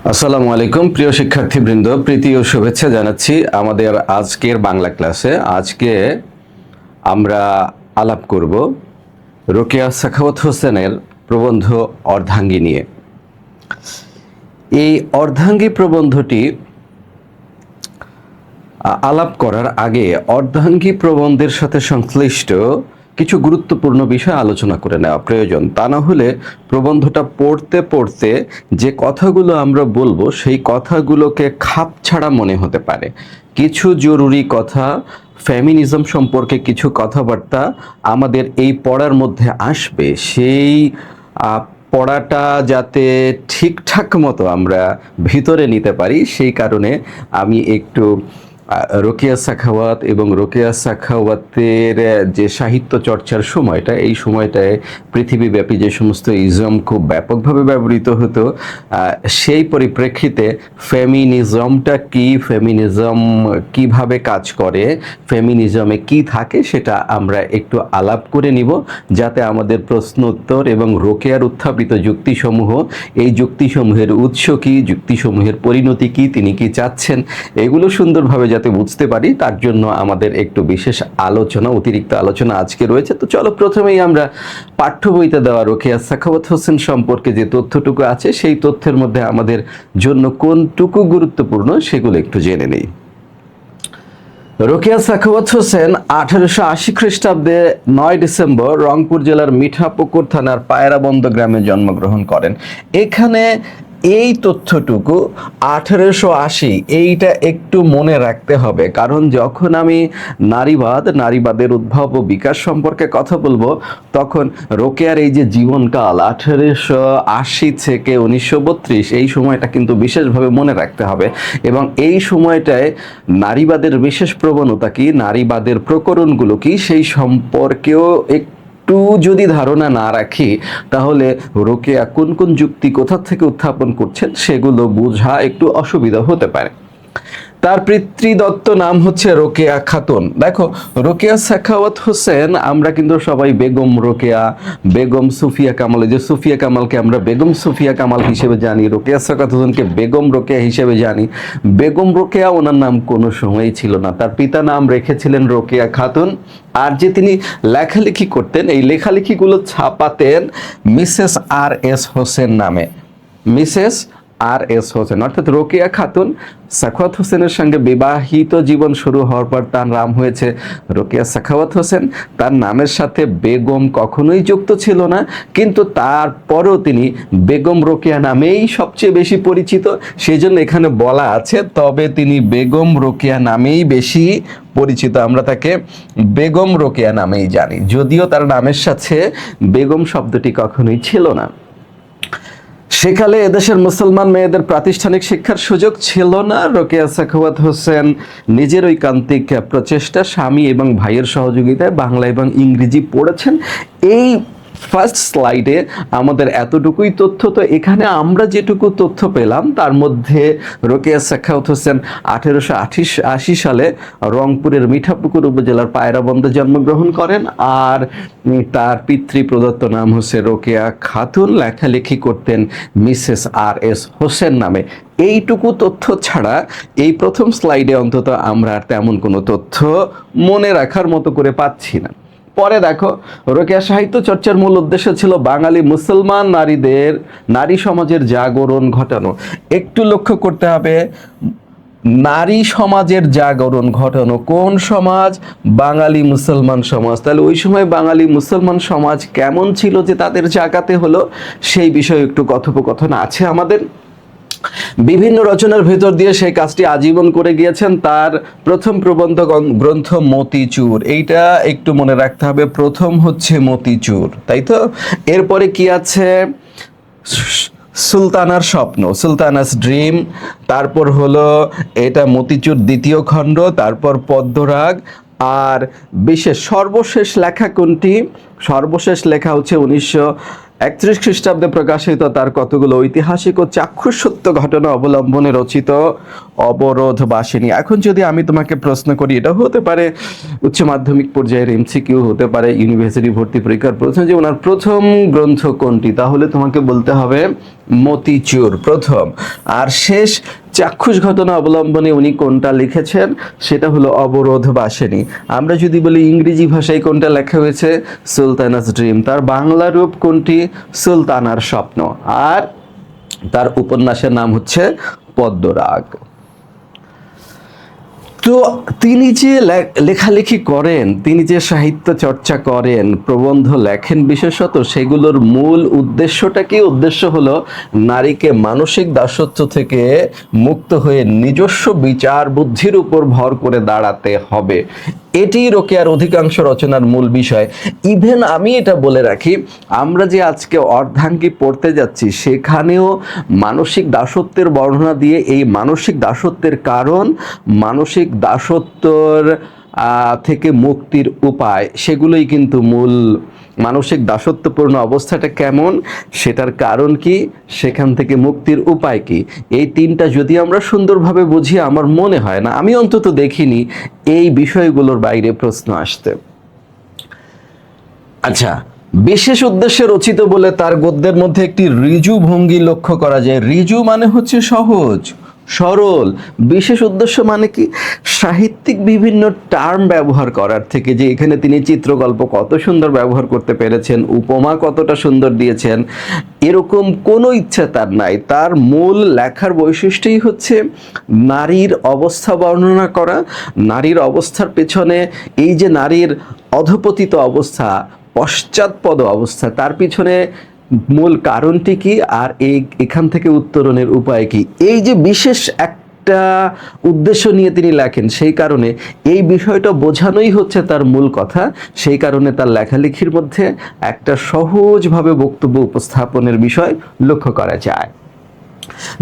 আসসালামু আলাইকুম প্রিয় শিক্ষার্থীবৃন্দ, প্রীতি ও শুভেচ্ছা জানাচ্ছি আমাদের আজকের বাংলা ক্লাসে। আজকে আমরা আলাপ করব রোকেয়া সাখাওয়াত হোসেনের প্রবন্ধ অর্ধাঙ্গী নিয়ে। এই অর্ধাঙ্গী প্রবন্ধটি আলাপ করার আগে অর্ধাঙ্গী প্রবন্ধের সাথে সংশ্লিষ্ট কিছু গুরুত্বপূর্ণ বিষয় আলোচনা করে নেওয়া প্রয়োজন। তা না হলে প্রবন্ধটা পড়তে পড়তে যে কথাগুলো আমরা বলবো সেই কথাগুলোকে খাপছাড়া মনে হতে পারে। কিছু জরুরি কথা, ফেমিনিজম সম্পর্কে কিছু কথাবার্তা আমাদের এই পড়ার মধ্যে আসবে, সেই পড়াটা যাতে ঠিকঠাক মতো আমরা ভিতরে নিতে পারি সেই কারণে আমি একটু রোকেয়া সাখাওয়াত এবং রোকেয়া সাখাওয়াতের যে সাহিত্য চর্চার সময়টা, এই সময়টায় পৃথিবীব্যাপী যে সমস্ত ইজম খুব ব্যাপকভাবে ব্যবহৃত হতো, সেই পরিপ্রেক্ষিতে ফেমিনিজমটা কি, ফেমিনিজম কিভাবে কাজ করে, ফেমিনিজমে কি থাকে সেটা আমরা একটু আলাপ করে নিব, যাতে আমাদের প্রশ্ন উত্তর এবং রোকেয়ার উত্থাপিত যুক্তিসমূহ, এই যুক্তিসমূহের উৎস কি, যুক্তিসমূহের পরিণতি কি, তিনি কি চাচ্ছেন, এগুলো সুন্দরভাবে যাতে বুঝতে পারি তার জন্য আমাদের একটু বিশেষ আলোচনা, অতিরিক্ত আলোচনা আজকে রয়েছে। তো চলো প্রথমেই আমরা পাঠ্য বইতে দেওয়া রোকেয়া সাখাওয়াত হোসেন সম্পর্কে যে তথ্যটুকু আছে সেই তথ্যের মধ্যে আমাদের জন্য কোনটুকু গুরুত্বপূর্ণ সেগুলো একটু জেনে নেই। রোকেয়া সাখাওয়াত হোসেন 1880 খ্রিস্টাব্দে 9 ডিসেম্বর রংপুর জেলার মিঠাপুকুর থানার পায়রাবন্দ গ্রামে জন্মগ্রহণ করেন। এখানে এই তথ্যটুকু 1880, এইটা একটু মনে রাখতে হবে, কারণ যখন আমি নারীবাদের উদ্ভব ও বিকাশ সম্পর্কে কথা বলবো তখন রোকেয়ার এই যে জীবনকাল 1880 থেকে 1932, এই সময়টা কিন্তু বিশেষভাবে মনে রাখতে হবে। এবং এই সময়টায় নারীবাদের বিশেষ প্রবণতা কি, নারীবাদের প্রকরণগুলো কি, সেই সম্পর্কেও একটু যদি ধারণা না রাখি তাহলে রোকেয়া কোন কোন যুক্তি কোথা থেকে উত্থাপন করছেন সেগুলো বোঝা একটু অসুবিধা হতে পারে। তার পিতৃদত্ত নাম হচ্ছে রোকেয়া খাতুন। দেখো, রোকেয়া সাখাওয়াত হোসেন আমরা কিন্তু সবাই বেগম রোকেয়া, বেগম সুফিয়া কামাল, যে সুফিয়া কামালকে আমরা বেগম সুফিয়া কামাল হিসেবে জানি, রোকেয়া সাখাওয়াত হোসেনকে বেগম রোকেয়া হিসেবে জানি। বেগম রোকেয়া ওনার নাম কোনো সময়ই ছিল না, তার পিতা নাম রেখেছিলেন রোকেয়া খাতুন। আর যে তিনি লেখালেখি করতেন, এই লেখালেখিগুলো ছাপাতেন মিসেস আর এস হোসেন নামে। মিসেস আর এস হোসেন, অর্থাৎ রোকেয়া খাতুন সাখাওয়াত হোসেনের সঙ্গে বিবাহিত জীবন শুরু হওয়ার পর তার নাম হয়েছে রোকেয়া সাখাওয়াত হোসেন। তার নামের সাথে বেগম কখনোই যুক্ত ছিল না, কিন্তু তারপরও তিনি বেগম রোকেয়া নামেই সবচেয়ে বেশি পরিচিত। সেই জন্য এখানে বলা আছে, তবে তিনি বেগম রোকেয়া নামেই বেশি পরিচিত, আমরা তাকে বেগম রোকেয়া নামেই জানি, যদিও তার নামের সাথে বেগম শব্দটি কখনোই ছিল না। সেকালে এদেশের মুসলমান মেয়েদের প্রাতিষ্ঠানিক শিক্ষার সুযোগ ছিল না। রোকেয়া সাখাওয়াত হোসেন নিজের ঐকান্তিক প্রচেষ্টা, স্বামী এবং ভাইয়ের সহযোগিতায় বাংলা এবং ইংরেজি পড়েছেন। এই ফার্স্ট স্লাইডে আমাদের এতটুকুই তথ্য। তো এখানে আমরা যেটুকু তথ্য পেলাম তার মধ্যে রোকেয়া সাখাওয়াত হোসেন 1880 সালে রংপুরের মিঠাপুকুর উপজেলার পায়রাবন্দে জন্মগ্রহণ করেন। আর তার পিতৃপ্রদত্ত নাম হচ্ছে রোকেয়া খাতুন, লেখালেখি করতেন মিসেস আর এস হোসেন নামে। এইটুকু তথ্য ছাড়া এই প্রথম স্লাইডে অন্তত আমরা আর তেমন কোনো তথ্য মনে রাখার মতো করে পাচ্ছি না। পরে দেখো, রোকেয়া সাহিত্য চর্চার মূল উদ্দেশ্য ছিল বাঙালি মুসলমান নারী সমাজের জাগরণ ঘটানো। একটু লক্ষ্য করতে হবে, নারী সমাজের জাগরণ ঘটানো। কোন সমাজ? বাঙালি মুসলমান সমাজ। তাহলে ওই সময় বাঙালি মুসলমান সমাজ কেমন ছিল যে তাদের জাগাতে হলো, সেই বিষয়ে একটু কথোপকথন আছে আমাদের। বিভিন্ন রচনার ভেতর দিয়ে সেই কাজটি আজীবন করে গিয়েছেন। তার প্রথম প্রবন্ধ গ্রন্থ মতিচুর, এইটা একটু মনে রাখতে হবে, প্রথম হচ্ছে মতিচুর, তাই তো? এরপরে কি আছে? সুলতানার স্বপ্ন, সুলতানাস ড্রিম। তারপর হলো এটা মতিচুর দ্বিতীয় খণ্ড, তারপর পদ্মরাগ। আর সর্বশেষ লেখা কোনটি? সর্বশেষ লেখা হচ্ছে 31 খ্রিস্টাব্দে প্রকাশিত তার কতগুলো ঐতিহাসিক ও চাক্ষুষ সত্য ঘটনা অবলম্বনে রচিত অবরোধবাসিনী। এখন যদি আমি তোমাকে প্রশ্ন করি, এটা হতে পারে উচ্চ মাধ্যমিক পর্যায়ের এমসিকিউ, হতে পারে ইউনিভার্সিটি ভর্তি পরীক্ষার প্রশ্ন, যে ওনার প্রথম গ্রন্থ কোনটি, তাহলে তোমাকে বলতে হবে মতিচুর প্রথম। আর শেষ চাক্ষুষ ঘটনা অবলম্বনে উনি কোনটা লিখেছেন, সেটা হলো অবরোধবাসিনী। আমরা যদি বলি ইংরেজি ভাষায় কোনটা লেখা হয়েছে, সুলতানাস ড্রিম। তার বাংলা রূপ কোনটি, সুলতানার স্বপ্ন। আর তার উপন্যাসের নাম হচ্ছে পদ্মরাগ। তো তিনি যে লেখালেখি করেন, তিনি যে সাহিত্য চর্চা করেন, প্রবন্ধ লেখেন বিশেষত, সেগুলোর মূল উদ্দেশ্যটা কি? উদ্দেশ্য হলো নারীকে মানসিক দাসত্ব থেকে মুক্ত হয়ে নিজস্ব বিচার বুদ্ধির উপর ভর করে দাঁড়াতে হবে। এটি রোকেয়ার অধিকাংশ রচনার মূল বিষয়। ইভেন আমি এটা বলে রাখি, আমরা যে আজকে অর্ধাঙ্গী পড়তে যাচ্ছি, সেখানেও মানসিক দাসত্বের বর্ণনা দিয়ে এই মানসিক দাসত্বের কারণ, মানসিক দাসত্বর থেকে মুক্তির উপায়, সেগুলোই কিন্তু মূল। মানসিক দাসত্বপূর্ণ অবস্থাটা কেমন, সেটার কারণ কি, সেখান থেকে মুক্তির উপায় কি, এই তিনটা যদি আমরা সুন্দরভাবে বুঝি, আমার মনে হয় না, আমি অন্তত দেখিনি এই বিষয়গুলোর বাইরে প্রশ্ন আসতে। আচ্ছা, বিশেষ উদ্দেশ্যে রচিত বলে তার গদ্যের মধ্যে একটি ঋজু ভঙ্গি লক্ষ্য করা যায়। ঋজু মানে হচ্ছে সহজ সরল। বিশেষ উদ্দেশ্য মানে কি, সাহিত্যিক বিভিন্ন টার্ম ব্যবহার করার থেকে, যে এখানে তিনি চিত্রকল্প কত সুন্দর ব্যবহার করতে পেরেছেন, উপমা কতটা সুন্দর দিয়েছেন, এরকম কোনো ইচ্ছা তার নাই। তার মূল লেখার বৈশিষ্ট্যই হচ্ছে নারীর অবস্থা বর্ণনা করা, নারীর অবস্থার পেছনে, এই যে নারীর অধপতিত অবস্থা, পশ্চাৎপদ অবস্থা, তার পিছনে মূল কারণটি কি, আর এখান থেকে উত্তরণের উপায় কি, এই যে বিশেষ একটা উদ্দেশ্য নিয়ে তিনি লেখেন, সেই কারণে এই বিষয়টা বোঝানোই হচ্ছে তার মূল কথা। সেই কারণে তার লেখালেখির মধ্যে একটা সহজভাবে বক্তব্য উপস্থাপনের বিষয় লক্ষ্য করা যায়।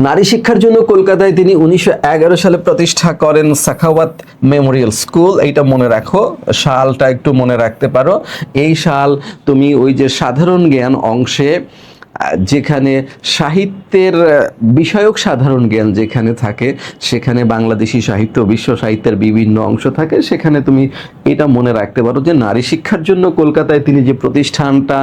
নারী শিক্ষার জন্য কলকাতায় তিনি 1911 সালে প্রতিষ্ঠা করেন সাখাওয়াত মেমোরিয়াল স্কুল। এইটা মনে রাখো, সালটা একটু মনে রাখতে পারো। এই সাল তুমি ওই যে সাধারণ জ্ঞান অংশে, যেখানে সাহিত্যের বিষয়ক সাধারণ জ্ঞান যেখানে থাকে, সেখানে বাংলাদেশি সাহিত্য, বিশ্ব সাহিত্যের বিভিন্ন অংশ থাকে, সেখানে তুমি এটা মনে রাখতে পারো যে নারী শিক্ষার জন্য কলকাতায় তিনি যে প্রতিষ্ঠানটা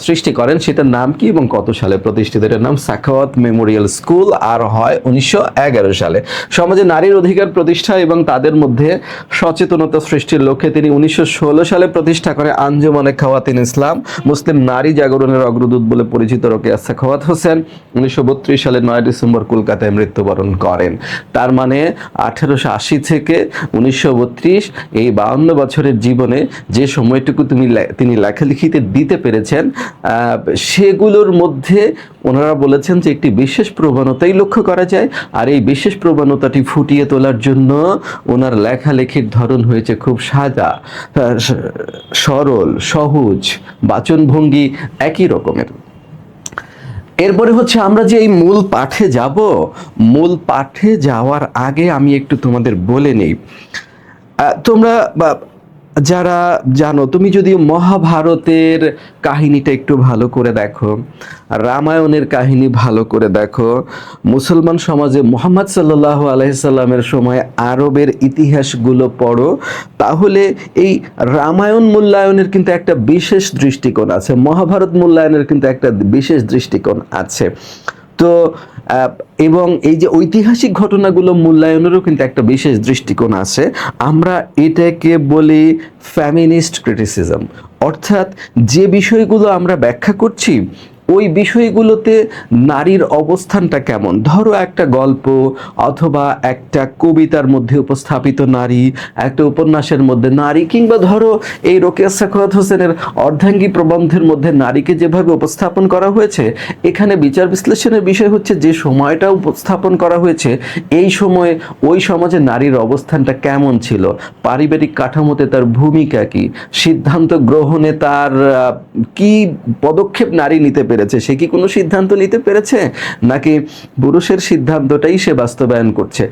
সৃষ্টি করেন, সেটার নাম কি এবং কত সালে প্রতিষ্ঠিত। এটার নাম সাখাওয়াত মেমোরিয়াল স্কুল, আর হয় 1911 সালে। সমাজে নারীর অধিকার প্রতিষ্ঠা এবং তাদের মধ্যে সচেতনতা সৃষ্টির লক্ষ্যে তিনি 1916 সালে প্রতিষ্ঠা করে আঞ্জুমানে খাওয়াতিন ইসলাম, মুসলিম নারী জাগরণের অগ্রদূত বলে পরিচিত রোকেয়া সাখাওয়াত হোসেন 1932 সালের 9 ডিসেম্বর কলকাতায় মৃত্যুবরণ করেন। তার মানে 1880 থেকে 1932, এই 52 বছরের জীবনে যে সময়টুকু তিনি লেখালেখিতে দিতে পেরেছেন, সেগুলোর মধ্যে ওনারা বলেছেন যে একটি বিশেষ প্রবণতাই লক্ষ্য করা যায়। আর এই বিশেষ প্রবণতাটি ফুটিয়ে তোলার জন্য ওনার লেখালেখির ধরন হয়েছে খুব সাদা, সরল, সহজ, বাচনভঙ্গি একই রকমের। এরপরে হচ্ছে আমরা যে এই মূল পাঠে যাব, মূল পাঠে যাওয়ার আগে আমি একটু তোমাদের বলে নেই, তোমরা যারা জানো, তুমি যদি মহাভারতের কাহিনীটা একটু ভালো করে দেখো, রামায়ণের কাহিনী ভালো করে দেখো, মুসলমান সমাজে মুহাম্মদ সাল্লাল্লাহু আলাইহি সাল্লামের সময় আরবের ইতিহাসগুলো পড়ো, তাহলে এই রামায়ণ মূল্যায়নের কিন্তু একটা বিশেষ দৃষ্টিকোণ আছে, মহাভারত মূল্যায়নের কিন্তু একটা বিশেষ দৃষ্টিকোণ আছে। তো এবং এই যে ঐতিহাসিক ঘটনাগুলো মূল্যায়নেরও কিন্তু একটা বিশেষ দৃষ্টিকোণ আছে। আমরা এটাকে বলি ফেমিনিস্ট ক্রিটিসিজম, অর্থাৎ যে বিষয়গুলো আমরা ব্যাখ্যা করছি, ওই বিষয়গুলোতে নারীর অবস্থানটা কেমন। ধরো একটা গল্প অথবা একটা কবিতার মধ্যে উপস্থাপিত নারী, একটা উপন্যাসের মধ্যে নারী, কিংবা ধরো এই রোকেয়া সাখাওয়াত হোসেনের অর্ধাঙ্গী প্রবন্ধের মধ্যে নারীকে যেভাবে উপস্থাপন করা হয়েছে, এখানে বিচার বিশ্লেষণের বিষয় হচ্ছে যে সময়টা উপস্থাপন করা হয়েছে, এই সময়ে ওই সমাজে নারীর অবস্থানটা কেমন ছিল, পারিবারিক কাঠামোতে তার ভূমিকা কি, সিদ্ধান্ত গ্রহণে তার কি পদক্ষেপ নারী নিতে পেরেছে, পেরেছে? সে কি কোনো সিদ্ধান্ত নিতে পেরেছে, নাকি পুরুষের সিদ্ধান্তটাই সে বাস্তবায়ন করছে?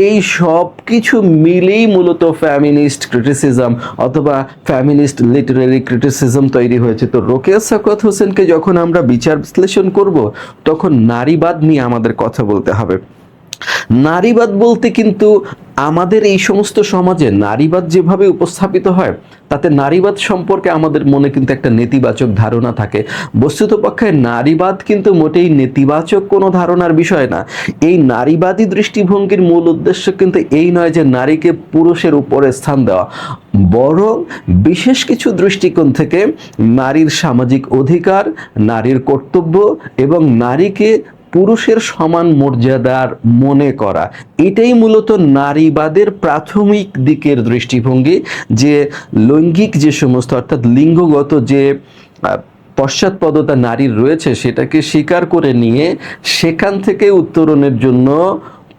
এই সব কিছু মিলেই মূলত ফ্যামিনিস্ট ক্রিটিসিজম অথবা ফ্যামিনিস্ট লিটারারি ক্রিটিসিজম তৈরি হয়েছে। তো রোকেয়া সাখাওয়াত হোসেনকে যখন আমরা বিচার বিশ্লেষণ করব, তখন নারীবাদ নিয়ে আমাদের কথা বলতে হবে। নারীবাদ বলতে কিন্তু আমাদের এই সমস্ত সমাজে নারীবাদ যেভাবে উপস্থাপিত হয়, তাতে নারীবাদ সম্পর্কে আমাদের মনে কিন্তু একটা নেতিবাচক ধারণা থাকে। বস্তুতপক্ষে নারীবাদ কিন্তু মোটেই নেতিবাচক কোনো ধারণার বিষয় না। এই নারীবাদী দৃষ্টিভঙ্গির মূল উদ্দেশ্য কিন্তু এই নয় যে নারীকে পুরুষের উপরে স্থান দেওয়া, বরং বিশেষ কিছু দৃষ্টিকোণ থেকে নারীর সামাজিক অধিকার, নারীর কর্তব্য এবং নারীকে পুরুষের সমান মর্যাদার মনে করা, এটাই মূলত নারীবাদের প্রাথমিক দিকের দৃষ্টিভঙ্গি। যে লৈঙ্গিক যে সমস্ত অর্থাৎ লিঙ্গগত যে পশ্চাৎপদতা নারীর রয়েছে, সেটাকে স্বীকার করে নিয়ে সেখান থেকে উত্তরণের জন্য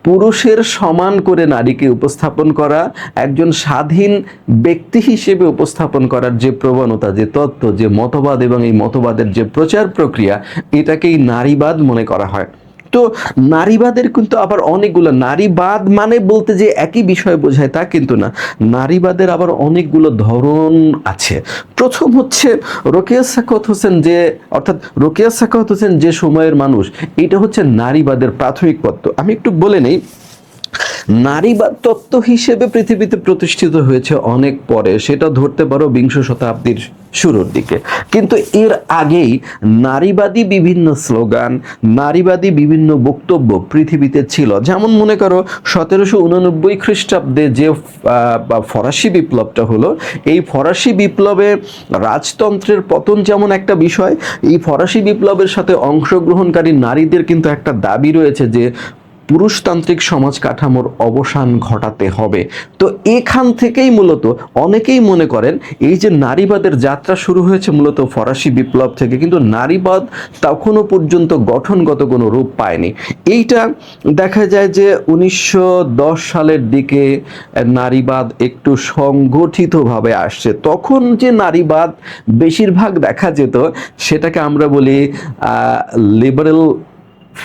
পুরুষের সমান করে নারীকে উপস্থাপন করা, একজন স্বাধীন ব্যক্তি হিসেবে উপস্থাপন করার যে প্রবণতা, যে তত্ত্ব, যে মতবাদ এবং এই মতবাদের যে প্রচার প্রক্রিয়া, এটাকেই নারীবাদ মনে করা হয়। তো নারীবাদের কিন্তু আবার অনেকগুলো, নারীবাদ মানে বলতে যে একই বিষয় বোঝায় তা কিন্তু না, নারীবাদের আবার অনেকগুলো ধরন আছে। প্রথম হচ্ছে রোকেয়া সাখাওয়াত হোসেন, যে অর্থাৎ রোকেয়া সাখাওয়াত হোসেন যে সময়ের মানুষ, এটা হচ্ছে নারীবাদের প্রাথমিক তত্ত্ব। আমি একটু বলে নেই, নারীবাদ তত্ত্ব হিসেবে পৃথিবীতে প্রতিষ্ঠিত হয়েছে অনেক পরে, সেটা ধরতে পারো বিংশ শতাব্দীর শুরুর দিকে। কিন্তু এর আগেই নারীবাদী বিভিন্ন স্লোগান, নারীবাদী বিভিন্ন বক্তব্য পৃথিবীতে ছিল। যেমন মনে করো 1789 খ্রিস্টাব্দে যে ফরাসি বিপ্লবটা হলো, এই ফরাসি বিপ্লবে রাজতন্ত্রের পতন যেমন একটা বিষয়, এই ফরাসি বিপ্লবের সাথে অংশগ্রহণকারী নারীদের কিন্তু একটা দাবি রয়েছে যে পুরুষতান্ত্রিক সমাজ কাঠামোর অবসান ঘটাতে হবে। তো এখান থেকেই মূলত অনেকেই মনে করেন এই যে নারীবাদের যাত্রা শুরু হয়েছে মূলত ফরাসি বিপ্লব থেকে, কিন্তু নারীবাদ তখনও পর্যন্ত গঠনগত কোনো রূপ পায়নি। এইটা দেখা যায় যে 1910 সালের দিকে নারীবাদ একটু সংগঠিতভাবে আসছে। তখন যে নারীবাদ বেশিরভাগ দেখা যেত, সেটাকে আমরা বলি লিবারেল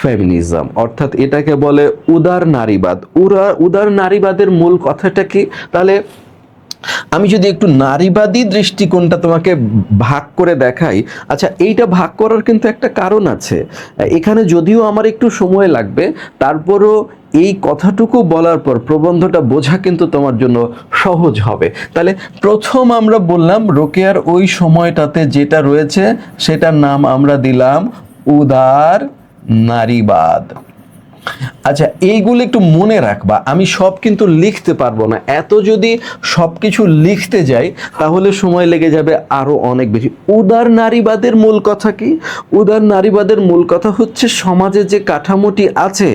ফেমিনিজম, অর্থাৎ এটাকে বলে উদার নারীবাদ। উদার নারীবাদের মূল কথাটা কি? তাহলে আমি যদি একটু নারীবাদী দৃষ্টিকোণটা তোমাকে ভাগ করে দেখাই। আচ্ছা, এইটা ভাগ করার কিন্তু একটা কারণ আছে এখানে, যদিও আমার একটু সময় লাগবে, তারপরও এই কথাটুকু বলার পর প্রবন্ধটা বোঝা কিন্তু তোমার জন্য সহজ হবে। তাহলে প্রথম আমরা বললাম রোকেয়ার ওই সময়টাতে যেটা রয়েছে সেটার নাম আমরা দিলাম উদার নারীবাদ। আচ্ছা, এইগুলো একটু মনে রাখবা, আমি সব কিন্তু লিখতে পারবো না, এত যদি সব কিছু লিখতে যাই তাহলে সময় লেগে যাবে আরো অনেক বেশি। উদার নারীবাদের মূল কথা কি? উদার নারীবাদের মূল কথা হচ্ছে সমাজে যে কাঠামোটি আছে,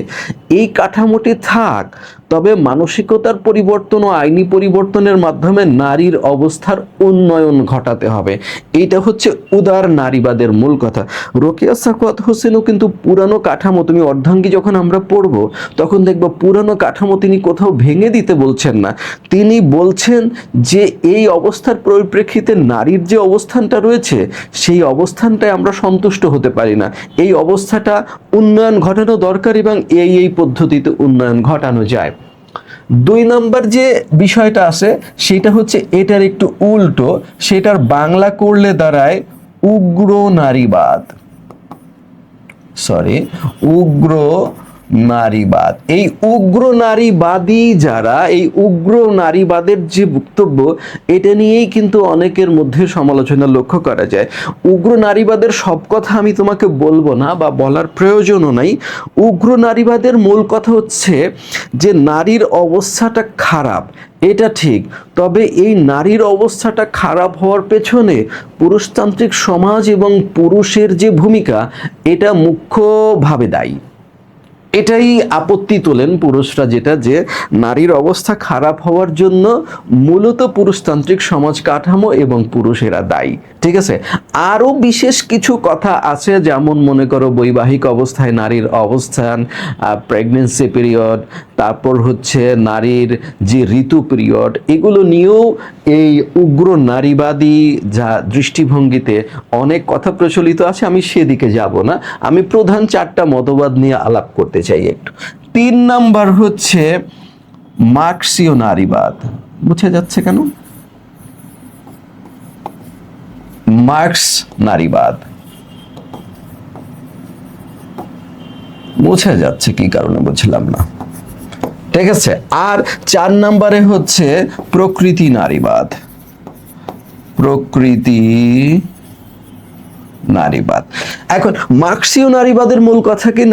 এই কাঠামোটি থাক, তবে মানসিকতার পরিবর্তন ও আইনি পরিবর্তনের মাধ্যমে নারীর অবস্থার উন্নয়ন ঘটাতে হবে। এইটা হচ্ছে উদার নারীবাদের মূল কথা। রোকেয়া সাখাওয়াত হোসেনও কিন্তু পুরানো কাঠামো, তুমি অর্ধাঙ্গী যখন আমরা পড়বো তখন দেখবো পুরানো কাঠামো তিনি কোথাও ভেঙে দিতে বলছেন না। তিনি বলছেন যে এই অবস্থার পরিপ্রেক্ষিতে নারীর যে অবস্থানটা রয়েছে, সেই অবস্থানটায় আমরা সন্তুষ্ট হতে পারি না, এই অবস্থাটা উন্নয়ন ঘটানো দরকার এবং এই পদ্ধতিতে উন্নয়ন ঘটানো যায়। 2 নম্বর যে বিষয়টা আছে সেটা হচ্ছে এটার একটু উল্টো, সেটার বাংলা করলে দাঁড়ায় উগ্র নারীবাদ, উগ্র নারীবাদ। এই উগ্র নারীবাদী যারা, এই উগ্র নারীবাদের যে বক্তব্য, এটা নিয়েই কিন্তু অনেকের মধ্যে সমালোচনা লক্ষ্য করা যায়। উগ্র নারীবাদের সব কথা আমি তোমাকে বলবো না বা বলার প্রয়োজনও নাই। উগ্র নারীবাদের মূল কথা হচ্ছে যে নারীর অবস্থাটা খারাপ, এটা ঠিক, তবে এই নারীর অবস্থাটা খারাপ হওয়ার পেছনে পুরুষতান্ত্রিক সমাজ এবং পুরুষের যে ভূমিকা, এটা মুখ্যভাবে দায়ী। এটাই আপত্তি তোলেন পুরুষরা, যেটা যে নারীর অবস্থা খারাপ হওয়ার জন্য মূলত পুরুষতান্ত্রিক সমাজ কাঠামো এবং পুরুষেরা দায়ী। ঠিক আছে। আরও বিশেষ কিছু কথা আছে, যেমন মনে করো বৈবাহিক অবস্থায় নারীর অবস্থান, প্রেগনেন্সি পিরিয়ড, তারপর হচ্ছে নারীর যে ঋতু পিরিয়ড, এগুলো নিয়েও এই উগ্র নারীবাদী যা দৃষ্টিভঙ্গিতে অনেক কথা প্রচলিত আছে। আমি সেদিকে যাব না, আমি প্রধান 4টা মতবাদ নিয়ে আলাপ করতে চাই একটু। 3 নাম্বার হচ্ছে মার্ক্সীয় নারীবাদ। বুঝে যাচ্ছে কেন? মার্ক্স নারীবাদ বোঝা যাচ্ছে কি কারণে বুঝলাম না, ঠিক আছে। আর 4 নম্বরে হচ্ছে প্রকৃতি নারীবাদ। প্রকৃতি নারীবাদ। এখন মার্ক্সীয় নারীবাদের মূল কথা কি?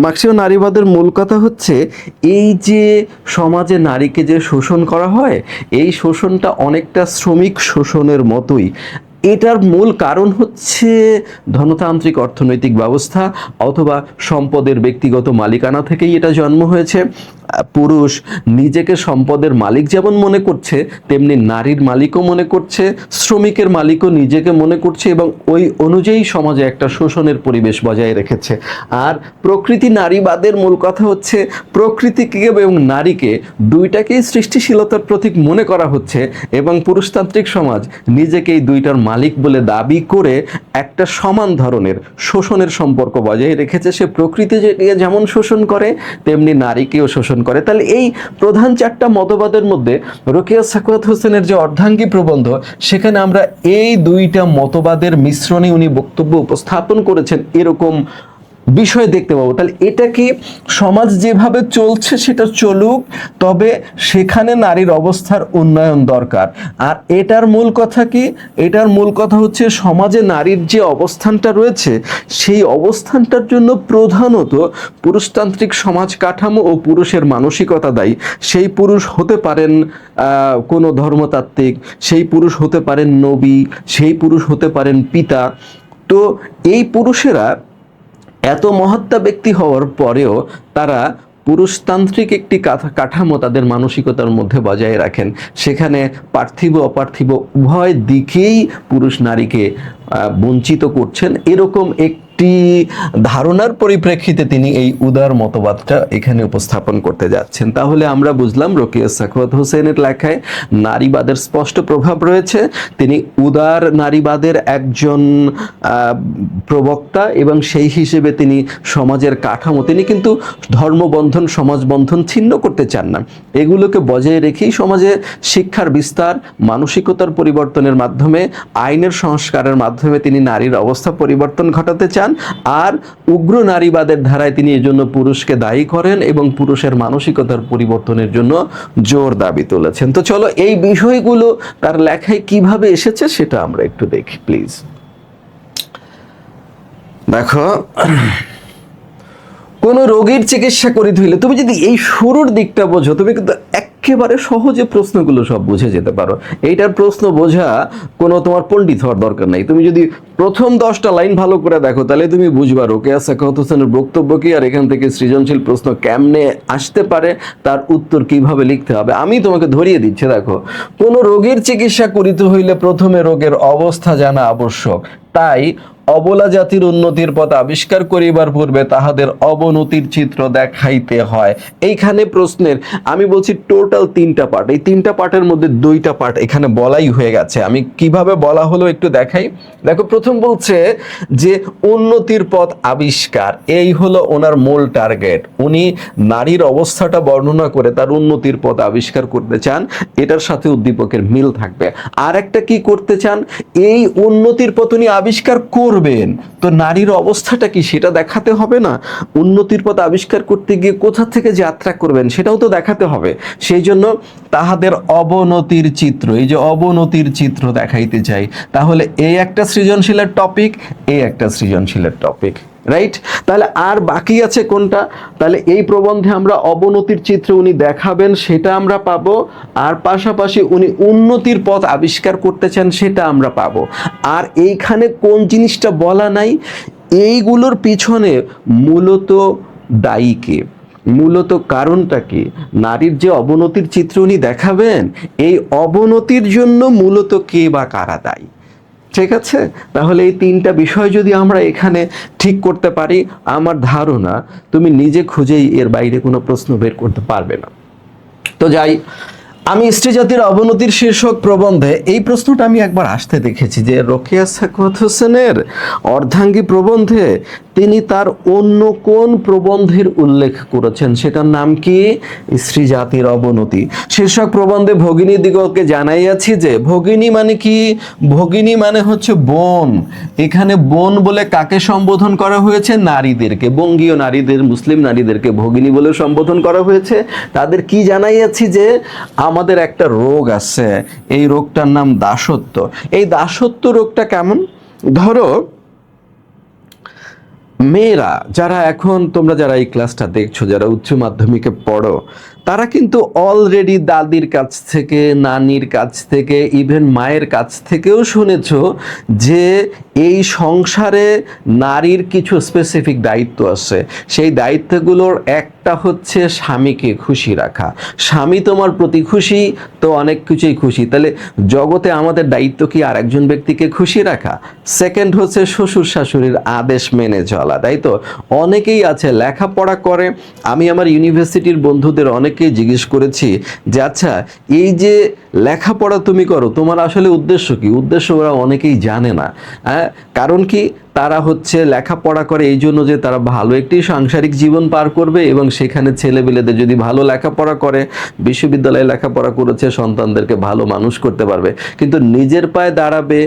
মার্ক্সীয় নারীবাদের মূল কথা হচ্ছে এই যে সমাজে নারীকে যে শোষণ করা হয়, এই শোষণটা অনেকটা শ্রমিক শোষণের মতোই। এটার মূল কারণ হচ্ছে ধনতান্ত্রিক অর্থনৈতিক ব্যবস্থা অথবা সম্পদের ব্যক্তিগত মালিকানা থেকেই এটা জন্ম হয়েছে। পুরুষ নিজেকে সম্পদের মালিক যেমন মনে করছে, তেমনি নারীর মালিকও মনে করছে, শ্রমিকের মালিকও নিজেকে মনে করছে, এবং ওই অনুযায়ী সমাজে একটা শোষণের পরিবেশ বজায় রেখেছে। আর প্রকৃতি নারীবাদের মূল কথা হচ্ছে প্রকৃতিকে এবং নারীকে দুইটাকেই সৃষ্টিশীলতার প্রতীক মনে করা হচ্ছে, এবং পুরুষতান্ত্রিক সমাজ নিজেকে এই দুইটার মালিক বলে দাবি করে একটা সমান ধরনের শোষণের সম্পর্ক বজায় রেখেছে। সে প্রকৃতিকে যেমন শোষণ করে তেমনি নারীকেও শোষণ করে। তাহলে এই প্রধান 4টা মতবাদের মধ্যে রোকেয়া সাখাওয়াত হোসেনের যে অর্ধাঙ্গী প্রবন্ধ, সেখানে আমরা এই 2টা মতবাদের মিশ্রণে উনি বক্তব্য উপস্থাপন করেছেন এরকম বিষয় দেখতে পাবো। তাহলে এটা কি সমাজ যেভাবে চলছে সেটা চলুক, তবে সেখানে নারীর অবস্থার উন্নয়ন দরকার। আর এটার মূল কথা কি? এটার মূল কথা হচ্ছে সমাজে নারীর যে অবস্থানটা রয়েছে, সেই অবস্থানটার জন্য প্রধানত পুরুষতান্ত্রিক সমাজ কাঠামো ও পুরুষের মানসিকতা দায়ী। সেই পুরুষ হতে পারেন কোনো ধর্মতাত্ত্বিক, সেই পুরুষ হতে পারেন নবী, সেই পুরুষ হতে পারেন পিতা। তো এই পুরুষেরা এত মহাত্মা ব্যক্তি হওয়ার পরেও তারা পুরুষতান্ত্রিক একটি কাঠামো তাদের মানসিকতার মধ্যে বজায় রাখেন। সেখানে পার্থিব অপার্থিব উভয় দিকেই পুরুষ নারীকে বঞ্চিত করছেন, এরকম একটি ধারণার পরিপ্রেক্ষিতে তিনি এই উদার মতবাদটা এখানে উপস্থাপন করতে যাচ্ছেন। তাহলে আমরা বুঝলাম রোকেয়া সাখাওয়াত হোসেনের লেখায় নারীবাদের স্পষ্ট প্রভাব রয়েছে। তিনি উদার নারীবাদের একজন প্রবক্তা, এবং সেই হিসেবে তিনি সমাজের কাঠামো, তিনি কিন্তু ধর্মবন্ধন সমাজবন্ধন ছিন্ন করতে চান না। এগুলোকে বজায় রেখেই সমাজে শিক্ষার বিস্তার, মানসিকতার পরিবর্তনের মাধ্যমে, আইনের সংস্কারের মাধ্যমে তিনি নারীর অবস্থা পরিবর্তন ঘটাতে চান। আর উগ্র নারীবাদের ধারায় তিনি এজন্য পুরুষকে দায়ী করেন এবং পুরুষের মানসিকতার পরিবর্তনের জন্য জোর দাবি তুলেছেন। তো চলো এই বিষয়গুলো তার লেখায় কিভাবে এসেছে সেটা আমরা একটু দেখি প্লিজ। দেখো, কোন রোগীর চিকিৎসা করিতে হইলে তুমি যদি এই শুরুর দিকটা বোঝো, তুমি কিন্তু একেবারে সহজে প্রশ্নগুলো সব বুঝে যেতে পারো। এইটার প্রশ্ন বোঝা কোনো তোমার পণ্ডিত হওয়ার দরকার নাই। তুমি যদি প্রথম 10টা লাইন ভালো করে দেখো, তাহলে তুমি বুঝবা রোকেয়া সাখাওয়াত হোসেনের বক্তব্য কি, আর এখান থেকে সৃজনশীল প্রশ্ন কেমনে আসতে পারে, তার উত্তর কিভাবে লিখতে হবে। আমি তোমাকে ধরিয়ে দিচ্ছি। দেখো, কোন রোগীর চিকিৎসা করিতে হইলে প্রথমে রোগের অবস্থা জানা আবশ্যক। তাই অবলা জাতির উন্নতির পথ আবিষ্কার করিবার পূর্বে তাহাদের অবনতির চিত্র দেখাইতে হয়। এইখানে প্রশ্নের আমি বলছি টোটাল 3টা পার্ট। এই 3টা পার্টের মধ্যে 2টা পার্ট এখানে বলাই হয়ে গেছে। আমি কিভাবে বলা হলো একটু দেখাই। দেখো, প্রথম বলছে যে উন্নতির পথ আবিষ্কার, এই হলো ওনার মূল টার্গেট। উনি নারীর অবস্থাটা বর্ণনা করে তার উন্নতির পথ আবিষ্কার করতে চান, এটার সাথে উদ্দীপকের মিল থাকবে। আর একটা কি করতে চান, এই উন্নতির পথ উনি আবিষ্কার করবেন, তো নারীর অবস্থাটা কি সেটা দেখাতে হবে না? উন্নতির পথ আবিষ্কার করতে গিয়ে কোথা থেকে যাত্রা করবেন সেটাও তো দেখাতে হবে। সেই জন্য তাহাদের অবনতির চিত্র, এই যে অবনতির চিত্র দেখাইতে চাই। তাহলে এই একটা সৃজনশীলের টপিক, এই একটা সৃজনশীলের টপিক, রাইট? তাহলে আর বাকি আছে কোনটা? তাহলে এই প্রবন্ধে আমরা অবনতির চিত্র উনি দেখাবেন সেটা আমরা পাবো, আর পাশাপাশি উনি উন্নতির পথ আবিষ্কার করতে চান সেটা আমরা পাবো। আর এইখানে কোন জিনিসটা বলা নাই, এইগুলোর পিছনে মূলত দায়ী কে, মূলত কারণটা কি? নারীর যে অবনতির চিত্র উনি দেখাবেন, এই অবনতির জন্য মূলত কে বা কারা দায়ী, ঠিক আছে, তাহলে এই তিনটা বিষয় যদি আমরা এখানে ঠিক করতে পারি, আমার ধারণা তুমি নিজে খুঁজেই এর বাইরে কোনো প্রশ্ন বের করতে পারবে না। তো যাই, আমি স্ত্রী জাতির অবনতির শীর্ষক প্রবন্ধে এই প্রশ্নটা আমি একবার আসতে দেখেছি যে রোকেয়া সাখাওয়াত হোসেনের অর্ধাঙ্গী প্রবন্ধে তিনি তার অন্য কোন প্রবন্ধের উল্লেখ করেছেন, সেটার নাম কি? স্ত্রী জাতির অবনতি শীর্ষক প্রবন্ধে ভগিনী দিগকে জানাইয়াছি যে, ভগিনী মানে কি? ভগিনী মানে হচ্ছে বোন। এখানে বোন বলে কাকে সম্বোধন করা হয়েছে? নারীদেরকে, বঙ্গীয় নারীদের, মুসলিম নারীদেরকে ভগিনী বলে সম্বোধন করা হয়েছে। তাদের কি জানাইয়াছি? যে আমাদের একটা রোগ আছে, এই রোগটার নাম দাসত্ব। এই দাসত্ব রোগটা কেমন? ধরো মেয়েরা যারা এখন, তোমরা যারা এই ক্লাসটা দেখছো, যারা উচ্চ মাধ্যমিকে পড়ো, তারা কিন্তু অলরেডি দাদির কাছ থেকে, নানির কাছ থেকে, ইভেন মায়ের কাছ থেকেও শুনেছো যে এই সংসারে নারীর কিছু স্পেসিফিক দায়িত্ব আছে। সেই দায়িত্বগুলোর একটা হচ্ছে স্বামীকে খুশি রাখা। স্বামী তোমার প্রতি খুশি তো অনেক কিছুই খুশি, তাহলে জগতে আমাদের দায়িত্ব কি আর একজন ব্যক্তিকে খুশি রাখা? সেকেন্ড হচ্ছে শ্বশুর শাশুড়ির আদেশ মেনে চলা, তাই তো? অনেকেই আছে লেখাপড়া করে, আমি আমার ইউনিভার্সিটির বন্ধুদের অনেকেই জিজ্ঞেস করেছি যে আচ্ছা, এই যে লেখাপড়া তুমি করো, তোমার আসলে উদ্দেশ্য কি? উদ্দেশ্য ওরা অনেকেই জানে না। হ্যাঁ, কারণ কি? তারা হচ্ছে লেখাপড়া করে এই জন্য যে তারা ভালো একটি সাংসারিক জীবন পার করবে, এবং সেখানে ছেলেবেলেদের যদি ভালো লেখাপড়া করে, বিশ্ববিদ্যালয়ে লেখাপড়া করেছে, সন্তানদেরকে ভালো মানুষ করতে পারবে, কিন্তু নিজের পায়ে দাঁড়াবে,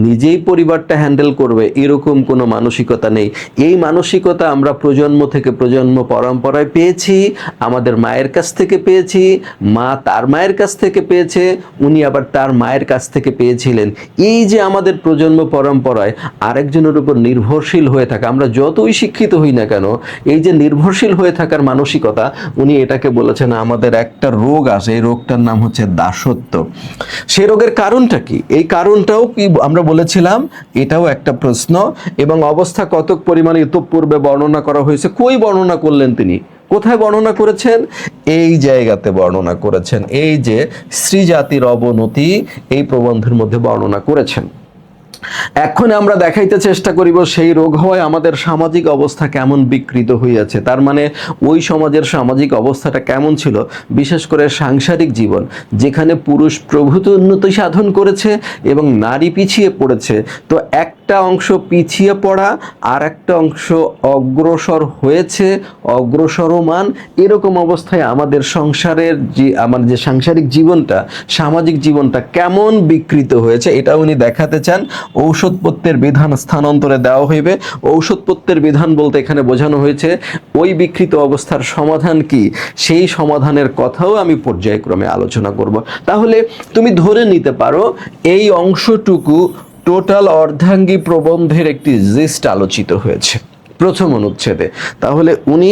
নিজেই পরিবারটা হ্যান্ডেল করবে, এরকম কোনো মানসিকতা নেই। এই মানসিকতা আমরা প্রজন্ম থেকে প্রজন্ম পরম্পরায় পেয়েছি, আমাদের মায়ের কাছ থেকে পেয়েছি, মা তার মায়ের কাছ থেকে পেয়েছে, উনি আবার তার মায়ের কাছ থেকে পেয়েছিলেন। এই যে আমাদের প্রজন্ম পরম্পরায় আরেকজনের উপর নির্ভরশীল হয়ে থাকা, আমরা যতই শিক্ষিত হই না কেন, এই যে নির্ভরশীল হয়ে থাকার মানসিকতা, উনি এটাকে বলেছেন আমাদের একটা রোগ আছে, এই রোগটার নাম হচ্ছে দাসত্ব। সেই রোগের কারণটা কি? এই কারণটাও কি আমরা বলেছিলাম, এটাও একটা প্রশ্ন। এবং অবস্থা কতক পরিমাণে ইতঃপূর্বে বর্ণনা করা হয়েছে। কই বর্ণনা করলেন তিনি? কোথায় বর্ণনা করেছেন? এই জায়গাতে বর্ণনা করেছেন, এই যে স্ত্রী জাতির অবনতি এই প্রবন্ধের মধ্যে বর্ণনা করেছেন। এখন আমরা দেখাইতে চেষ্টা করিব সেই রোগ হয় আমাদের সামাজিক অবস্থা কেমন বিকৃত হইয়াছে, তার মানে ওই সমাজের সামাজিক অবস্থাটা কেমন ছিল, বিশেষ করে সাংসারিক জীবন, যেখানে পুরুষ প্রভূত উন্নতি সাধন করেছে এবং নারী পিছিয়ে পড়েছে। তো একটা অংশ পিছিয়ে পড়া, আর একটা অংশ অগ্রসর হয়েছে, অগ্রসরমান, এরকম অবস্থায় আমাদের সংসারের যে আমার যে সাংসারিক জীবনটা, সামাজিক জীবনটা কেমন বিকৃত হয়েছে, এটা উনি দেখাতে চান। ঔষধপত্রের বিধান স্থানান্তরে দেওয়া হইবে। ঔষধপত্রের বিধান বলতে এখানে বোঝানো হয়েছে ওই বিকৃত অবস্থার সমাধান কি, সেই সমাধানের কথাও আমি পর্যায়ক্রমে আলোচনা করব। তাহলে তুমি ধরে নিতে পারো এই অংশটুকু টোটাল অর্ধাঙ্গী প্রবন্ধের একটি জিস্ট আলোচিত হয়েছে প্রথম অনুচ্ছেদে। তাহলে উনি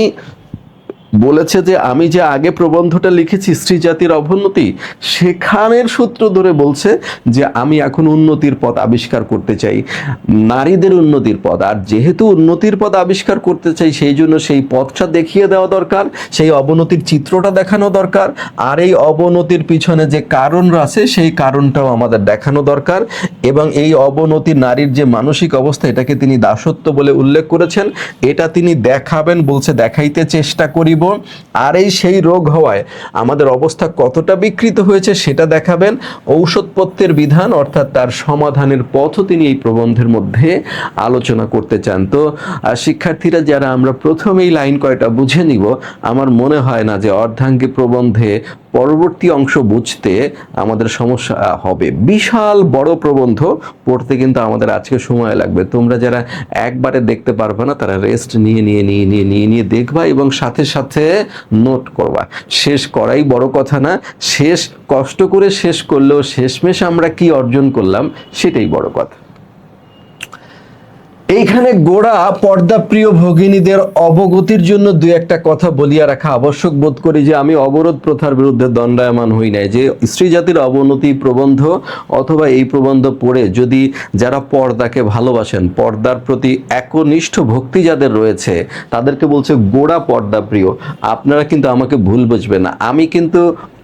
বলেছে যে আমি যে আগে প্রবন্ধটা লিখেছি স্ত্রী জাতির অবনতি, সেখানের সূত্র ধরে বলছে যে আমি এখন উন্নতির পথ আবিষ্কার করতে চাই, নারীদের উন্নতির পথ। আর যেহেতু উন্নতির পথ আবিষ্কার করতে চাই, সেই জন্য সেই পথটা দেখিয়ে দেওয়া দরকার, সেই অবনতির চিত্রটা দেখানো দরকার, আর এই অবনতির পিছনে যে কারণ আছে সেই কারণটাও আমাদের দেখানো দরকার। এবং এই অবনতি, নারীর যে মানসিক অবস্থা, এটাকে তিনি দাসত্ব বলে উল্লেখ করেছেন, এটা তিনি দেখাবেন বলছে, দেখাইতে চেষ্টা করি। আর এই সেই রোগ হওয়ায় আমাদের অবস্থা কতটা বিকৃত হয়েছে সেটা দেখাবেন। ঔষধপত্রের বিধান অর্থাৎ তার সমাধানের পথও তিনি এই প্রবন্ধের মধ্যে আলোচনা করতে চান। তো শিক্ষার্থীরা যারা আমরা প্রথমেই লাইন কয়টা বুঝে নিব, আমার মনে হয় না যে অর্ধাঙ্গী প্রবন্ধে পরবর্তী অংশ বুঝতে আমাদের সমস্যা হবে। বিশাল বড় প্রবন্ধ পড়তে কিন্তু আমাদের আজকে সময় লাগবে। তোমরা যারা একবারে দেখতে পারবে না, তারা রেস্ট নিয়ে দেখবা এবং সাথে সাথে নোট করবা। শেষ করাই বড় কথা না, শেষ কষ্ট করে শেষ করলেও শেষমেশ আমরা কি অর্জন করলাম সেটাই বড় কথা। এইখানে গোড়া পর্দাপ্রিয় ভগিনীদের অবগতির জন্য দুই একটা কথা বলিয়া রাখা আবশ্যক বোধ করি যে আমি অবরোধ প্রথার বিরুদ্ধে দণ্ডায়মান হই নাই। যে স্ত্রী জাতির অবনতি প্রবন্ধ অথবা এই প্রবন্ধ পড়ে যদি যারা পর্দাকে ভালোবাসেন, পর্দার প্রতি একনিষ্ঠ ভক্তি যাদের রয়েছে, তাদেরকে বলছে গোড়া পর্দাপ্রিয়। আপনারা কিন্তু আমাকে ভুল বুঝবেন না, আমি কিন্তু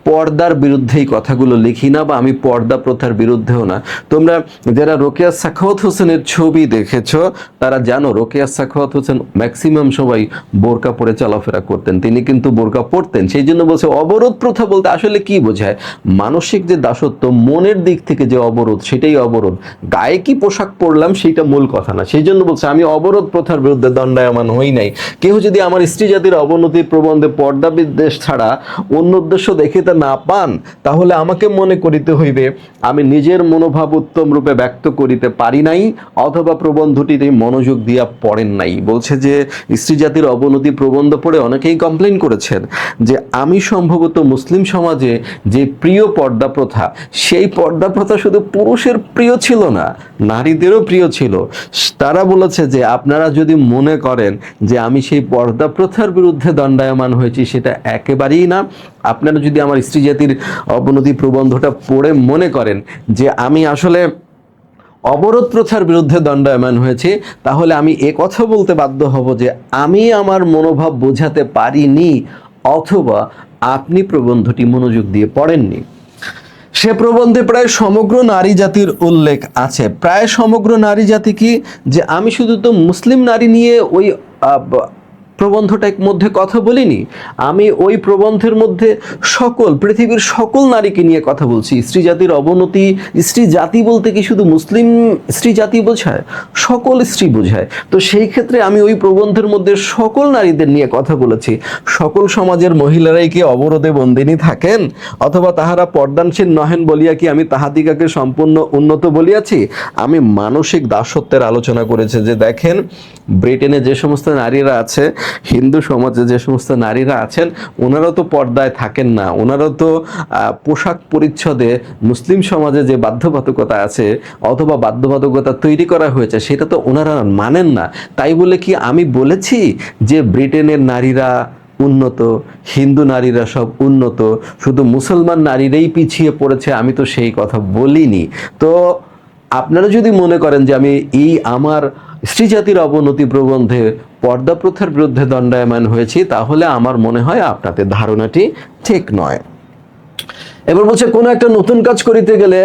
পর্দার বিরুদ্ধে এই কথাগুলো লিখি না, বা আমি পর্দা প্রথার বিরুদ্ধেও না। তোমরা যারা রোকেয়া সাখাওয়াত হোসেনের ছবি দেখেছো তারা জানো রোকেয়া সাখাওয়াত হোসেন ম্যাক্সিমাম সবাই বোরকা পরে চলাফেরা করতেন, তিনি কিন্তু বোরকা পরতেন। সেই জন্য বলছে অবরোধ প্রথা বলতে আসলে কি বোঝায়, মানসিক যে দাসত্ব, মনের দিক থেকে যে অবরোধ, সেটাই অবরোধ। গায়ে কি পোশাক পরলাম সেটা মূল কথা না। সেই জন্য বলছে আমি অবরোধ প্রথার বিরুদ্ধে দণ্ডায়মান হই নাই। কেউ যদি আমার স্ত্রী জাতির অবনতির প্রবন্ধে পর্দা বিদ্বেষ ছাড়া অন্য উদ্দেশ্য দেখিতে না পান, তাহলে আমাকে মনে করিতে হইবে আমি নিজের মনোভাব উত্তম রূপে ব্যক্ত করিতে পারি নাই, অথবা প্রবন্ধটিতে মনোযোগ দিয়া পড়েন নাই। বলছে যে স্ত্রী জাতির অবনতি প্রবন্ধ পড়ে অনেকেই কমপ্লেন করেছেন যে আমি সম্ভবত মুসলিম সমাজে যে প্রিয় পর্দা প্রথা, সেই পর্দা প্রথা শুধু পুরুষের প্রিয় ছিল না, নারীদেরও প্রিয় ছিল। তারা বলেছে যে আপনারা যদি মনে করেন যে আমি সেই পর্দা প্রথার বিরুদ্ধে দণ্ডায়মান হয়েছি, সেটা একেবারেই না। আপনারা যদি আমার স্ত্রী জাতির অবনতি প্রবন্ধটা পড়ে মনে করেন যে আমি আসলে অবরোধ প্রথার বিরুদ্ধে দণ্ডায়মান হয়েছে, তাহলে আমি কথা বলতে বাধ্য হব যে আমি আমার মনোভাব বোঝাতে পারিনি, অথবা আপনি প্রবন্ধটি মনোযোগ দিয়ে পড়েননি। সে প্রবন্ধে প্রায় সমগ্র নারী জাতির উল্লেখ আছে। প্রায় সমগ্র নারী জাতি কি, যে আমি শুধু তো মুসলিম নারী নিয়ে ওই প্রবন্ধটার মধ্যে কথা বলিনি, আমি ওই প্রবন্ধের মধ্যে সকল পৃথিবীর সকল নারীকে নিয়ে কথা বলছি। স্ত্রী জাতির অবনতি, স্ত্রী জাতি বলতে কি শুধু মুসলিম স্ত্রী জাতি বোঝায়? সকল স্ত্রী বোঝায়। তো সেই ক্ষেত্রে আমি ওই প্রবন্ধের মধ্যে সকল নারীদের নিয়ে কথা বলেছি। সকল সমাজের মহিলারাই কি অবরোধে বন্দিনী থাকেন, অথবা তাহারা পর্দানশীল নহেন বলিয়া কি আমি তাহাদিগাকে সম্পূর্ণ উন্নত বলিয়াছি? আমি মানসিক দাসত্বের আলোচনা করেছে যে দেখেন ব্রিটেনে যে সমস্ত নারীরা আছে, হিন্দু সমাজে যে সমস্ত নারীরা আছেন, ওনারাও তো পর্দায় থাকেন না, ওনারাও তো পোশাক পরিচ্ছদে মুসলিম সমাজে যে বাধ্যবাধকতা আছে অথবা বাধ্যবাধকতা তৈরি করা হয়েছে সেটা তো ওনারা মানেন না। তাই বলে কি আমি বলেছি যে ব্রিটেনের নারীরা উন্নত, হিন্দু নারীরা সব উন্নত, শুধু মুসলমান নারীরাই পিছিয়ে পড়েছে? আমি তো সেই কথা বলিনি। তো আপনারা যদি মনে করেন যে আমি এই আমার স্ত্রী জাতির অবনতি প্রবন্ধে পর্দা প্রথার বিরুদ্ধে দণ্ডায়মান হয়েছি, তাহলে আমার মনে হয় আপনাদের ধারণাটি ঠিক নয়। এবার বলছে কোনো একটা নতুন কাজ করিতে গেলে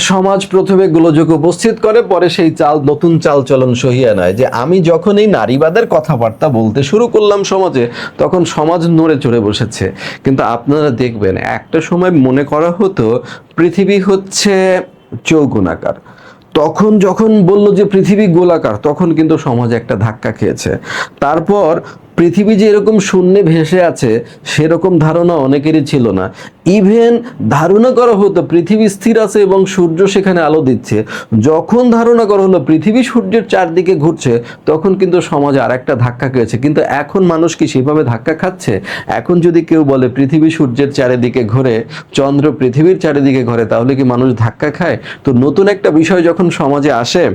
সমাজ প্রথমে গোলযোগ উপস্থিত করে, পরে সেই নতুন চাল চলন সহিয়া নেয়। যে আমি যখন এই নারীবাদের কথাবার্তা বলতে শুরু করলাম সমাজে, তখন সমাজ নড়ে চড়ে বসেছে। কিন্তু আপনারা দেখবেন একটা সময় মনে করা হতো পৃথিবী হচ্ছে চৌকোনাকার, তখন যখন বলল যে পৃথিবী গোলাকার, তখন কিন্তু সমাজ একটা ধাক্কা খেয়েছে। তারপর পৃথিবী যে এরকম শূন্যে ভেসে আছে সেরকম ধারণা অনেকেরই ছিল না। ইভেন ধারণা করা হতো পৃথিবী স্থির আছে এবং সূর্য সেখানে আলো দিচ্ছে। যখন ধারণা করা হলো পৃথিবী সূর্যের চারদিকে ঘুরছে, তখন কিন্তু সমাজে আর একটা ধাক্কা খেয়েছে। কিন্তু এখন মানুষ কি সেভাবে ধাক্কা খাচ্ছে? এখন যদি কেউ বলে পৃথিবী সূর্যের চারিদিকে ঘোরে, চন্দ্র পৃথিবীর চারিদিকে ঘোরে, তাহলে কি মানুষ ধাক্কা খায়? তো নতুন একটা বিষয় যখন সমাজে আসে,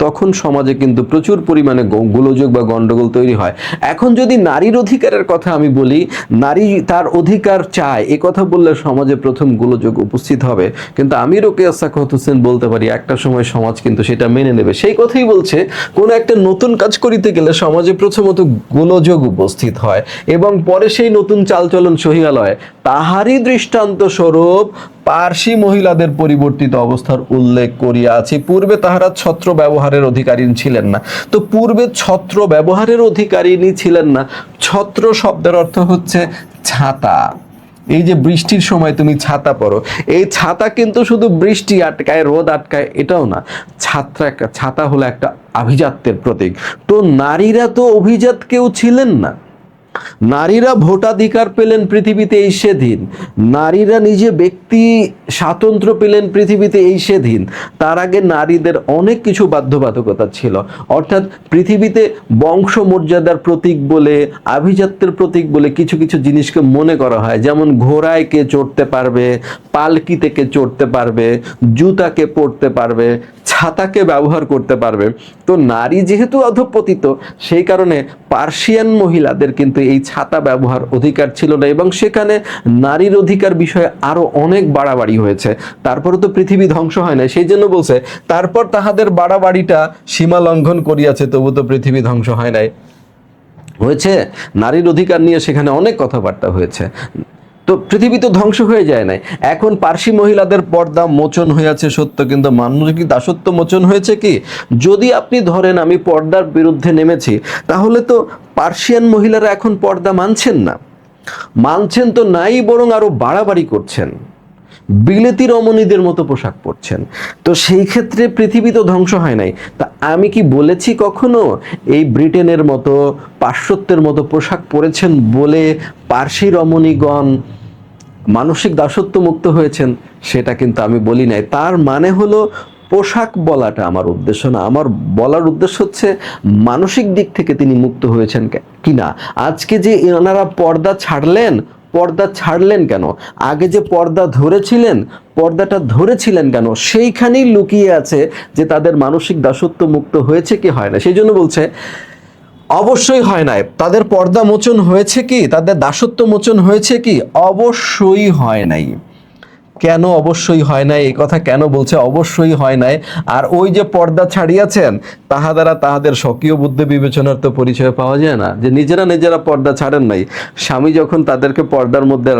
তখন সমাজে কিন্তু প্রচুর পরিমাণে গোলযোগ বা গন্ডগোল তৈরি হয়। এখন যদি নারীর অধিকারের কথা আমি বলি, নারী তার অধিকার চায়, এ কথা বললে সমাজে প্রথম গোলযোগ উপস্থিত হবে। কিন্তু আমি রোকেয়া সাখাওয়াত হোসেন বলতে পারি একটা সময় সমাজ কিন্তু সেটা মেনে নেবে। সেই কথাই বলছে কোনো একটা নতুন কাজ করিতে গেলে সমাজে প্রথমত গোলযোগ উপস্থিত হয় এবং পরে সেই নতুন চালচলন সহিয়া লয়। তাহারই দৃষ্টান্ত স্বরূপ পার্সি মহিলাদের পরিবর্তিত অবস্থার উল্লেখ করিয়াছি। পূর্বে তাহারা ছত্র ব্যবহারের অধিকারিণী ছিলেন না। তো পূর্বে ছত্র ব্যবহারের অধিকারিণী ছিলেন না। ছত্র শব্দের অর্থ হচ্ছে ছাতা। এই যে বৃষ্টির সময় তুমি ছাতা পরো, এই ছাতা কিন্তু শুধু বৃষ্টি আটকায়, রোদ আটকায় এটাও না। ছাতা হলো একটা আভিজাত্যের প্রতীক। তো নারীরা তো অভিজাত কেউ ছিলেন না। নারীরা ভোটাধিকার পেলেন পৃথিবীতে এই সেদিন, নারীরা নিজে ব্যক্তি স্বাতন্ত্র্য পেলেন পৃথিবীতে এই সেদিন। তার আগে নারীদের অনেক কিছু বাধ্যবাধকতা ছিল। অর্থাৎ পৃথিবীতে বংশমর্যাদার প্রতীক বলে, আভিজাত্যের প্রতীক বলে কিছু কিছু জিনিসকে মনে করা হয়। যেমন ঘোড়ায় কে চড়তে পারবে, পালকিতে কে চড়তে পারবে, জুতাকে পরতে পারবে, ছাতাকে ব্যবহার করতে পারবে। তো নারী যেহেতু অধঃপতিত, সেই কারণে পার্সিয়ান মহিলাদের কিন্তু এই ছাতা ব্যবহার অধিকার ছিল না এবং সেখানে নারীর অধিকার বিষয়ে আরো অনেক বাড়াবাড়ি হয়েছে। তারপরে তো পৃথিবী ধ্বংস হয় না, সেই জন্য বলছে তারপর তাহাদের বাড়াবাড়িটা সীমা লঙ্ঘন করিয়াছে, তবু তো পৃথিবী ধ্বংস হয় নাই। হয়েছে নারীর অধিকার নিয়ে সেখানে অনেক কথাবার্তা হয়েছে। তো পৃথিবী তো ধ্বংস হয়ে যায় নাই। এখন পার্সি মহিলাদের পর্দা মোচন হয়েছে সত্য, কিন্তু মানসিক দাসত্ব মোচন হয়েছে কি? যদি আপনি ধরেন আমি পর্দার বিরুদ্ধে নেমেছি, তাহলে তো পার্সিয়ান মহিলারা এখন পর্দা মানছেন না, মানছেন তো নাই, বরং আরো বাড়াবাড়ি করছেন, বিলেতি রমণীদের মতো পোশাক পরছেন। তো সেই ক্ষেত্রে পৃথিবী তো ধ্বংস হয় নাই। তা আমি কি বলেছি কখনো এই ব্রিটেনের মতো পাশ্চাত্যের মতো পোশাক পরেছেন বলে পার্সি রমণীগণ মানসিক দাসত্ব মুক্ত হয়েছেন? সেটা কিন্তু আমি বলি নাই। তার মানে হলো পোশাক বলাটা আমার উদ্দেশ্য না, আমার বলার উদ্দেশ্য হচ্ছে মানসিক দিক থেকে তিনি মুক্ত হয়েছেন কিনা। আজকে যে এনারা পর্দা ছাড়লেন কেন? আগে যে পর্দাটা ধরেছিলেন কেন? সেইখানেই লুকিয়ে আছে যে তাদের মানসিক দাসত্ব মুক্ত হয়েছে কি হয় না। সেই জন্য বলছে অবশ্যই হয় নাই। তাদের পর্দা মোচন হয়েছে কি? তাদের দাসত্ব মোচন হয়েছে কি? অবশ্যই হয় নাই। কেন অবশ্যই হয় নাই, এই কথা কেন বলছে অবশ্যই হয় নাই? আর ওই যে পর্দা ছাড়িয়াছেন, তাহা দ্বারা তাহাদের স্বকীয় বুদ্ধি বিবেচনার তো পরিচয় পাওয়া যায় না, যে নিজেরা পর্দা ছাড়েন নাই। স্বামী যখন তাদেরকে পর্দার মধ্যে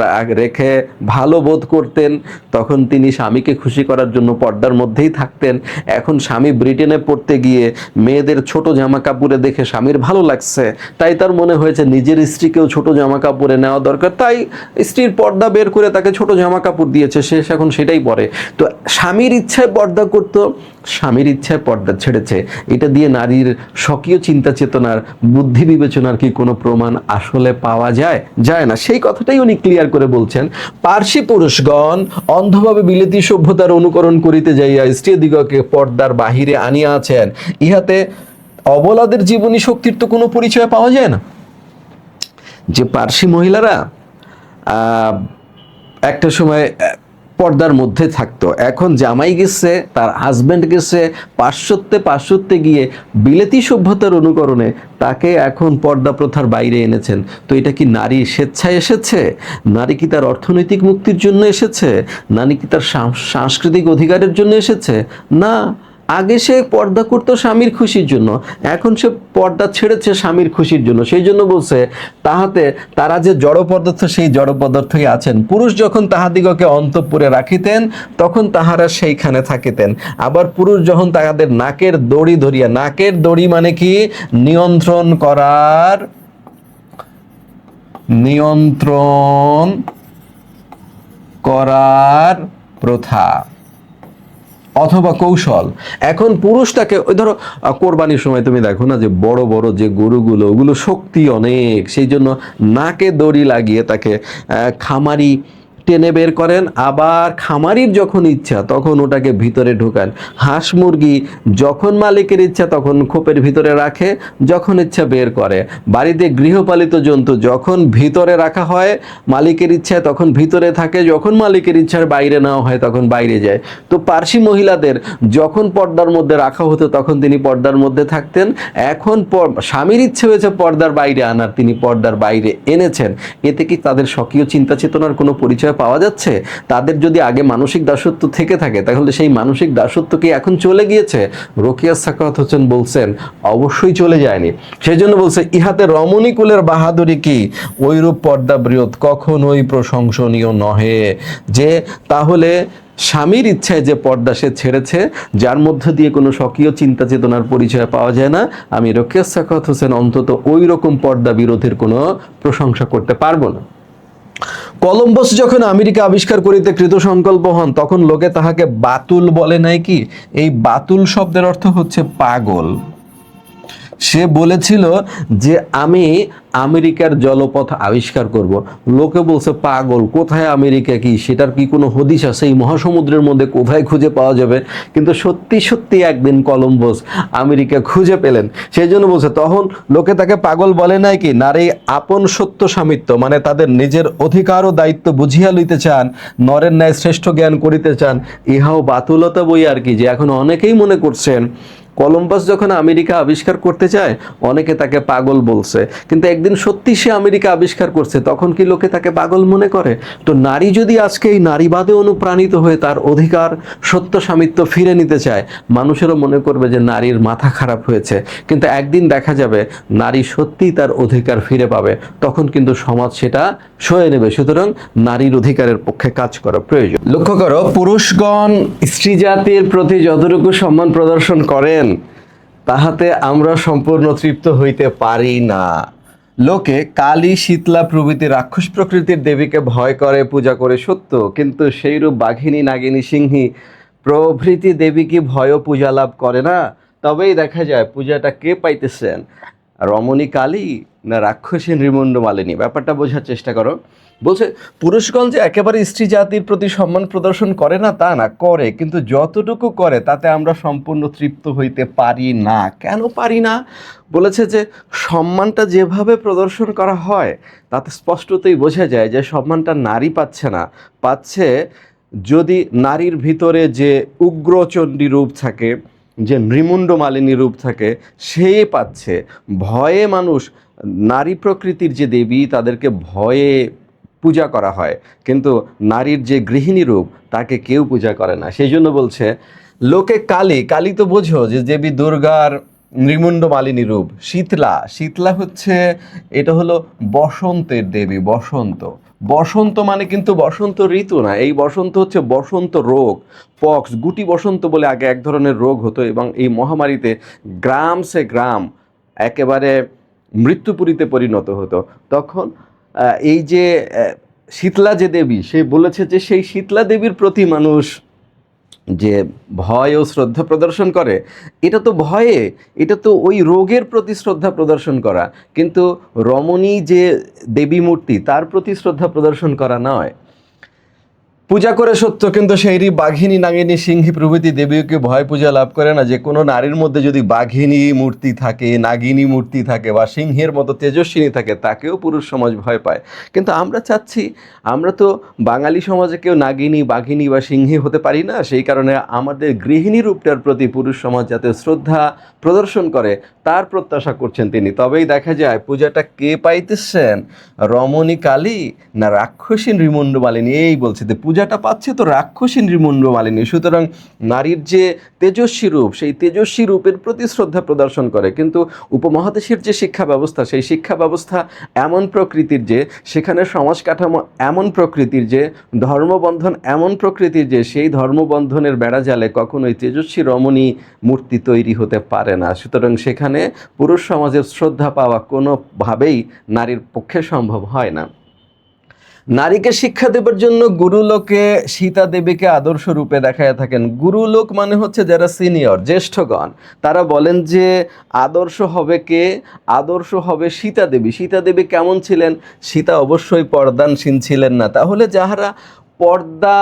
রেখে ভালো বোধ করতেন, তখন তিনি স্বামীকে খুশি করার জন্য পর্দার মধ্যেই থাকতেন। এখন স্বামী ব্রিটেনে পড়তে গিয়ে মেয়েদের ছোট জামা কাপড়ে দেখে স্বামীর ভালো লাগছে, তাই তার মনে হয়েছে নিজের স্ত্রীকেও ছোট জামা কাপড়ে নেওয়া দরকার, তাই স্ত্রীর পর্দা বের করে তাকে ছোট জামা কাপড় দিয়েছে, সে এখন সেটাই পরে। তো স্বামীর ইচ্ছায় পর্দা করতো, স্বামীর ইচ্ছায় পর্দা ছেড়েছে। এটা দিয়ে নারীর স্বকীয় চিন্তা চেতনার বুদ্ধি বিবেচনার কি কোনো প্রমাণ আসলে পাওয়া যায়? যায় না। সেই কথাটাই উনি ক্লিয়ার করে বলছেন। পার্সি পুরুষগণ অন্ধভাবে বিলেতি সভ্যতার অনুকরণ করিতে যাইয়া স্ত্রীদিগকে পর্দার বাহিরে আনিয়া আছেন, ইহাতে অবলাদের জীবনী শক্তির তো কোনো পরিচয় পাওয়া যায় না। যে পার্সি মহিলারা একটা সময় পর্দার মধ্যে থাকতো, এখন জামাই গেছে, তার হাজব্যান্ড গেছে পাশ্চাত্যে গিয়ে বিলেতি সভ্যতার অনুকরণে তাকে এখন পর্দা প্রথার বাইরে এনেছেন। তো এটা কি নারী স্বেচ্ছায় এসেছে? নারী কি তার অর্থনৈতিক মুক্তির জন্য এসেছে? নারী কি তার সাংস্কৃতিক অধিকারের জন্য এসেছে? না। আগে সে পর্দা করতো স্বামীর খুশির জন্য, এখন সে পর্দা ছেড়েছে স্বামীর খুশির জন্য। সেই জন্য বলছে তাহাতে তারা যে জড় পদার্থ, সেই জড় পদার্থই আছেন। পুরুষ যখন তাহাদিগকে অন্তঃপুরে রাখিতেন, তখন তাহারা সেইখানে থাকিতেন। আবার পুরুষ যখন তাহাদের নাকের দড়ি ধরিয়া, নাকের দড়ি মানে কি? নিয়ন্ত্রণ করার প্রথা অথবা কৌশল। এখন পুরুষটাকে, ওই ধরো কোরবানির সময় তুমি দেখো না যে বড় বড় যে গরুগুলো, ওগুলো শক্তি অনেক, সেই জন্য নাকে দড়ি লাগিয়ে তাকে খামারি টেনে বের করেন। আবার খামারির যখন ইচ্ছা তখন ওটাকে ভিতরে ঢোকান। হাঁস মুরগি যখন মালিকের ইচ্ছা তখন খোপের ভিতরে রাখে, যখন ইচ্ছা বের করে। বাড়িতে গৃহপালিত জন্তু যখন ভিতরে রাখা হয় মালিকের ইচ্ছায় তখন ভিতরে থাকে, যখন মালিকের ইচ্ছার বাইরে নেওয়া হয় তখন বাইরে যায়। তো পার্সি মহিলাদের যখন পর্দার মধ্যে রাখা হতো তখন তিনি পর্দার মধ্যে থাকতেন। এখন স্বামীর ইচ্ছে হয়েছে পর্দার বাইরে আনার, তিনি পর্দার বাইরে এনেছেন। এতে কি তাদের স্বকীয় চিন্তা চেতনার কোনো পরিচয় পাওয়া যাচ্ছে? তাদের যদি আগে মানসিক দাসত্ব থেকে থাকে, তাহলে সেই মানসিক দাসত্ব কি এখন চলে গিয়েছে? রোকেয়া সাখাওয়াত হোসেন বলছেন অবশ্যই চলে যায়নি। সেই জন্য বলছে ইহাতে রমণী কুলের বাহাদুরি কি? ওইরূপ পর্দা বৃহৎ কখনোই প্রশংসনীয় নহে। যে তাহলে স্বামীর ইচ্ছায় যে পর্দা সে ছেড়েছে, যার মধ্যে দিয়ে কোনো স্বকীয় চিন্তা চেতনার পরিচয় পাওয়া যায় না, আমি রোকেয়া সাখাওয়াত হোসেন অন্তত ওই রকম পর্দা বিরোধের কোনো প্রশংসা করতে পারবো না। কলম্বাস যখন আমেরিকা আবিষ্কার করিতে কৃত সংকল্প হন, তখন লোকে তাহাকে বাতুল বলে নাই কি? এই বাতুল শব্দের অর্থ হচ্ছে পাগল। সে বলেছিল যে আমি আমেরিকার জলপথ আবিষ্কার করব। লোকে বলছে পাগল, কোথায় আমেরিকা, কি সেটার কি কোনো হদিশ আছে? এই মহাসমুদ্রের মধ্যে কোথায় খুঁজে পাওয়া যাবে? কিন্তু সত্যি একদিন কলম্বাস আমেরিকা খুঁজে পেলেন। সেই জন্য বলছে তখন লোকে তাকে পাগল বলে নাই কি? নারী আপন সত্য স্বামিত্ব, মানে তাদের নিজের অধিকার ও দায়িত্ব বুঝিয়া লইতে চান, নরের ন্যায় শ্রেষ্ঠ জ্ঞান করিতে চান, ইহাও বাতুলতা বই আর কি। যে এখন অনেকেই মনে করছেন কলম্বাস যখন আমেরিকা আবিষ্কার করতে চায় অনেকে তাকে পাগল বলছে, কিন্তু একদিন সত্যি সে আমেরিকা আবিষ্কার করছে, তখন কি লোকে তাকে পাগল মনে করে? তো নারী যদি আজকে এই নারীবাদে অনুপ্রাণিত হয়ে তার অধিকার, সত্য স্বামিত্ব ফিরে নিতে চায়, মানুষেরও মনে করবে যে নারীর মাথা খারাপ হয়েছে। কিন্তু একদিন দেখা যাবে নারী সত্যিই তার অধিকার ফিরে পাবে, তখন কিন্তু সমাজ সেটা সয়ে নেবে। সুতরাং নারীর অধিকারের পক্ষে কাজ করা প্রয়োজন। লক্ষ্য করো, পুরুষগণ স্ত্রী জাতির প্রতি যতটুকু সম্মান প্রদর্শন করেন তাহাতে আমরা সম্পূর্ণ তৃপ্ত হইতে পারি না। লোকে কালী, শীতলা প্রভৃতি রাক্ষস প্রকৃতির দেবীকে ভয় করে, পূজা করে সত্য, কিন্তু সেইরূপ বাঘিনী, নাগিনী, সিংহী প্রভৃতি দেবী কি ভয় ও পূজা লাভ করে না? তবেই দেখা যায় পূজাটা কে পাইতেছেন, রমণী কালী না রাক্ষসী নৃমুণ্ড মালিনী? ব্যাপারটা বোঝার চেষ্টা করো। বলছে পুরুষগণ যে একেবারে স্ত্রী জাতির প্রতি সম্মান প্রদর্শন করে না তা না, করে, কিন্তু যতটুকু করে তাতে আমরা সম্পূর্ণ তৃপ্ত হইতে পারি না। কেন পারি না? বলেছে যে সম্মানটা যেভাবে প্রদর্শন করা হয় তাতে স্পষ্টতই বোঝা যায় যে সম্মানটা নারী পাচ্ছে না, পাচ্ছে যদি নারীর ভিতরে যে উগ্রচণ্ডী রূপ থাকে, যে নৃমুণ্ড মালিনী রূপ থাকে, সে পাচ্ছে। ভয়ে মানুষ, নারী প্রকৃতির যে দেবী তাদেরকে ভয়ে পূজা করা হয়, কিন্তু নারীর যে গৃহিণী রূপ তাকে কেউ পূজা করে না। সেই জন্য বলছে লোকে কালী, কালী তো বোঝো যে দেবী দুর্গার নৃমুণ্ড মালিনী রূপ। শীতলা, শীতলা হচ্ছে, এটা হলো বসন্তের দেবী। বসন্ত, বসন্ত মানে কিন্তু বসন্ত ঋতু না, এই বসন্ত হচ্ছে বসন্ত রোগ, পক্স, গুটি বসন্ত বলে আগে এক ধরনের রোগ হতো, এবং এই মহামারীতে গ্রাম একেবারে মৃত্যুপুরীতে পরিণত হতো। তখন এই যে শীতলা যে দেবী, সে বলেছে যে সেই শীতলা দেবীর প্রতি মানুষ যে ভয় ও শ্রদ্ধা প্রদর্শন করে, এটা তো ভয়ে, এটা তো ওই রোগের প্রতি শ্রদ্ধা প্রদর্শন করা, কিন্তু রমণী যে দেবী মূর্তি তার প্রতি শ্রদ্ধা প্রদর্শন করা নয়। পূজা করে সত্য, কিন্তু সেইরই বাঘিনী, নাগিনী, সিংহী প্রভৃতি দেবীকে ভয় পূজা লাভ করে না। যে কোনো নারীর মধ্যে যদি বাঘিনী মূর্তি থাকে, নাগিনী মূর্তি থাকে, বা সিংহের মতো তেজস্বিনী থাকে, তাকেও পুরুষ সমাজ ভয় পায়। কিন্তু আমরা চাচ্ছি, আমরা তো বাঙালি সমাজে কেউ নাগিনী, বাঘিনী বা সিংহী হতে পারি না, সেই কারণে আমাদের গৃহিণী রূপটার প্রতি পুরুষ সমাজ যাতে শ্রদ্ধা প্রদর্শন করে তার প্রত্যাশা করছেন তিনি। তবেই দেখা যায় পূজাটা কে পাইতেছেন, রমণী কালী না রাক্ষসী নৃমুণ্ড মালিনী? এই বলছে যে পূজাটা পাচ্ছে তো রাক্ষসী নৃমুণ্ড মালিনী। সুতরাং নারীর যে তেজস্বী রূপ, সেই তেজস্বী রূপের প্রতি শ্রদ্ধা প্রদর্শন করে। কিন্তু উপমহাদেশের যে শিক্ষা ব্যবস্থা, সেই শিক্ষা ব্যবস্থা এমন প্রকৃতির যে, সেখানে সমাজ কাঠামো এমন প্রকৃতির যে, ধর্মবন্ধন এমন প্রকৃতির যে, সেই ধর্মবন্ধনের বেড়াজালে কখনোই তেজস্বী রমণী মূর্তি তৈরি হতে পারে না। সুতরাং সেখানে পুরুষ সমাজের শ্রদ্ধা পাওয়া কোনোভাবেই নারীর পক্ষে সম্ভব হয় না। নারীকে শিক্ষা দেবার জন্য গুরুলোকে সীতা দেবীকে আদর্শ রূপে দেখায় থাকেন। গুরুলোক মানে হচ্ছে যারা সিনিয়র, জ্যেষ্ঠগণ, তারা বলেন যে আদর্শ হবে কে? আদর্শ হবে সীতা দেবী। সীতা দেবী কেমন ছিলেন? সীতা অবশ্যই পর্দানসীন ছিলেন না। তাহলে যাহারা পর্দা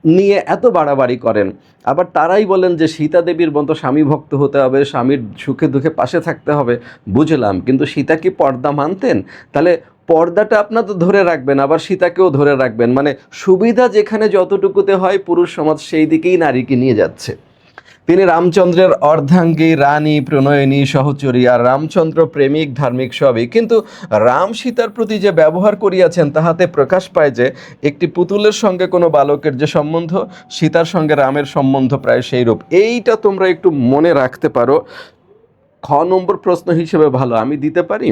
নিয়ে এত বাড়াবাড়ি করেন, আবার তারাই বলেন যে সীতা দেবীর মতো স্বামী ভক্ত হতে হবে, স্বামীর সুখে দুঃখে পাশে থাকতে হবে। বুঝলাম, কিন্তু সীতা কি পর্দা মানতেন? তাহলে পর্দাটা আপনার তো ধরে রাখবেন, আবার সীতাকেও ধরে রাখবেন, মানে সুবিধা যেখানে যতটুকুতে হয় পুরুষ সমাজ সেই দিকেই নারীকে নিয়ে যাচ্ছে। তিনি রামচন্দ্রের অর্ধাঙ্গী, রানী, প্রণয়িনী, সহচরী, আর রামচন্দ্র প্রেমিক, ধার্মিক সবই। কিন্তু রাম সীতার প্রতি যে ব্যবহার করিয়াছেন তাহাতে প্রকাশ পায় যে একটি পুতুলের সঙ্গে কোনো বালকের যে সম্বন্ধ, সীতার সঙ্গে রামের সম্বন্ধ প্রায় সেইরূপ। এইটা তোমরা একটু মনে রাখতে পারো। খ নম্বর প্রশ্ন হিসেবে ভালো আমি দিতে পারি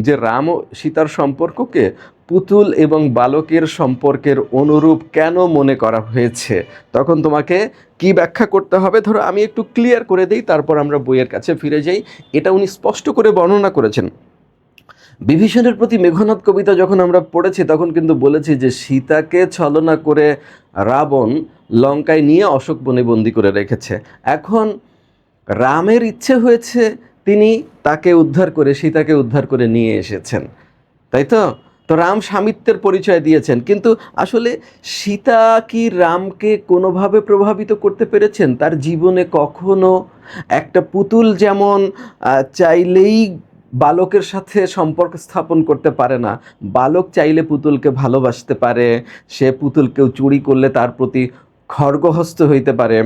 যে রাম ও সীতার সম্পর্ককে পুতুল এবং বালকের সম্পর্কের অনুরূপ কেন মনে করা হয়েছে। তখন তোমাকে কি ব্যাখ্যা করতে হবে? ধরো আমি একটু ক্লিয়ার করে দিই, তারপর আমরা বইয়ের কাছে ফিরে যাই। এটা উনি স্পষ্ট করে বর্ণনা করেছেন। বিভীষণের প্রতি মেঘনাদ কবিতা যখন আমরা পড়েছি তখন কিন্তু বলেছি যে সীতাকে ছলনা করে রাবণ লঙ্কায় নিয়ে অশোক বনে বন্দি করে রেখেছে। এখন রামের ইচ্ছে হয়েছে তিনি তাকে উদ্ধার করে, সীতাকে উদ্ধার করে নিয়ে এসেছেন, তাই তো? তো রাম স্বামিত্বের পরিচয় দিয়েছেন, কিন্তু আসলে সীতা কি রামকে কোনোভাবে প্রভাবিত করতে পেরেছেন? তার জীবনে কখনো একটা পুতুল যেমন চাইলেই বালকের সাথে সম্পর্ক স্থাপন করতে পারে না, বালক চাইলে পুতুলকে ভালোবাসতে পারে, সে পুতুলকেও চুরি করলে তার প্রতি খড়গহস্ত হইতে পারে,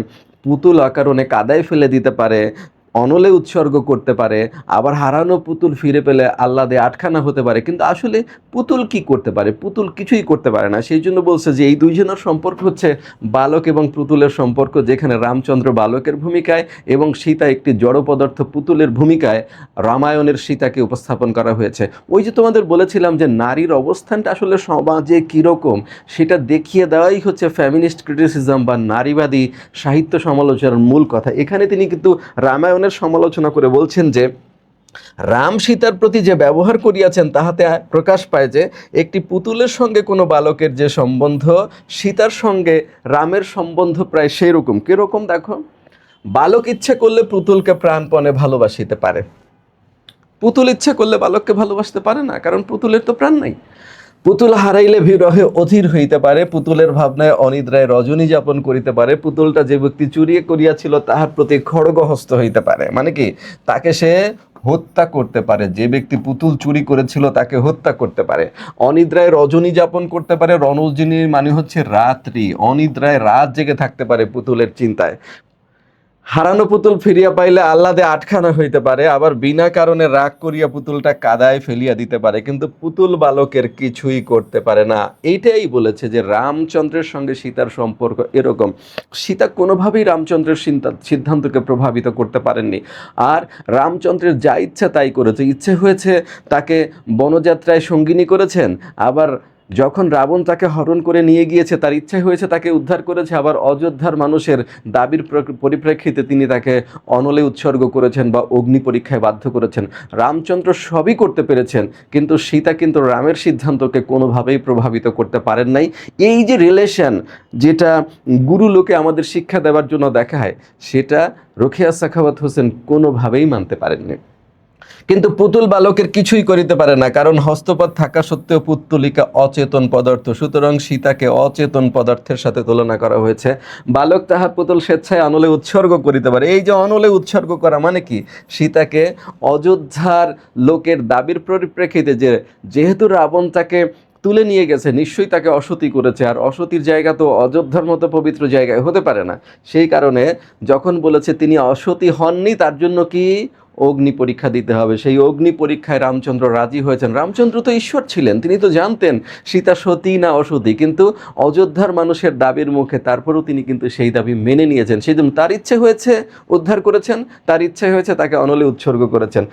পুতুল অকারণে কাদায় ফেলে দিতে পারে, অনলে উৎসর্গ করতে পারে, আবার হারানো পুতুল ফিরে পেলে আহ্লাদে আটখানা হতে পারে। কিন্তু আসলে পুতুল কি করতে পারে? পুতুল কিছুই করতে পারে না। সেই জন্য বলছে যে এই দুইজনের সম্পর্ক হচ্ছে বালক এবং পুতুলের সম্পর্ক, যেখানে রামচন্দ্র বালকের ভূমিকায় এবং সীতা একটি জড় পদার্থ পুতুলের ভূমিকায় রামায়ণের সীতাকে উপস্থাপন করা হয়েছে। ওই যে তোমাদের বলেছিলাম যে নারীর অবস্থানটা আসলে সমাজে কীরকম, সেটা দেখিয়ে দেওয়াই হচ্ছে ফ্যামিনিস্ট ক্রিটিসিজম বা নারীবাদী সাহিত্য সমালোচনার মূল কথা। এখানে তিনি কিন্তু রামায়ণের সমালোচনা করে বলছেন যে রাম সীতার প্রতি যে ব্যবহার করিয়াছেন তাহাতে প্রকাশ পায় যে একটি পুতুলের সঙ্গে কোনো বালকের যে সম্বন্ধ, সীতার সঙ্গে রামের সম্বন্ধ প্রায় সেই রকম। কীরকম দেখো, বালক ইচ্ছে করলে পুতুলকে প্রাণপণে ভালোবাসিতে পারে, পুতুল ইচ্ছে করলে বালককে ভালোবাসতে পারে না, কারণ পুতুলের তো প্রাণ নাই। পুতুল হারাইলে বিরহে অধীর হইতে পারে, পুতুলের ভাবনায় অনিদ্রায় রজনী যাপন করিতে পারে, পুতুলটা যে ব্যক্তি চুরিয়ে করিয়াছিল তাহার প্রতি খড়গহস্ত হইতে পারে। মানে কি, তাকে সে হত্যা করতে পারে, যে ব্যক্তি পুতুল চুরি করেছিল তাকে হত্যা করতে পারে। অনিদ্রায় রজনী যাপন করতে পারে, রণজনীর মানে হচ্ছে রাত্রি, অনিদ্রায় রাত জেগে থাকতে পারে পুতুলের চিন্তায়। হারানো পুতুল ফিরিয়া পাইলে আহ্লাদে আটখানা হইতে পারে, আবার বিনা কারণে রাগ করিয়া পুতুলটা কাদায় ফেলিয়া দিতে পারে, কিন্তু পুতুল বালকের কিছুই করতে পারে না। এইটাই বলেছে যে রামচন্দ্রের সঙ্গে সীতার সম্পর্ক এরকম। সীতা কোনোভাবেই রামচন্দ্রের সিদ্ধান্তকে প্রভাবিত করতে পারেননি, আর রামচন্দ্রের যা ইচ্ছা তাই করেছে। ইচ্ছে হয়েছে তাকে বনযাত্রায় সঙ্গিনী করেছেন, আবার যখন রাবণ তাকে হরণ করে নিয়ে গিয়েছে তার ইচ্ছা হয়েছে তাকে উদ্ধার করেছে, আবার অযোধ্যার মানুষের দাবির পরিপ্রেক্ষিতে তিনি তাকে অনলে উৎসর্গ করেছেন বা অগ্নি পরীক্ষায় বাধ্য করেছেন। রামচন্দ্র সবই করতে পেরেছেন, কিন্তু সীতা কিন্তু রামের সিদ্ধান্তকে কোনোভাবেই প্রভাবিত করতে পারেন নাই। এই যে রিলেশন, যেটা গুরু লোকে আমাদের শিক্ষা দেওয়ার জন্য দেখায়, সেটা রোকেয়া সাখাওয়াত হোসেন কোনোভাবেই মানতে পারেননি। কিন্তু পুতুল বালকের কিছুই করিতে পারে না, কারণ হস্তপদ থাকা সত্ত্বেও পুত্তলিকা অচেতন পদার্থ, সুতরাং সীতাকে অচেতন পদার্থের সাথে তুলনা করা হয়েছে। বালক তাহার পুতুল স্বেচ্ছায় অনলে উৎসর্গ করিতে পারে। এই যে অনলে উৎসর্গ করা মানে কি, সীতাকে অযোধ্যার লোকের দাবির পরিপ্রেক্ষিতে যেহেতু রাবণ তাকে তুলে নিয়ে গেছে, নিশ্চয়ই তাকে অসতী করেছে, আর অসতীর জায়গা তো অযোধ্যার মতো পবিত্র জায়গায় হতে পারে না। সেই কারণে যখন বলেছে তিনি অসতী হননি, তার জন্য কি অগ্নি পরীক্ষা দিতে হবে, সেই অগ্নি পরীক্ষায় রামচন্দ্র রাজি হয়েছেন। রামচন্দ্র তো ঈশ্বর ছিলেন, তিনি তো জানতেন সীতা সতী না অসতী, কিন্তু অযোধ্যার মানুষের দাবির মুখে তারপরেও তিনি কিন্তু সেই দাবি মেনে নিয়েছেন। সেই জন্য তার ইচ্ছে হয়েছে উদ্ধার করেছেন, তার ইচ্ছে হয়েছে তাকে অনলে উৎসর্গ করেছেন।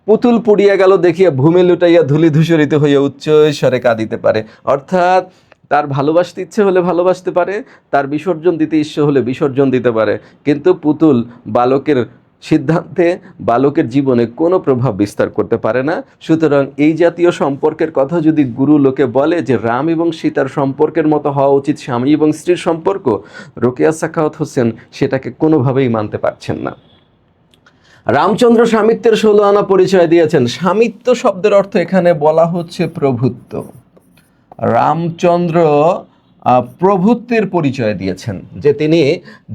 পুতুল পুড়িয়া গেল দেখিয়া ভূমি লুটাইয়া ধূলি ধূসরিত হইয়া উচ্চ স্বরে কাঁদিতে পারে। অর্থাৎ তার ভালোবাসতে ইচ্ছে হলে ভালোবাসতে পারে, তার বিসর্জন দিতে ইচ্ছে হলে বিসর্জন দিতে পারে, কিন্তু পুতুল বালকের সিদ্ধান্তে, বালকের জীবনে কোনো প্রভাব বিস্তার করতে পারে না। সুতরাং এই জাতীয় সম্পর্কের কথা যদি গুরু লোকে বলে যে রাম এবং সীতার সম্পর্কের মতো হওয়া উচিত স্বামী এবং স্ত্রীর সম্পর্ক, রোকেয়া সাখাওয়াত হোসেন সেটাকে কোনোভাবেই মানতে পারছেন না। রামচন্দ্র স্বামিত্বের 16 আনা পরিচয় দিয়েছেন। স্বামিত্ব শব্দের অর্থ এখানে বলা হচ্ছে প্রভুত্ব। রামচন্দ্র প্রভুত্বের পরিচয় দিয়েছেন, যে তিনি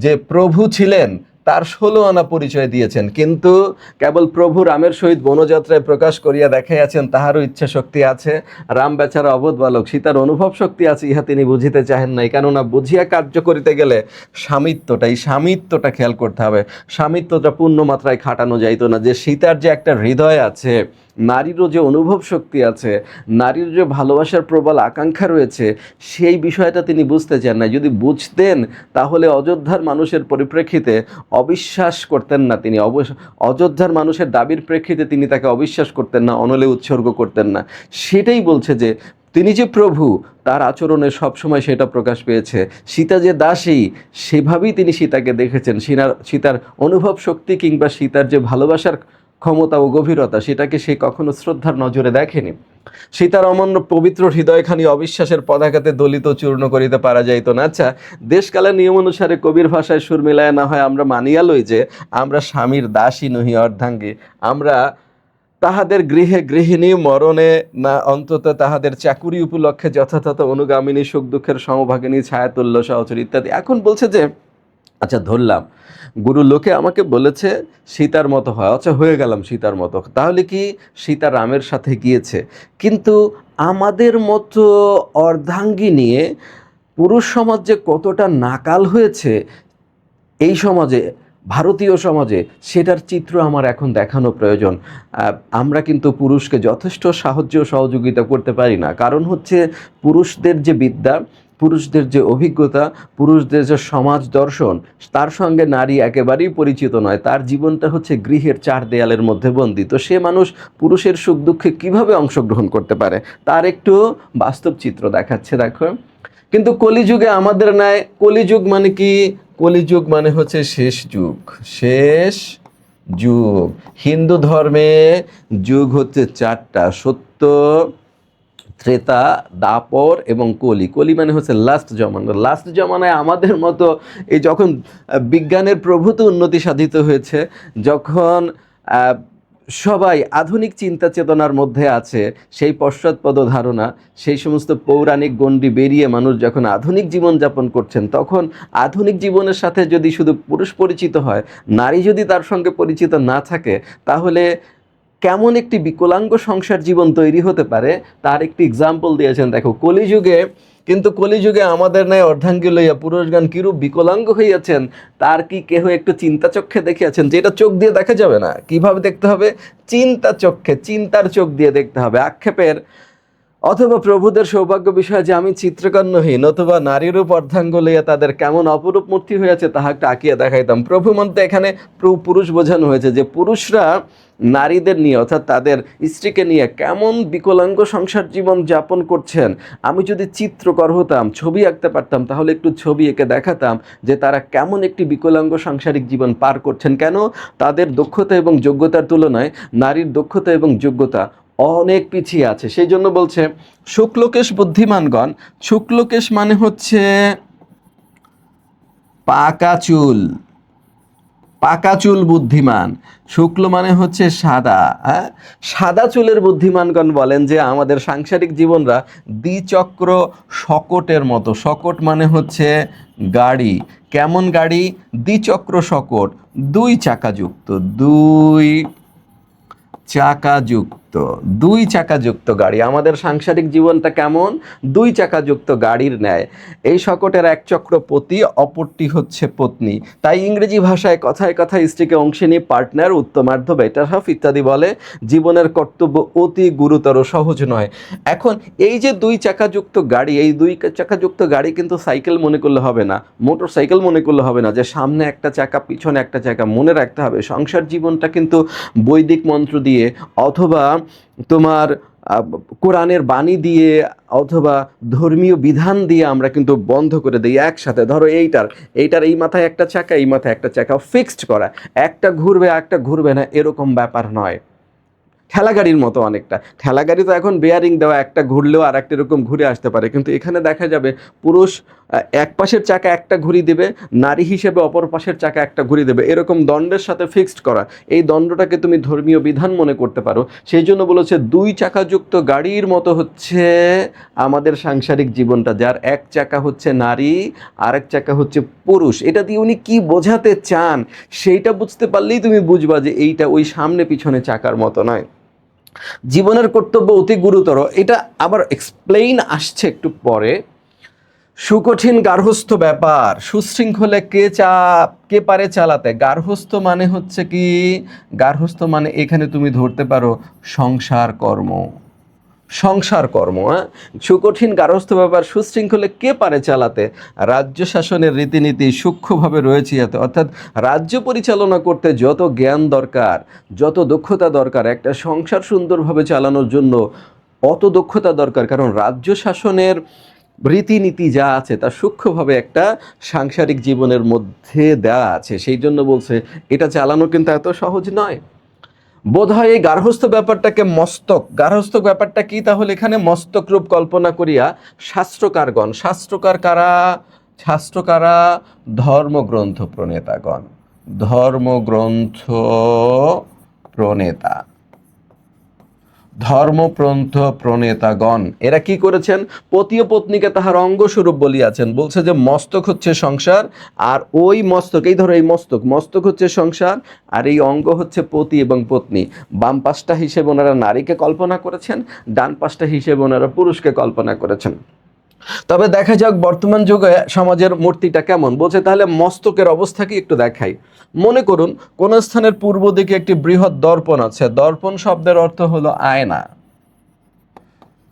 যে প্রভু ছিলেন তার 16 আনা পরিচয় দিয়েছেন। কিন্তু কেবল প্রভু রামের সহিত বনযাত্রায় প্রকাশ করিয়া দেখাইয়াছেন তাহারও ইচ্ছা শক্তি আছে। রাম বেচারা অবোধ বালক, সীতার অনুভব শক্তি আছে ইহা তিনি বুঝিতে চাহেন নাই, কেননা বুঝিয়া কার্য করিতে গেলে স্বামিত্বটা খেয়াল করতে হবে। স্বামিত্বটা পূর্ণ মাত্রায় খাটানো যাইতো না। যে সীতার যে একটা হৃদয় আছে, নারীরও যে অনুভব শক্তি আছে, নারীর যে ভালোবাসার প্রবল আকাঙ্ক্ষা রয়েছে, সেই বিষয়টা তিনি বুঝতে চান না। যদি বুঝতেন তাহলে অযোধ্যার মানুষের পরিপ্রেক্ষিতে অবিশ্বাস করতেন না, তিনি অযোধ্যার মানুষের দাবির প্রেক্ষিতে তিনি তাকে অবিশ্বাস করতেন না, অনলে উৎসর্গ করতেন না। সেটাই বলছে যে তিনি যে প্রভু, তার আচরণে সবসময় সেটা প্রকাশ পেয়েছে। সীতা যে দাসী, সেভাবেই তিনি সীতাকে দেখেছেন। সীতার অনুভব শক্তি কিংবা সীতার যে ভালোবাসার ক্ষমতা ও গভীরতা, সেটাকে সে কখনো শ্রদ্ধার নজরে দেখেনি। সীতার অমন্য পবিত্র হৃদয়খানি অবিশ্বাসের পদাঘাতে দলিত চূর্ণ করিতে পারা যাইত না। আচ্ছা, দেশকালের নিয়ম অনুসারে কবির ভাষায় সুর মিলায় না হয় আমরা মানিয়া লই যে আমরা স্বামীর দাসী নহি অর্ধাঙ্গী, আমরা তাহাদের গৃহে গৃহিণী, মরণে না অন্তত তাহাদের চাকুরি উপলক্ষে যথাযথ অনুগামিনী, সুখ দুঃখের সমভাগিনী, ছায়াতুল্য সহচরী ইত্যাদি। এখন বলছে যে আচ্ছা ধরলাম গুরু লোকে আমাকে বলেছে সীতার মতো হয়, আচ্ছা হয়ে গেলাম সীতার মতো, তাহলে কি সীতা রামের সাথে গিয়েছে, কিন্তু আমাদের মতো অর্ধাঙ্গী নিয়ে পুরুষ সমাজ যে কতটা নাকাল হয়েছে, এই সমাজে ভারতীয় সমাজে, সেটার চিত্র আমার এখন দেখানো প্রয়োজন। আমরা কিন্তু পুরুষকে যথেষ্ট সাহায্য সহযোগিতা করতে পারি না, কারণ হচ্ছে পুরুষদের যে বিদ্যা, পুরুষদের যে অভিজ্ঞতা, পুরুষদের যে সমাজ দর্শন, তার সঙ্গে নারী একেবারেই পরিচিত নয়। তার জীবনটা হচ্ছে গৃহের চার দেয়ালের মধ্যে বন্দী। তো সে মানুষ পুরুষের সুখ দুঃখে কীভাবে অংশগ্রহণ করতে পারে, তার একটু বাস্তব চিত্র দেখাচ্ছে, দেখো। কিন্তু কলিযুগে আমাদের ন্যায়, কলিযুগ মানে কি? কলিযুগ মানে হচ্ছে শেষ যুগ, শেষ যুগ। হিন্দু ধর্মে যুগ হচ্ছে চারটা: সত্য, ত্রেতা, দাপর এবং কলি। কলি মানে হচ্ছে লাস্ট জমানা। লাস্ট জমানায় আমাদের মতো এই যখন বিজ্ঞানের প্রভূত উন্নতি সাধিত হয়েছে, যখন সবাই আধুনিক চিন্তা চেতনার মধ্যে আছে, সেই পশ্চাৎপদ ধারণা, সেই সমস্ত পৌরাণিক গণ্ডি বেরিয়ে মানুষ যখন আধুনিক জীবনযাপন করছেন, তখন আধুনিক জীবনের সাথে যদি শুধু পুরুষ পরিচিত হয়, নারী যদি তার সঙ্গে পরিচিত না থাকে, তাহলে কেমন একটি বিকলাঙ্গ সংসার জীবন তৈরি হতে পারে তার একটি এক্সাম্পল দিয়েছেন, দেখো। কলিযুগে কিন্তু, কলিযুগে আমাদের ন্যায় অর্ধাঙ্গী লইয়া পুরুষগণ কিরূপ বিকলাঙ্গ হইয়াছেন, তার কি কেহ একটু চিন্তা চক্ষে দেখিয়াছেন? যেটা চোখ দিয়ে দেখা যাবে না। কিভাবে দেখতে হবে? চিন্তা চক্ষে, চিন্তার চোখ দিয়ে দেখতে হবে। আক্ষেপের অথবা প্রভুদের সৌভাগ্য বিষয় যে আমি চিত্রকর্ণহীন, অথবা নারীরূপ অর্ধাঙ্গ লইয়া তাদের কেমন অপরূপ মূর্তি হইয়াছে, তাহা একটা আঁকিয়া দেখাইতাম। প্রভু মধ্যে এখানে পুরুষ বোঝানো হয়েছে, যে পুরুষরা নারীদের নিয়ে, অর্থাৎ তাদের স্ত্রীকে নিয়ে কেমন বিকলাঙ্গ সংসার জীবন যাপন করছেন। আমি যদি চিত্রকর হতাম, ছবি আঁকতে পারতাম, তাহলে একটু ছবি এঁকে দেখাতাম যে তারা কেমন একটি বিকলাঙ্গ সাংসারিক জীবন পার করছেন। কেন? তাদের দক্ষতা এবং যোগ্যতার তুলনায় নারীর দক্ষতা এবং যোগ্যতা অনেক পিছিয়ে আছে। সেই জন্য বলছে শুক্লকেশ বুদ্ধিমানগণ। শুক্লকেশ মানে হচ্ছে পাকা চুল, পাকা চুল বুদ্ধিমান। শুক্ল মানে হচ্ছে সাদা, হ্যাঁ, সাদা চুলের বুদ্ধিমানগণ বলেন যে আমাদের সাংসারিক জীবনরা দ্বিচক্র শকটের মতো। শকট মানে হচ্ছে গাড়ি। কেমন গাড়ি? দ্বিচক্র শকট, দুই চাকাযুক্ত, দুই চাকাযুক্ত, দুই চাকাযুক্ত গাড়ি। আমাদের সাংসারিক জীবনটা কেমন? দুই চাকাযুক্ত গাড়ির ন্যায়। এই শকটের এক চক্র পতি, অপরটি হচ্ছে পত্নী। তাই ইংরেজি ভাষায় কথায় কথায় স্ত্রীকে অংশিনী, পার্টনার, উত্তমার্ধ, বেটার হাফ ইত্যাদি বলে। জীবনের কর্তব্য অতি গুরুতর, সহজ নয়। এখন এই যে দুই চাকাযুক্ত গাড়ি, এই দুই চাকাযুক্ত গাড়ি কিন্তু সাইকেল মনে করলে হবে না, মোটর সাইকেল মনে করলে হবে না, যে সামনে একটা চাকা পিছনে একটা চাকা। মনে রাখতে হবে সংসার জীবনটা কিন্তু বৈদিক মন্ত্র দিয়ে, অথবা তোমার কোরআনের বাণী দিয়ে, অথবা ধর্মীয় বিধান দিয়ে আমরা কিন্তু বন্ধ করে দিই একসাথে। ধরো এইটার এই মাথায় একটা চাকা, এই মাথায় একটা চাকা, ফিক্সড করা, একটা ঘুরবে একটা ঘুরবে না, এরকম ব্যাপার নয়। ঠেলা গাড়ির মতো অনেকটা। ঠেলা গাড়ি তো এখন বেয়ারিং দেওয়া, একটা ঘুরলেও আর একটা এরকম ঘুরে আসতে পারে, কিন্তু এখানে দেখা যাবে পুরুষ এক পাশের চাকা একটা ঘুরি দেবে, নারী হিসেবে অপর পাশের চাকা একটা ঘুরি দেবে, এরকম দণ্ডের সাথে ফিক্সড করা। এই দণ্ডটাকে তুমি ধর্মীয় বিধান মনে করতে পারো। সেই জন্য বলেছে দুই চাকাযুক্ত গাড়ির মতো হচ্ছে আমাদের সাংসারিক জীবনটা, যার এক চাকা হচ্ছে নারী, আরেক চাকা হচ্ছে পুরুষ। এটা দিয়ে উনি কি বোঝাতে চান সেইটা বুঝতে পারলেই তুমি বুঝবা যে এইটা ওই সামনে পিছনে চাকার মতো নয়। জীবনের কর্তব্য অতি গুরুতর, এটা আবার এক্সপ্লেইন আসছে একটু পরে। সুকঠিন গার্হস্থ্য ব্যাপার, সুশৃঙ্খলে কে পারে চালাতে। গার্হস্থ্য মানে হচ্ছে কি? গার্হস্থ্য মানে এখানে তুমি ধরতে পারো সংসার কর্ম, সংসার কর্ম। সুকঠিন গার্হস্থ্য ব্যাপার সুশৃঙ্খলে কে পারে চালাতে। রাজ্য শাসনের রীতিনীতি সূক্ষ্মভাবে রয়েছে এতে, অর্থাৎ রাজ্য পরিচালনা করতে যত জ্ঞান দরকার, যত দক্ষতা দরকার, একটা সংসার সুন্দরভাবে চালানোর জন্য অত দক্ষতা দরকার। কারণ রাজ্য শাসনের রীতিনীতি যা আছে তা সূক্ষ্মভাবে একটা সাংসারিক জীবনের মধ্যে দেওয়া আছে। সেই জন্য বলছে এটা চালানো কিন্তু এত সহজ নয়। বোধ হয় এই গার্হস্থ্য ব্যাপারটাকে মস্তক, গার্হস্থ্য ব্যাপারটা কি? তাহলে এখানে মস্তক রূপ কল্পনা করিয়া শাস্ত্রকারগণ, শাস্ত্রকার কারা? শাস্ত্রকারা ধর্মগ্রন্থ প্রণেতাগণ, ধর্মগ্রন্থ প্রণেতা, ধর্মগ্রন্থ প্রণেতাগণ। এরা কি করেছেন? পতি ও পত্নীকে তাহার অঙ্গস্বরূপ বলিয়াছেন। বলছে যে মস্তক হচ্ছে সংসার, আর ওই মস্তক, এই ধরো এই মস্তক, মস্তক হচ্ছে সংসার, আর এই অঙ্গ হচ্ছে পতি এবং পত্নী। বাম পাশটা হিসেবে ওনারা নারীকে কল্পনা করেছেন, ডান পাশটা হিসেবে ওনারা পুরুষকে কল্পনা করেছেন। তবে দেখা যাক বর্তমান যুগে সমাজের মূর্তিটা কেমন। বলছে তাহলে মস্তকের অবস্থা কি একটু দেখাই। মনে করুন কোন স্থানের পূর্ব দিকে একটি বৃহৎ দর্পণ আছে। দর্পণ শব্দের অর্থ হলো আয়না।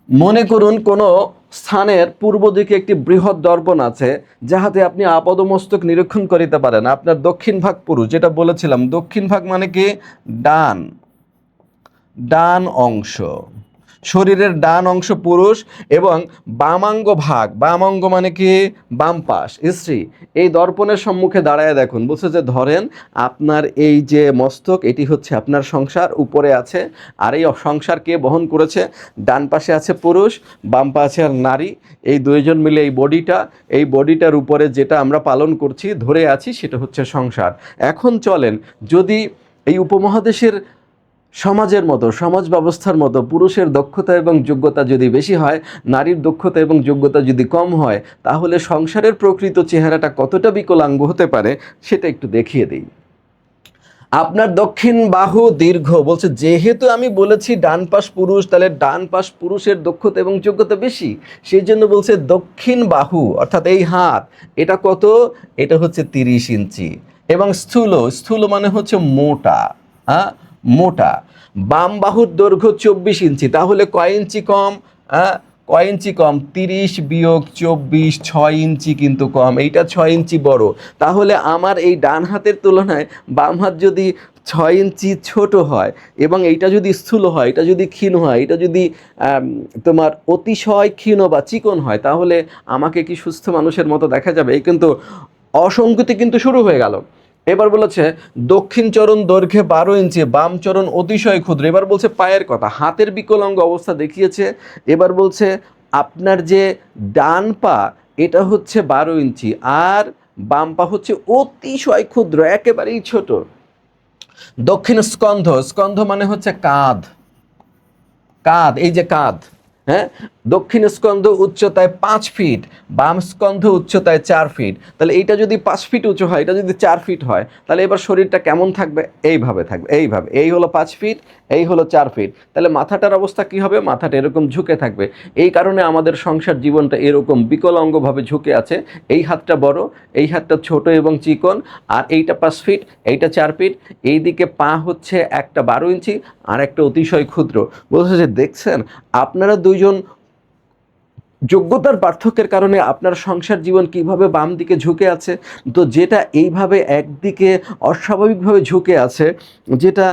মনে করুন কোন স্থানের পূর্ব দিকে একটি বৃহৎ দর্পণ আছে, যাহাতে আপনি আপাদমস্তক নিরীক্ষণ করিতে পারেন। আপনার দক্ষিণ ভাগ পুরুষ, যেটা বলেছিলাম, দক্ষিণ ভাগ মানে কি ডান, ডান অংশ, শরীরের ডান অংশ পুরুষ, এবং বামাঙ্গ ভাগ, বামাঙ্গ মানে কি বাম পাশ, স্ত্রী। এই দর্পণের সম্মুখে দাঁড়ায় দেখুন। বলছে যে ধরেন আপনার এই যে মস্তক, এটি হচ্ছে আপনার সংসার, উপরে আছে, আর এই সংসার কে বহন করেছে? ডান পাশে আছে পুরুষ, বাম পাশে আর নারী। এই দুইজন মিলে এই বডিটা, এই বডিটার উপরে যেটা আমরা পালন করছি, ধরে আছি, সেটা হচ্ছে সংসার। এখন চলেন, যদি এই উপমহাদেশের সমাজের মতো, সমাজ ব্যবস্থার মতো পুরুষের দক্ষতা এবং যোগ্যতা যদি বেশি হয়, নারীর দক্ষতা এবং যোগ্যতা যদি কম হয়, তাহলে সংসারের প্রকৃত চেহারাটা কতটা বিকলাঙ্গ হতে পারে সেটা একটু দেখিয়ে দিই। আপনার দক্ষিণ বাহু দীর্ঘ। বলছে যেহেতু আমি বলেছি ডান পাশ পুরুষ, তাহলে ডান পাশ পুরুষের দক্ষতা এবং যোগ্যতা বেশি, সেই জন্য বলছে দক্ষিণ বাহু অর্থাৎ এই হাত, এটা কত? এটা হচ্ছে 30 ইঞ্চি। এবং স্থূল, স্থূল মানে হচ্ছে মোটা, হ্যাঁ মোটা। বাম বাহুর দৈর্ঘ্য 24 ইঞ্চি। তাহলে কয় ইঞ্চি কম? কয় ইঞ্চি কম? 30 বিয়োগ 24, 6 ইঞ্চি কিন্তু কম। এইটা 6 ইঞ্চি বড়। তাহলে আমার এই ডান হাতের তুলনায় বাম হাত যদি 6 ইঞ্চি ছোট হয়, এবং এইটা যদি স্থূল হয়, এটা যদি ক্ষীণ হয়, এটা যদি তোমার অতিশয় ক্ষীণ বা চিকন হয়, তাহলে আমাকে কি সুস্থ মানুষের মতো দেখা যাবে? এই কিন্তু অসঙ্গতি কিন্তু শুরু হয়ে গেল। এবার বলেছে দক্ষিণ চরণ দৈর্ঘ্যে 12 ইঞ্চি, বাম চরণ অতিশয় ক্ষুদ্র। এবার বলছে পায়ের কথা, হাতের বিকলাঙ্গ অবস্থা দেখিয়েছে। এবার বলছে আপনার যে ডান পা, এটা হচ্ছে 12 ইঞ্চি, আর বাম পা হচ্ছে অতিশয় ক্ষুদ্র, একেবারেই ছোট। দক্ষিণ স্কন্ধ, স্কন্ধ মানে হচ্ছে কাঁধ, কাঁধ, এই যে কাঁধ, হ্যাঁ। দক্ষিণ স্কন্ধ উচ্চতায় 5 ফিট, বাম স্কন্ধ উচ্চতায় 4 ফিট। তাহলে এইটা যদি 5 ফিট উঁচু হয়, এটা যদি 4 ফিট হয়, তাহলে এবার শরীরটা কেমন থাকবে? এইভাবে থাকবে, এইভাবে। এই হলো 5 ফিট, এই হলো 4 ফিট। তাহলে মাথাটার অবস্থা কি হবে? মাথাটা এরকম ঝুঁকে থাকবে। এই কারণে আমাদের সংসার জীবনটা এরকম বিকলাঙ্গভাবে ঝুঁকে আছে। এই হাতটা বড়, এই হাতটা ছোট এবং চিকন, আর এইটা 5 ফিট, এইটা 4 ফিট। এইদিকে পা হচ্ছে একটা 12 ইঞ্চি, আর একটা অতিশয় ক্ষুদ্র। বলছে যে দেখছেন, আপনারা দুইজন যোগ্যতার পার্থক্যের কারণে আপনার সংসার জীবন কিভাবে বাম দিকে ঝুঁকে আছে। তো যেটা এইভাবে একদিকে অস্বাভাবিকভাবে ঝুঁকে আছে, যেটা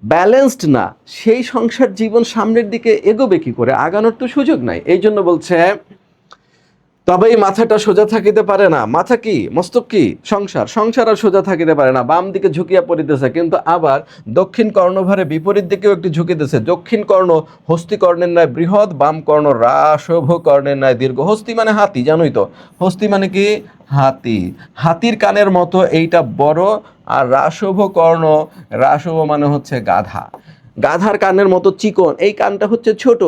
ব্যালেন্সড না, সেই সংসার জীবন সামনের দিকে এগোবে কি করে? আগানোর তো সুযোগ নাই। এই জন্য বলছে তবে এই মাথাটা সোজা থাকিতে পারে না। মাথা কি? মস্তক কি? সংসার, সংসার আর সোজা থাকিতে পারে না, বাম দিকে ঝুঁকিয়া পড়িতেছে। কিন্তু আবার দক্ষিণ কর্ণভারে বিপরীত দিকেও একটু ঝুঁকিতেছে। দক্ষিণ কর্ণ হস্তি কর্ণের ন্যায় বৃহৎ, বাম কর্ণ রাশভ কর্ণের ন্যায় দীর্ঘ। হস্তি মানে হাতি, জানোই তো। হস্তি মানে কি? হাতি। হাতির কানের মতো এইটা বড়। আর রাশভ কর্ণ, রাশভ মানে হচ্ছে গাধা, গাধার কানের মতো চিকন। এই কানটা হচ্ছে ছোট,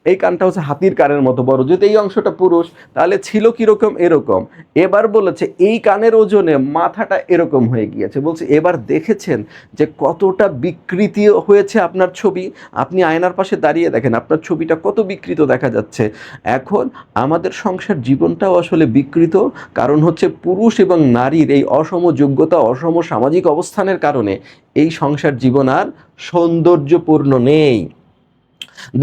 এই কানটা হচ্ছে হাতির কানের মতো বড়। যদি এই অংশটা পুরুষ, তাহলে ছিল কিরকম? এরকম। এবার বলেছে এই কানের ওজনে মাথাটা এরকম হয়ে গিয়েছে। বলছে এবার দেখেছেন যে কতটা বিকৃতি হয়েছে আপনার ছবি। আপনি আয়নার পাশে দাঁড়িয়ে দেখেন আপনার ছবিটা কত বিকৃত দেখা যাচ্ছে। এখন আমাদের সংসার জীবনটাও আসলে বিকৃত, কারণ হচ্ছে পুরুষ এবং নারীর এই অসম যোগ্যতা, অসম সামাজিক অবস্থানের কারণে এই সংসার জীবন আর সৌন্দর্যপূর্ণ নেই।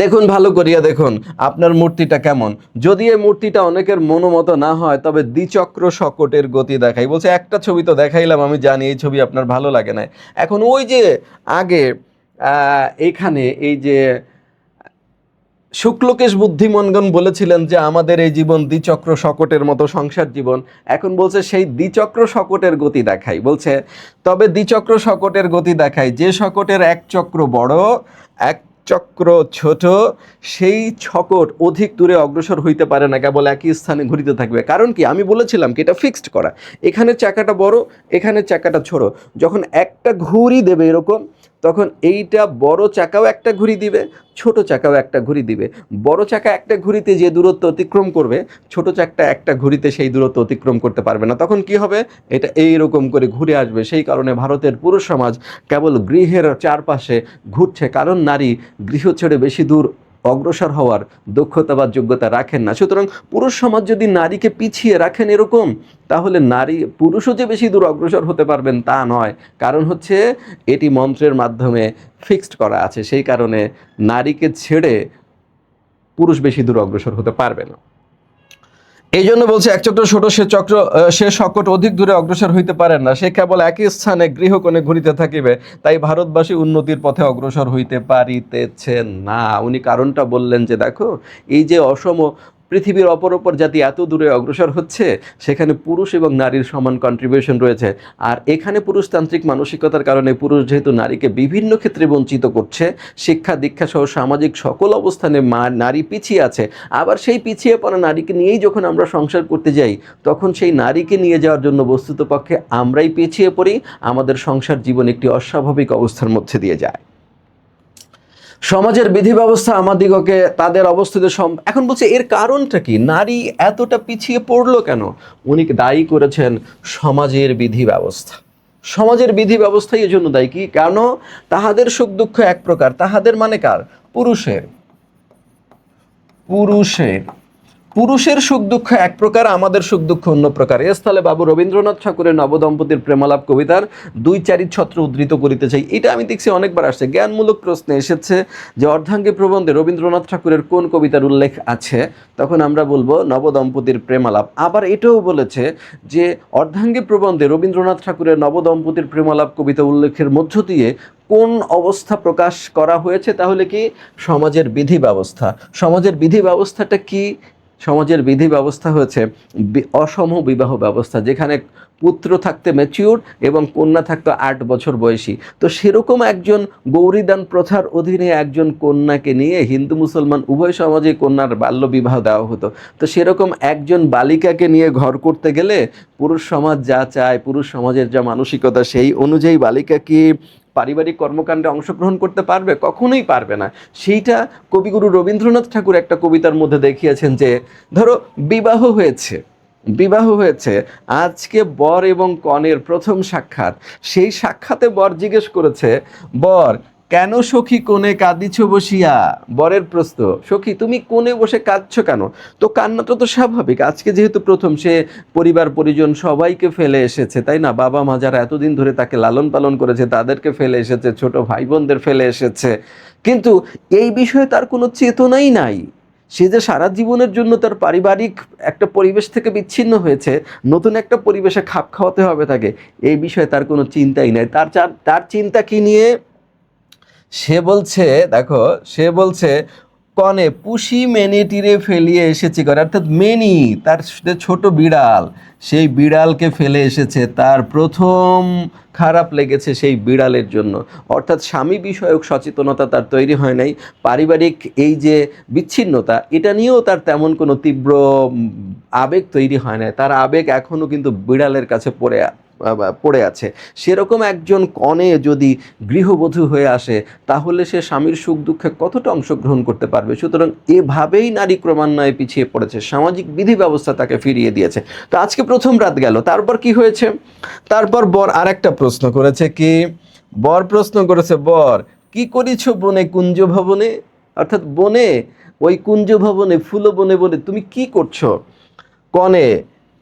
দেখুন, ভালো করিয়া দেখুন আপনার মূর্তিটা কেমন। যদি এই মূর্তিটা অনেকের মনোমত না হয়, তবে দ্বিচক্র শকটের গতি দেখাই। বলছে একটা ছবি তো দেখাইলাম, আমি জানি এই ছবি আপনার ভালো লাগে না। এখন ওই যে আগে এইখানে এই যে শুক্লকেশ বুদ্ধিমনগণ বলেছিলেন যে আমাদের এই জীবন দ্বিচক্র শকটের মতো সংসার জীবন। এখন বলছে সেই দ্বিচক্র শকটের গতি দেখাই। বলছে তবে দ্বিচক্র শকটের গতি দেখাই, যে শকটের এক চক্র বড়, এক চক্র ছোট, সেই শকট অধিক দূরে অগ্রসর হইতে পারে না, কেবল একই স্থানে ঘুরিতে থাকবে। কারণ কি? আমি বলেছিলাম কি এটা ফিক্সড করা। এখানে চাকাটা বড়, এখানে চাকাটা ছোট। যখন একটা ঘুরি দেবে এরকম, তখন এইটা বড় চাকাও একটা ঘুরি দিবে, ছোট চাকাও একটা ঘুরি দিবে। বড় চাকা একটা ঘুরিতে যে দূরত্ব অতিক্রম করবে, ছোট চাকা একটা ঘুরিতে সেই দূরত্ব অতিক্রম করতে পারবে না। তখন কি হবে? এটা এইরকম করে ঘুরে আসবে। সেই কারণে ভারতের পুরুষ সমাজ কেবল গৃহের চারপাশে ঘুরছে, কারণ নারী গৃহ ছেড়ে বেশি দূর অগ্রসর হওয়ার দক্ষতা বা যোগ্যতা রাখেন না। সুতরাং পুরুষ সমাজ যদি নারীকে পিছিয়ে রাখেন এরকম, তাহলে পুরুষও যে বেশি দূর অগ্রসর হতে পারবেন তা নয়। কারণ হচ্ছে এটি মন্ত্রের মাধ্যমে ফিক্সড করা আছে, সেই কারণে নারীকে ছেড়ে পুরুষ বেশি দূর অগ্রসর হতে পারবে না। এই জন্য বলছে, এক চক্র ছোট সে সকট অধিক দূরে অগ্রসর হইতে পারেন না, সে কেবল একই স্থানে গৃহকোণে ঘুরিতে থাকিবে, তাই ভারতবাসী উন্নতির পথে অগ্রসর হইতে পারিতেছে না। উনি কারণটা বললেন যে দেখো, এই যে অসম পৃথিবীর অপর জাতি এত দূরে অগ্রসর হচ্ছে, সেখানে পুরুষ এবং নারীর সমান কন্ট্রিবিউশন রয়েছে। আর এখানে পুরুষতান্ত্রিক মানসিকতার কারণে পুরুষ যেহেতু নারীকে বিভিন্ন ক্ষেত্রে বঞ্চিত করছে, শিক্ষা দীক্ষা সহ সামাজিক সকল অবস্থানে নারী পিছিয়ে আছে। আবার সেই পিছিয়ে পড়া নারীকে নিয়েই যখন আমরা সংসার করতে যাই, তখন সেই নারীকে নিয়ে যাওয়ার জন্য বস্তুতপক্ষে আমরাই পিছিয়ে পড়ি, আমাদের সংসার জীবন একটি অস্বাভাবিক অবস্থার মধ্যে দিয়ে যায়। সমাজের বিধি ব্যবস্থা আমাদিগকে তাদের অবস্থিত এখন বলছে এর কারণটা কি, নারী এতটা পিছিয়ে পড়লো কেন? উনি দায়ী করেছেন সমাজের বিধি ব্যবস্থা। সমাজের বিধি ব্যবস্থাই এই জন্য দায়ী। কি কেন? তাহাদের সুখ দুঃখ এক প্রকার। তাহাদের মানে কার? পুরুষের। পুরুষের সুখ দুঃখ এক প্রকার, আমাদের সুখ দুঃখ অন্য প্রকার। এ স্থলে বাবু রবীন্দ্রনাথ ঠাকুরের নবদম্পতির প্রেমালাপ কবিতার 2-4 ছত্র উদ্ধৃত করিতে চাই। এটা আমি দেখছি অনেকবার আসছে, জ্ঞানমূলক প্রশ্নে এসেছে যে অর্ধাঙ্গী প্রবন্ধে রবীন্দ্রনাথ ঠাকুরের কোন কবিতার উল্লেখ আছে, তখন আমরা বলবো নবদম্পতির প্রেমালাপ। আবার এটাও বলেছে যে অর্ধাঙ্গী প্রবন্ধে রবীন্দ্রনাথ ঠাকুরের নবদম্পতির প্রেমালাপ কবিতা উল্লেখের মধ্য দিয়ে কোন অবস্থা প্রকাশ করা হয়েছে, তাহলে কি সমাজের বিধি ব্যবস্থা। সমাজের বিধি ব্যবস্থাটা কি? সমাজের বিধি ব্যবস্থা হচ্ছে অসম বিবাহ ব্যবস্থা, যেখানে পুত্র থাকতে ম্যাচিউর এবং কন্যা থাকতো 8 বছর বয়সী। তো সেরকম একজন গৌরীদান প্রথার অধীনে একজন কন্যাকে নিয়ে হিন্দু মুসলমান উভয় সমাজে কন্যার বাল্য বিবাহ দেওয়া হতো। তো সেরকম একজন বালিকাকে নিয়ে ঘর করতে গেলে পুরুষ সমাজ যা চায়, পুরুষ সমাজের যা মানসিকতা, সেই অনুযায়ী বালিকা কি পারিবারিক কর্মকাণ্ডে অংশগ্রহণ করতে পারবে? কখনোই পারবে না। সেইটা কবিগুরু রবীন্দ্রনাথ ঠাকুর একটা কবিতার মধ্যে দেখিয়েছেন যে ধরো বিবাহ হয়েছে, আজকে বর এবং কনের প্রথম সাক্ষাৎ। সেই সাক্ষাতে বর জিজ্ঞেস করেছে, বর কেন সখী কোণে কাঁদিছ বসিয়া? বরের প্রশ্ন, সখী তুমি কোণে বসে কাঁদছো কেন? তো কান্নাটা তো স্বাভাবিক, আজকে যেহেতু প্রথম, সে পরিবার পরিজন সবাইকে ফেলে এসেছে, তাই না? বাবা মা যারা এতদিন ধরে তাকে লালন পালন করেছে তাদেরকে ফেলে এসেছে, ছোট ভাই বোনদের ফেলে এসেছে, কিন্তু এই বিষয়ে তার কোনো চেতনাই নাই। সে যে সারা জীবনের জন্য তার পারিবারিক একটা পরিবেশ থেকে বিচ্ছিন্ন হয়েছে, নতুন একটা পরিবেশে খাপ খাওয়াতে হবে তাকে, এই বিষয়ে তার কোনো চিন্তাই নাই। তার চিন্তা কি নিয়ে? সে বলছে কনে পুষি মেনিটিরে ফেলিয়ে এসেছি ঘরে, অর্থাৎ মেনি তার ছোট বিড়াল, সেই বিড়ালকে ফেলে এসেছে। তার প্রথম খারাপ লেগেছে সেই বিড়ালের জন্য। অর্থাৎ স্বামী বিষয়ক সচেতনতা তার তৈরি হয় নাই। পারিবারিক এই যে বিচ্ছিন্নতা, এটা নিয়েও তার তেমন কোনো তীব্র আবেগ তৈরি হয় না। তার আবেগ এখনও কিন্তু বিড়ালের কাছে পড়ে আছে। সেরকম একজন কনে যদি গৃহবধূ হয়ে আসে, তাহলে সে স্বামীর সুখ দুঃখে কতটা অংশগ্রহণ করতে পারবে? সুতরাং এভাবেই নারী ক্রমান্বয়ে পিছিয়ে পড়েছে, সামাজিক বিধি ব্যবস্থা তাকে ফিরিয়ে দিয়েছে। তো আজকে প্রথম রাত গেল, তারপর কি হয়েছে? তারপর বর আরেকটা প্রশ্ন করেছে। বর কি করিছ বনে কুঞ্জ ভবনে? অর্থাৎ বনে, ওই কুঞ্জ ভবনে, ফুল বনে বনে তুমি কি করছো?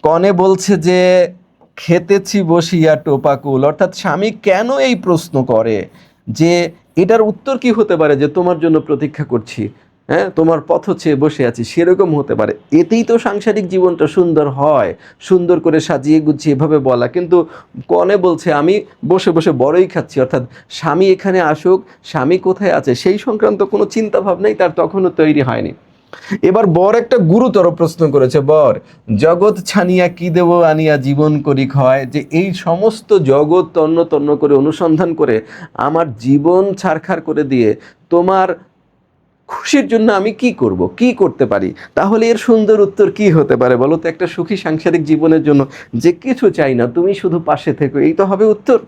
কনে বলছে যে খেতেছি বসিয়া টোপাকুল। অর্থাৎ স্বামী কেন এই প্রশ্ন করে যে এটার উত্তর কি হতে পারে, যে তোমার জন্য প্রতীক্ষা করছি, হ্যাঁ, তোমার পথ চেয়ে বসে আছি, সেরকম হতে পারে। এতেই তো সাংসারিক জীবনটা সুন্দর হয়, সুন্দর করে সাজিয়ে গুছিয়ে এভাবে বলা। কিন্তু কনে বলছে আমি বসে বসে বড়ই খাচ্ছি, অর্থাৎ স্বামী এখানে আসুক, স্বামী কোথায় আছে সেই সংক্রান্ত কোনো চিন্তা ভাবনাই তার তখনও তৈরি হয়নি। এবার বর একটা গুরুতর প্রশ্ন করেছে। বর, জগৎ ছানিয়া কি দেব আনিয়া জীবন করি ক্ষয়? যে এই সমস্ত জগৎ তন্ন তন্ন করে অনুসন্ধান করে আমার জীবন ছারখার করে দিয়ে তোমার খুশির জন্য আমি কি করব, কি করতে পারি? তাহলে এর সুন্দর উত্তর কি হতে পারে বলো তো? একটা সুখী সাংসারিক জীবনের জন্য যে কিছু চাই না, তুমি শুধু পাশে থেকো, এই তো হবে উত্তর।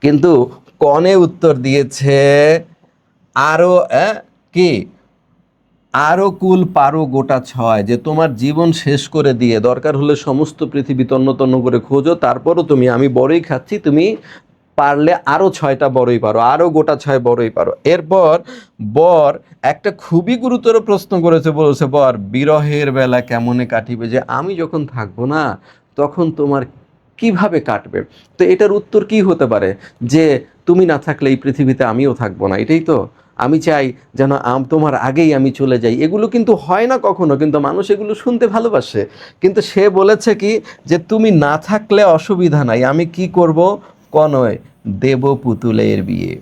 কিন্তু কনে উত্তর দিয়েছে আরো কি, আরো কুল পারো গোটা ছয়, যে তোমার জীবন শেষ করে দিয়ে দরকার হলে সমস্ত পৃথিবী তন্ন তন্ন করে খোঁজো, তারপরও আমি বড়ই খাচ্ছি, তুমি পারলে আরও 6টা বড়ই পারো, আরও গোটা 6 বড়ই পারো। এরপর বর একটা খুবই গুরুতর প্রশ্ন করেছে, বলেছে বর বিরহের বেলা কেমনে কাটিবে, যে আমি যখন থাকবো না তখন তোমার কিভাবে কাটবে। তো এটার উত্তর কি হতে পারে, যে তুমি না থাকলে এই পৃথিবীতে আমিও থাকবো না, এটাই তো। আমি চাই যেন তোমার আগেই আমি চলে যাই। এগুলো কিন্তু হয় না কখনো, কিন্তু মানুষ এগুলো শুনতে ভালোবাসে। কিন্তু সে বলেছে কি, যে তুমি না থাকলে অসুবিধা নাই, আমি কি করব, কনয় দেব পুতুলের বিয়ে।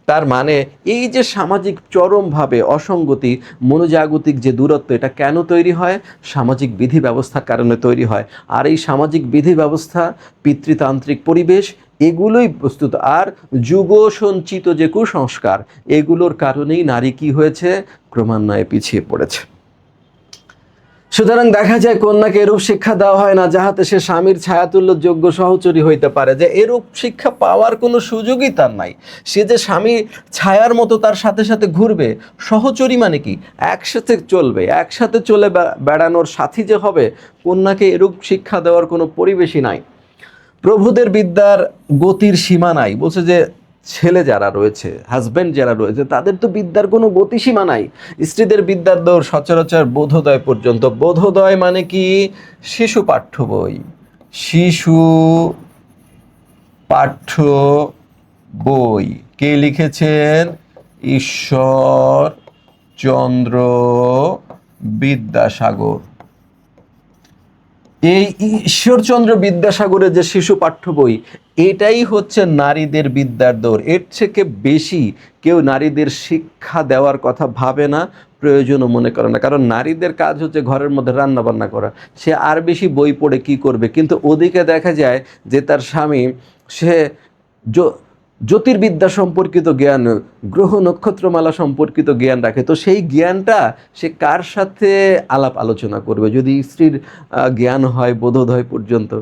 তার মানে এই যে সামাজিক চরমভাবে অসঙ্গতি, মনোজাগতিক যে দূরত্ব, এটা কেন তৈরি হয়? সামাজিক বিধি ব্যবস্থার কারণে তৈরি হয়। আর এই সামাজিক বিধি ব্যবস্থা, পিতৃতান্ত্রিক পরিবেশ, এগুলোই প্রস্তুত। আর যুগ সঞ্চিত যে কুসংস্কার, এগুলোর কারণেই নারী কি হয়েছে, ক্রমান্বয়ে পিছিয়ে পড়েছে। সুতরাং দেখা যায় কন্যাকে এরূপ শিক্ষা দেওয়া হয় না যাহাতে সে স্বামীর ছায়াতুল্য যোগ্য সহচরী হইতে পারে, যে এরূপ শিক্ষা পাওয়ার কোনো সুযোগই তার নাই। সে যে স্বামী ছায়ার মতো তার সাথে সাথে ঘুরবে, সহচরী মানে কি, একসাথে চলবে, একসাথে চলে বেড়ানোর সাথী যে হবে, কন্যাকে এরূপ শিক্ষা দেওয়ার কোনো পরিবেশই নাই। প্রভুদের বিদ্যার গতির সীমা নাই। বলছে যে ছেলে যারা রয়েছে, হাজব্যান্ড যারা রয়েছে, তাদের তো বিদ্যার কোনো গতিসীমা নাই। স্ত্রীদের বিদ্যার দৌড় সচরাচর বোধোদয় পর্যন্ত। বোধোদয় মানে কি, শিশু পাঠ্য বই, শিশু পাঠ্য বই। কে লিখেছেন? ঈশ্বর চন্দ্র বিদ্যাসাগর। এই ঈশ্বরচন্দ্র বিদ্যাসাগরের যে শিশু পাঠ্য বই, এটাই হচ্ছে নারীদের বিদ্যার দৌড়। এর থেকে বেশি কেউ নারীদের শিক্ষা দেওয়ার কথা ভাবে না, প্রয়োজনও মনে করে না। কারণ নারীদের কাজ হচ্ছে ঘরের মধ্যে রান্না বান্না করা, সে আর বেশি বই পড়ে কি করবে? কিন্তু ওদিকে দেখা যায় যে তার স্বামী, সে জ্যোতির্বিদ্যা সম্পর্কিত জ্ঞান, গ্রহ নক্ষত্রমালা সম্পর্কিত জ্ঞান রাখে। তো সেই জ্ঞানটা সে কার সাথে আলাপ আলোচনা করবে, যদি স্ত্রীর জ্ঞান হয় বোধোদয় পর্যন্ত?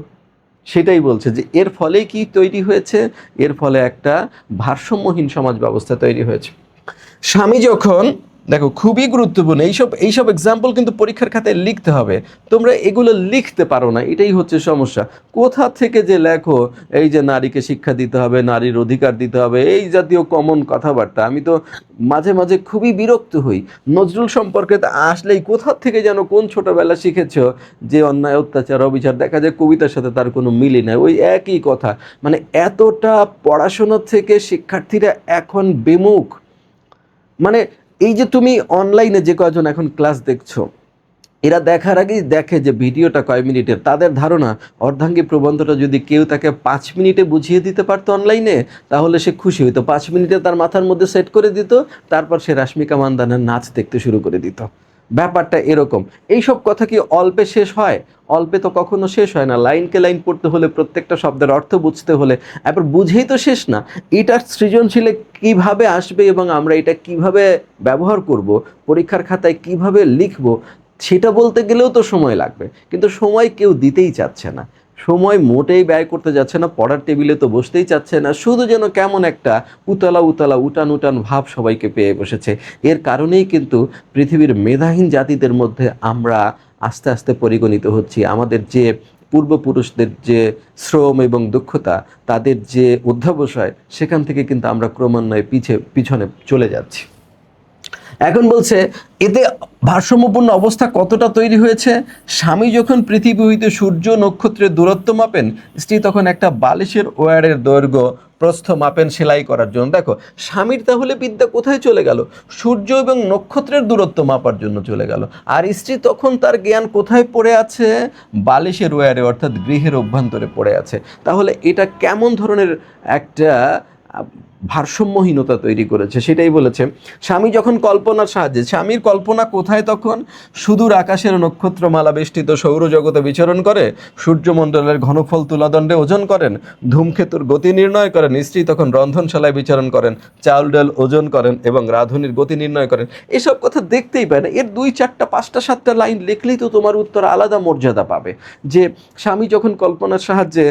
সেটাই বলছে যে এর ফলে কি তৈরি হয়েছে, এর ফলে একটা ভারসাম্যহীন সমাজ ব্যবস্থা তৈরি হয়েছে। স্বামী যখন, দেখো খুবই গুরুত্বপূর্ণ, এইসব এক্সাম্পল কিন্তু পরীক্ষার খাতায় লিখতে হবে। তোমরা এগুলো লিখতে পারো না, এটাই হচ্ছে সমস্যা। কোথা থেকে যে লেখো, এই যে নারীকে শিক্ষা দিতে হবে, নারীর অধিকার দিতে হবে, এই জাতীয় কমন কথাবার্তা, আমি তো মাঝে মাঝে খুবই বিরক্ত হই। নজরুল সম্পর্কে আসলেই কোথা থেকে যেন কোন ছোটবেলা শিখেছ যে অন্যায় অত্যাচার অবিচার, দেখা যায় কবিতার সাথে তার কোনো মিলই নেই, ওই একই কথা। মানে এতটা পড়াশোনার থেকে শিক্ষার্থীরা এখন বিমুখ। মানে এই যে তুমি অনলাইনে যে কয়জন এখন ক্লাস দেখছো, এরা দেখার আগেই দেখে যে ভিডিওটা কয় মিনিটের। তাদের ধারণা অর্ধাঙ্গী প্রবন্ধটা যদি কেউ তাকে 5 মিনিটে বুঝিয়ে দিতে পারতো অনলাইনে, তাহলে সে খুশি হইতো। 5 মিনিটে তার মাথার মধ্যে সেট করে দিত, তারপর সে রাশ্মিকা মান্দানার নাচ দেখতে শুরু করে দিত। ব্যাপারটা এরকম। এইসব কথা কি অল্পে শেষ হয়? অল্পে তো কখনো শেষ হয় না। লাইনকে লাইন পড়তে হলে, প্রত্যেকটা শব্দের অর্থ বুঝতে হলে, এবার বুঝেই তো শেষ না। এটার সৃজনশীলে কিভাবে আসবে এবং আমরা এটা কিভাবে ব্যবহার করব, পরীক্ষার খাতায় কিভাবে লিখব, সেটা বলতে গেলেও তো সময় লাগবে। কিন্তু সময় কেউ দিতেই চাচ্ছে না, সময় মোটেই ব্যয় করতে যাচ্ছে না, পড়ার টেবিলে তো বসতেই চাচ্ছে না। শুধু যেন কেমন একটা উতলা উতলা উটান উটান ভাব সবাইকে পেয়ে বসেছে। এর কারণেই কিন্তু পৃথিবীর মেধাহীন জাতিদের মধ্যে আমরা আস্তে আস্তে পরিগণিত হচ্ছি। আমাদের যে পূর্বপুরুষদের যে শ্রম এবং দক্ষতা, তাদের যে অধ্যবসায়, সেখান থেকে কিন্তু আমরা ক্রমান্বয়ে পিছনে চলে যাচ্ছি। এখন বলছে এতে ভারসাম্যপূর্ণ অবস্থা কতটা তৈরি হয়েছে। স্বামী যখন পৃথিবী হইতে সূর্য নক্ষত্রের দূরত্ব মাপেন, স্ত্রী তখন একটা বালিশের ওয়্যারের দৈর্ঘ্য প্রস্থ মাপেন সেলাই করার জন্য। দেখো স্বামীর তাহলে বিদ্যা কোথায় চলে গেল? সূর্য এবং নক্ষত্রের দূরত্ব মাপার জন্য চলে গেল। আর স্ত্রী তখন তার জ্ঞান কোথায় পড়ে আছে? বালিশের ওয়্যারে, অর্থাৎ গৃহের অভ্যন্তরে পড়ে আছে। তাহলে এটা কেমন ধরনের একটা ভারসাম্যহীনতা তৈরি করেছে, সেটাই বলেছে। স্বামী যখন কল্পনার সাহায্যে, স্বামীর কল্পনা কোথায় তখন? সুদূর আকাশের নক্ষত্রমালা বেষ্টিত সৌরজগতে বিচরণ করে, সূর্যমণ্ডলের ঘনফল তুলাদণ্ডে ওজন করেন, ধূমকেতুর গতি নির্ণয় করেন। স্ত্রী তখন রন্ধনশালায় বিচরণ করেন, চাউল ডাল ওজন করেন এবং রাঁধুনির গতি নির্ণয় করেন। এসব কথা দেখতেই পায় না। এর 2, 4, 5, 7টা লাইন লিখলেই তো তোমার উত্তর আলাদা মর্যাদা পাবে। যে স্বামী যখন কল্পনার সাহায্যে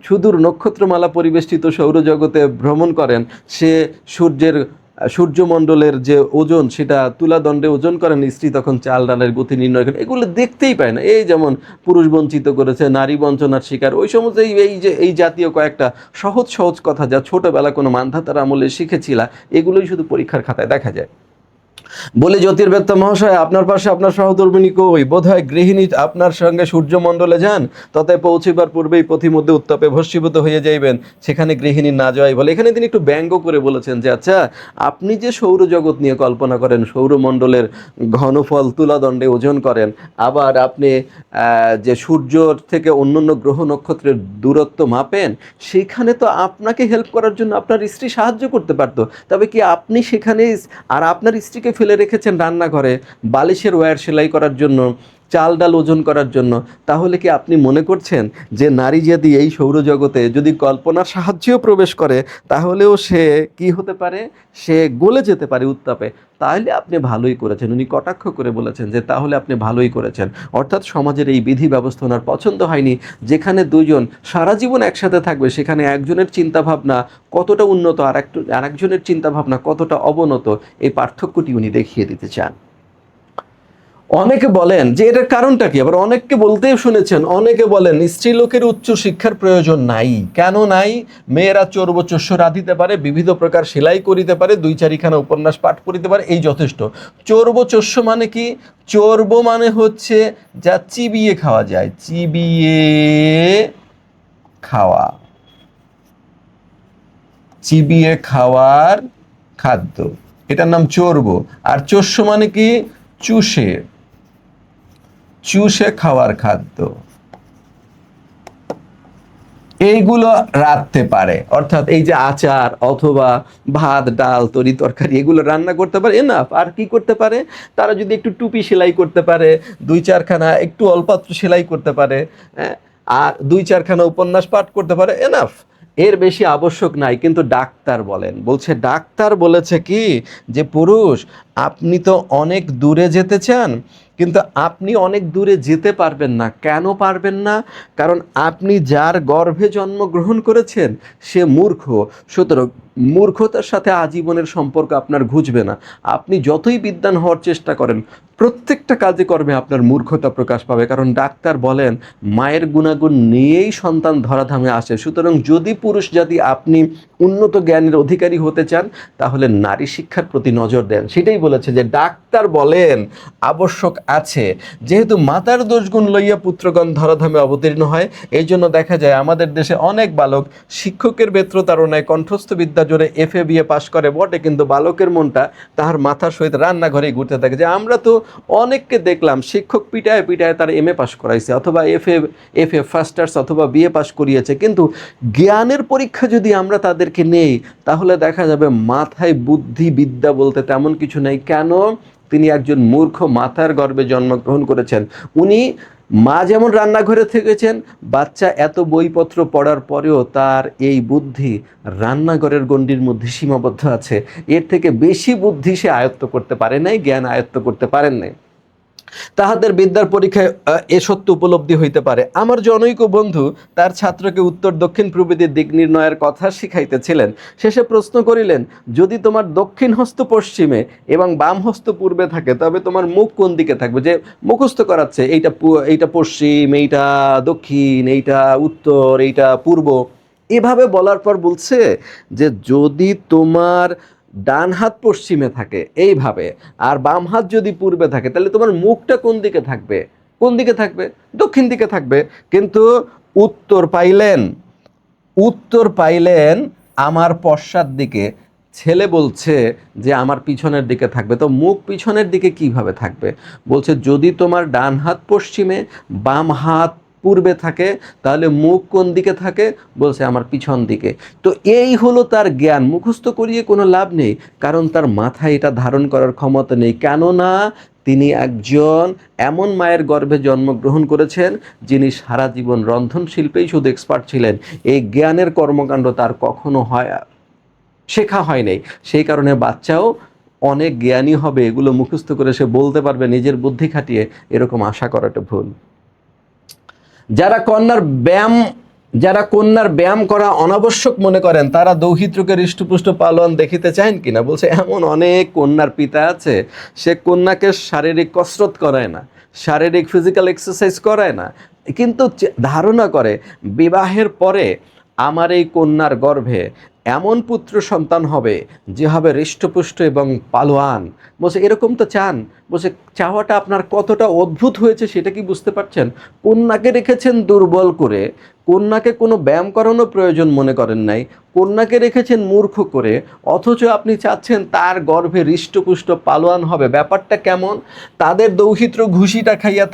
সুদূর নক্ষত্রমালা পরিবেষ্টিত সৌরজগতে ভ্রমণ করেন, সে সূর্যের সূর্যমণ্ডলের যে ওজন সেটা তুলাদণ্ডে ওজন করেন, স্ত্রী তখন চাল ডালের গতি নির্ণয় করেন, এগুলো দেখতেই পায় না। এই যেমন পুরুষ বঞ্চিত করেছে, নারী বঞ্চনার শিকার, ওই সমস্ত এই জাতীয় কয়েকটা সহজ সহজ কথা যা ছোটবেলা কোনো মান্ধাতার আমলে শিখেছিলা, এগুলোই শুধু পরীক্ষার খাতায় দেখা যায়। বলে, জ্যোতির্বেত্তা মহাশয়, আপনার পাশে আপনার সহধর্মিনী কই? বোধ হয় গৃহিণী আপনার সঙ্গে সূর্যমণ্ডলে যান, ততে পৌঁছিবার পূর্বেই পথিমধ্যে উত্তাপে ভস্মীভূত হয়ে যাইবেন, সেখানে গৃহিণী না যাওয়াই বলে। এখানে তিনি একটু ব্যঙ্গ করে বলেছেন যে আচ্ছা, আপনি যে সৌরজগৎ নিয়ে কল্পনা করেন, সৌরমণ্ডলের ঘনফল তুলাদণ্ডে ওজন করেন, আবার আপনি যে সূর্যর থেকে অন্যান্য গ্রহ নক্ষত্রের দূরত্ব মাপেন, সেখানে তো আপনাকে হেল্প করার জন্য আপনার স্ত্রী সাহায্য করতে পারতো। তবে কি আপনি সেখানে আর আপনার স্ত্রীকে ফেলে রেখেছেন রান্নাঘরে বালিশের ওয়্যার সেলাই করার জন্য, চাল ডাল ওজন করার জন্য? তাহলে কি আপনি মনে করছেন যে নারী যদি এই সৌরজগতে যদি কল্পনার সাহায্যেও প্রবেশ করে, তাহলেও সে কি হতে পারে? সে গলে যেতে পারে উত্তাপে। তাহলে আপনি ভালোই করেছেন। উনি কটাক্ষ করে বলেছেন যে তাহলে আপনি ভালোই করেছেন। অর্থাৎ সমাজের এই বিধি ব্যবস্থা ওনার পছন্দ হয়নি। যেখানে দুজন সারা জীবন একসাথে থাকবে, সেখানে একজনের চিন্তাভাবনা কতটা উন্নত আর একজনের চিন্তাভাবনা কতটা অবনত, এই পার্থক্যটি উনি দেখিয়ে দিতে চান। অনেকে বলেন যে এটার কারণটা কি, আবার অনেককে বলতেও শুনেছেন, অনেকে বলেন স্ত্রীলোকের উচ্চ শিক্ষার প্রয়োজন নাই। কেন নাই? মেয়েরা চর্বচস্য রাঁধিতে পারে, বিবিধ প্রকার সেলাই করিতে পারে, 2-4খানা উপন্যাস পাঠ করিতে পারে, এই যথেষ্ট। চর্বচস্য মানে কি? চর্ব মানে হচ্ছে যা চিবিয়ে খাওয়া যায়, চিবিয়ে খাওয়া, চিবিয়ে খাওয়ার খাদ্য, এটার নাম চর্ব। আর চস্য মানে কি? চুষে, চুষে খাওয়ার খাদ্য, এইগুলো রাঁধতে পারে। অর্থাৎ এই যে আচার অথবা ভাত ডাল তরি তরকারি এগুলো রান্না করতে পারে, এনাফ। আর কি করতে পারে? তারা যদি একটু টুপি সেলাই করতে পারে, 2-4খানা একটু অল্পাত্র সেলাই করতে পারে, আর 2-4খানা উপন্যাস পাঠ করতে পারে, এনাফ। এর বেশি আবশ্যক নাই। কিন্তু ডাক্তার বলছে, ডাক্তার বলেছে কি যে পুরুষ, আপনি তো অনেক দূরে যেতে চান, কিন্তু আপনি অনেক দূরে যেতে পারবেন না। কেন পারবেন না? কারণ আপনি যার গর্ভে জন্মগ্রহণ করেছেন সে মূর্খ। সুতরাং মূর্খতার সাথে আজীবনের সম্পর্ক আপনার ঘুচবে না। আপনি যতই বিদ্বান হওয়ার চেষ্টা করেন, প্রত্যেকটা কাজে কর্মে আপনার মূর্খতা প্রকাশ পাবে। কারণ ডাক্তার বলেন মায়ের গুণাগুণ নিয়েই সন্তান ধরাধামে আসে। সুতরাং যদি পুরুষ জাতি আপনি উন্নত জ্ঞানের অধিকারী হতে চান, তাহলে নারী শিক্ষার প্রতি নজর দেন। সেটাই বলেছে যে ডাক্তার বলেন আবশ্যক আছে। যেহেতু মাতার দোষগুণ লইয়া পুত্রগণ ধরাধামে অবতীর্ণ হয়, এই জন্য দেখা যায় আমাদের দেশে অনেক বালক শিক্ষকের বেত্রতারণায় কণ্ঠস্থ বিদ্যা জোরে FA BA পাশ করে বটে, কিন্তু বালকের মনটা তাহার মাথার সহিত রান্নাঘরেই ঘুরতে থাকে। যে আমরা তো অনেককে দেখলাম শিক্ষক পিটায় পিটায় তার MA পাশ করাইছে, অথবা FA ফার্স্টার্স অথবা BA পাশ করিয়েছে, কিন্তু জ্ঞানের পরীক্ষা যদি আমরা তাদেরকে নেই, তাহলে দেখা যাবে মাথায় বুদ্ধি বিদ্যা বলতে তেমন কিছু নেই। কেন? তিনি একজন মূর্খ মাতার গর্ভে জন্মগ্রহণ করেছেন। উনি মা যেমন রান্নাঘরে থেকেছেন, বাচ্চা এত বইপত্র পড়ার পরেও তার এই বুদ্ধি রান্নাঘরের গণ্ডির মধ্যে সীমাবদ্ধ আছে। এর থেকে বেশি বুদ্ধি সে আয়ত্ত করতে পারে নাই, জ্ঞান আয়ত্ত করতে পারেন নাই। তাহাদের বিদ্যার পরীক্ষায় এ সত্য উপলব্ধি হইতে পারে। আমার জনৈক বন্ধু তার ছাত্রকে উত্তর দক্ষিণ প্রভৃতি দিক নির্ণয়ের কথা শিখাইতেছিলেন। শেষে প্রশ্ন করিলেন, যদি তোমার দক্ষিণ হস্ত পশ্চিমে এবং বাম হস্ত পূর্বে থাকে, তবে তোমার মুখ কোন দিকে থাকবে? যে মুখস্থ করাচ্ছে, এইটা পশ্চিম, এইটা দক্ষিণ, এইটা উত্তর, এইটা পূর্ব, এভাবে বলার পর বলছে যে যদি তোমার ডান হাত পশ্চিমে থাকে এইভাবে, আর বাম হাত যদি পূর্বে থাকে, তাহলে তোমার মুখটা কোন দিকে থাকবে? কোন দিকে থাকবে? দক্ষিণ দিকে থাকবে। কিন্তু উত্তর পাইলেন আমার পশ্চাৎ দিকে। ছেলে বলছে যে আমার পিছনের দিকে থাকবে। তো মুখ পিছনের দিকে কিভাবে থাকবে? বলছে যদি তোমার ডান হাত পশ্চিমে, বাম হাত পূর্বে থাকে, তাহলে মুখ কোন দিকে থাকে? বলছে আমার পিছন দিকে। তো এই হলো তার জ্ঞান। মুখস্থ করিয়ে কোনো লাভ নেই, কারণ তার মাথায় এটা ধারণ করার ক্ষমতা নেই। কেননা তিনি একজন এমন মায়ের গর্ভে জন্মগ্রহণ করেছেন যিনি সারা জীবন রন্ধন শিল্পেই শুধু এক্সপার্ট ছিলেন। এই জ্ঞানের কর্মকাণ্ড তার কখনো শেখা হয় নাই। সেই কারণে বাচ্চাও অনেক জ্ঞানী হবে, এগুলো মুখস্থ করে সে বলতে পারবে নিজের বুদ্ধি খাটিয়ে, এরকম আশা করাটা ভুল। যারা কন্যার ব্যায়াম যারা কন্যার ব্যায়াম করা অনাবশ্যক মনে করেন তারা দৌহিত্রকে হৃষ্টপুষ্ট পালোয়ান দেখিতে চান কিনা? বলছে এমন অনেক কন্যার পিতা আছে, সে কন্যাকে শারীরিক কসরত করায় না, শারীরিক ফিজিক্যাল এক্সারসাইজ করায় না, কিন্তু ধারণা করে বিবাহের পরে আমার এই কন্যার গর্ভে এমন পুত্র সন্তান হবে যে হবে হৃষ্টপুষ্ট এবং পালোয়ান। বলছে এরকম তো চান। বলছে চাওয়াটা আপনার কতটা অদ্ভুত হয়েছে সেটা কি বুঝতে পারছেন? কন্যাকে রেখেছেন দুর্বল করে, কন্যাকে কোনো ব্যায়াম করানো প্রয়োজন মনে করেন নাই, কন্যাকে রেখেছেন মূর্খ করে, অথচ আপনি চাচ্ছেন তার গর্ভে হৃষ্টপুষ্ট পালোয়ান হবে। ব্যাপারটা কেমন? তাদের দৌহিত্র ঘুষিটা খাইয়া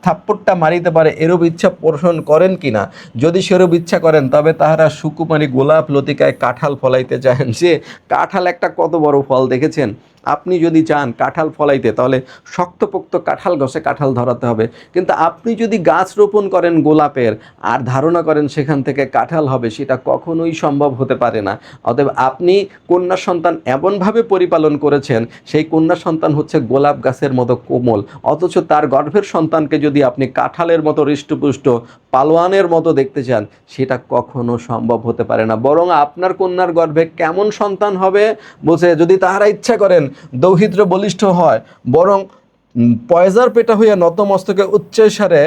থাপ্পড়টা মারিতে পারে এরূপ ইচ্ছা পোষণ করেন কিনা? যদি সেরূপ ইচ্ছা করেন তবে তাহারা সুকুমারী গোলাপ লতিকায় কাঁঠাল ফলাইতে চান। যে কাঁঠাল একটা কত বড় ফল দেখেছেন? আপনি যদি চান কাঁঠাল ফলাইতে তাহলে শক্তপোক্ত কাঁঠাল গাছে কাঁঠাল ধরাতে হবে, কিন্তু আপনি যদি গাছ রোপণ করেন গোলাপের আর ধারণা করেন সেখান থেকে কাঁঠাল হবে, সেটা কখনোই সম্ভব হতে পারে না। অতএব আপনি কন্যা সন্তান এমনভাবে পরিপালন করেছেন, সেই কন্যা সন্তান হচ্ছে গোলাপ গাছের মতো কোমল, অথচ তার গর্ভের সন্তানকে যদি আপনি কাঁঠালের মতো হৃষ্টপুষ্ট পালোয়ানের মতো দেখতে চান, সেটা কখনো সম্ভব হতে পারে না। বরং আপনার কন্যার গর্ভে কেমন সন্তান হবে? বলছে যদি তাহারা ইচ্ছা করেন দৌহিত্র বলিষ্ঠ হয়, বরং পয়জার পেটা হইয়া নতমস্তকে উচ্চস্বরে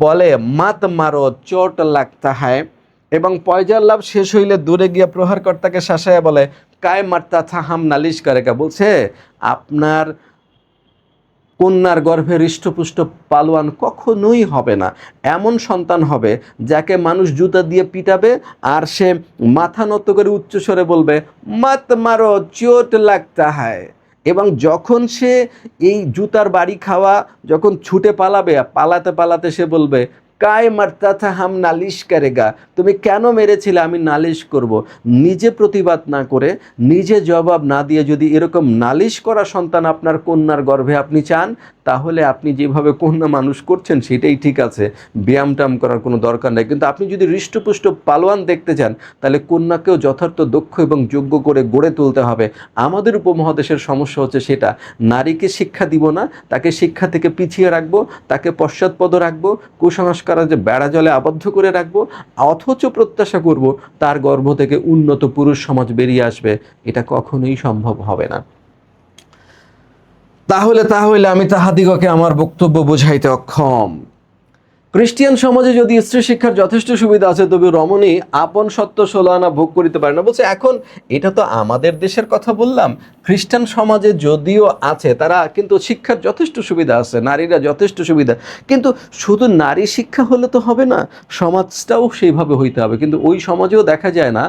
বলে মাত মারো চোট লাগতা হয়, এবং পয়জার লাভ শেষ হইলে দূরে গিয়া প্রহারকর্তাকে শাসাইয়া বলে কায় মারতা থাহাম নালিশ করে। বলছে আপনার কন্যার গর্ভে হৃষ্টপুষ্ট পালোয়ান কখনোই হবে না। এমন সন্তান হবে যাকে মানুষ জুতা দিয়ে পিটাবে আর সে মাথা নত করে উচ্চস্বরে বলবে মাত মারো চোট লাগতা হয়। এবং যখন সে এই জুতার বাড়ি খাওয়া যখন ছুটে পালাতে পালাতে সে বলবে কায় মারতা থা হাম নালিশ করেগা, তুমি কেন মেরেছিলে, আমি নালিশ করব। নিজে প্রতিবাদ না করে, নিজে জবাব না দিয়ে যদি এরকম নালিশ করা সন্তান আপনার কন্যার গর্ভে আপনি চান, তাহলে আপনি যেভাবে কন্যা মানুষ করছেন সেটাই ঠিক আছে, ব্যায়াম টাম করার কোনো দরকার নেই। কিন্তু আপনি যদি হৃষ্টপুষ্ট পালোয়ান দেখতে চান, তাহলে কন্যাকেও যথার্থ দক্ষ এবং যোগ্য করে গড়ে তুলতে হবে। আমাদের উপমহাদেশের সমস্যা হচ্ছে সেটা, নারীকে শিক্ষা দিব না, তাকে শিক্ষা থেকে পিছিয়ে রাখবো, তাকে পশ্চাৎপদ রাখবো, কুসংস্কার যে বেড়া জলে আবদ্ধ করে রাখবো, অথচ প্রত্যাশা করব তার গর্ভ থেকে উন্নত পুরুষ সমাজ বেরিয়ে আসবে। এটা কখনোই সম্ভব হবে না। তাহলে আমি তাহাদিগকে আমার বক্তব্য বোঝাইতে অক্ষম। খ্রিস্টিয়ান সমাজে যদি স্ত্রী শিক্ষার যথেষ্ট সুবিধা আছে, তবে রমণী আপন সত্য 16 আনা ভোগ করিতে পারে না। বলছে এখন এটা তো আমাদের দেশের কথা বললাম, খ্রিস্টান সমাজে যদিও আছে, তারা কিন্তু শিক্ষার যথেষ্ট সুবিধা আছে, নারীরা যথেষ্ট সুবিধা, কিন্তু শুধু নারী শিক্ষা হলে তো হবে না, সমাজটাও সেইভাবে হইতে হবে। কিন্তু ওই সমাজেও দেখা যায় না,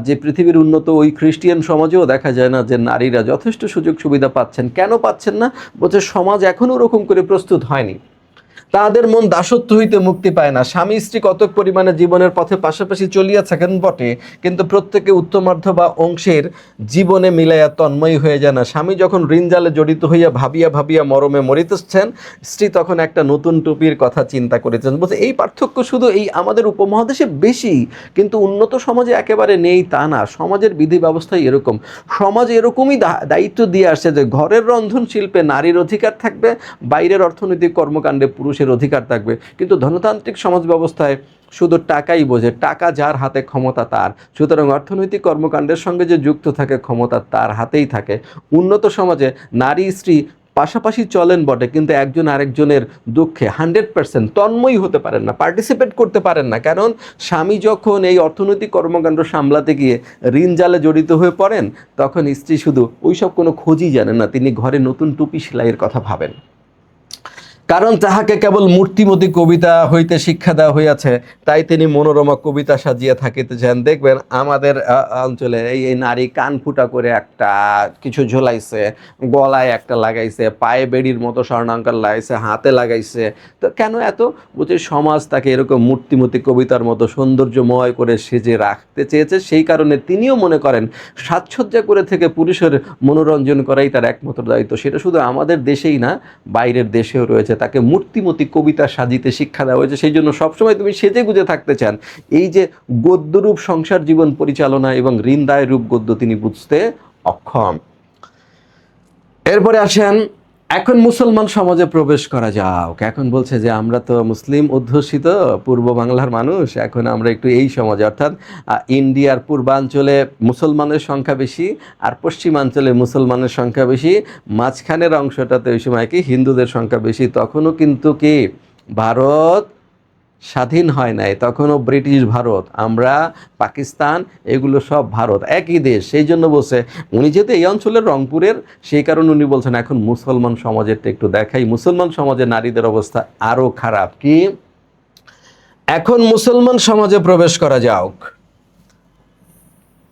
যে পৃথিবীর উন্নত ওই খ্রিস্টিয়ান সমাজেও দেখা যায় না যে নারীরা যথেষ্ট সুযোগ সুবিধা পাচ্ছেন। কেন পাচ্ছেন না? বলছে সমাজ এখনও ওরকম করে প্রস্তুত হয়নি, তাদের মন দাসত্ব হইতে মুক্তি পায় না। স্বামী স্ত্রী কতক পরিমাণে জীবনের পথে পাশাপাশি চলিয়া থাকেন বটে, কিন্তু প্রত্যেকে উত্তমার্ধ বা অংশের জীবনে মিলাইয়া তন্ময় হয়ে যায় না। স্বামী যখন ঋণজালে জড়িত হইয়া ভাবিয়া মরমে মরিতেছেন, স্ত্রী তখন একটা নতুন টুপির কথা চিন্তা করেছেন। বলছে এই পার্থক্য শুধু এই আমাদের উপমহাদেশে বেশি, কিন্তু উন্নত সমাজে একেবারে নেই তা না। সমাজের বিধি ব্যবস্থায় এরকম, সমাজ এরকমই দায়িত্ব দিয়ে আসছে যে ঘরের রন্ধন শিল্পে নারীর অধিকার থাকবে, বাইরের অর্থনৈতিক কর্মকাণ্ডে পুরুষের অধিকার থাকবে। কিন্তু ধনতান্ত্রিক সমাজ ব্যবস্থায় শুধু টাকাই বোঝে, টাকা যার হাতে ক্ষমতা তার, সুতরাং অর্থনৈতিক কর্মকাণ্ডের সঙ্গে যে যুক্ত থাকে ক্ষমতা তার হাতেই থাকে। উন্নত সমাজে নারী স্ত্রী পাশাপাশি চলেন বটে, কিন্তু একজন আরেকজনের দুঃখে 100% তন্ময় হতে পারেন না, পার্টিসিপেট করতে পারেন না। কারণ স্বামী যখন এই অর্থনৈতিক কর্মকাণ্ড সামলাতে গিয়ে ঋণ জালে জড়িত হয়ে পড়েন, তখন স্ত্রী শুধু ওইসব কোনো খোঁজই জানেন না, তিনি ঘরে নতুন টুপি সেলাইয়ের কথা ভাবেন। কারণ তাহাকে কেবল মূর্তিমতী কবিতা হইতে শিক্ষা দেওয়া হইয়াছে, তাই তিনি মনোরমা কবিতা সাজিয়া থাকিতে চান। দেখবেন আমাদের অঞ্চলে এই নারী কান ফুটা করে একটা কিছু ঝোলাইছে, গলায় একটা লাগাইছে, পায়ে বেড়ির মতো স্বর্ণাঙ্কার লাগাইছে, হাতে লাগাইছে। তো কেন এত? বলছে সমাজ তাকে এরকম মূর্তিমতী কবিতার মতো সৌন্দর্যময় করে সেজে রাখতে চেয়েছে, সেই কারণে তিনিও মনে করেন সাজসজ্জা করে থেকে পুরুষের মনোরঞ্জন করাই তার একমাত্র দায়িত্ব। সেটা শুধু আমাদের দেশেই না, বাইরের দেশেও রয়েছে। তাকে মূর্তিমতী কবিতা সাজিতে শিক্ষা দেওয়া হয়েছে, সেই জন্য সবসময় তুমি সেজে গুজে থাকতে চান। এই যে গদ্যরূপ সংসার জীবন পরিচালনা এবং ঋণদায় রূপ গদ্য তিনি বুঝতে অক্ষম। এরপরে আসেন এখন মুসলমান সমাজে প্রবেশ করা যাক। এখন বলছে যে আমরা তো মুসলিম অধ্যুষিত পূর্ব বাংলার মানুষ, এখন আমরা একটু এই সমাজে, অর্থাৎ ইন্ডিয়ার পূর্বাঞ্চলে মুসলমানের সংখ্যা বেশি আর পশ্চিমাঞ্চলে মুসলমানের সংখ্যা বেশি, মাঝখানের অংশটাতে ওই সময় কি হিন্দুদের সংখ্যা বেশি। তখনও কিন্তু কি ভারত স্বাধীন হয় নাই, তখনও ব্রিটিশ ভারত, আমরা পাকিস্তান, এগুলো সব ভারত, একই দেশ। সেই জন্য বলছে উনি যেহেতু এই অঞ্চলের রংপুরের, সেই কারণে উনি বলছেন এখন মুসলমান সমাজেরটা একটু দেখাই। মুসলমান সমাজে নারীদের অবস্থা আরও খারাপ। কি এখন মুসলমান সমাজে প্রবেশ করা যাক।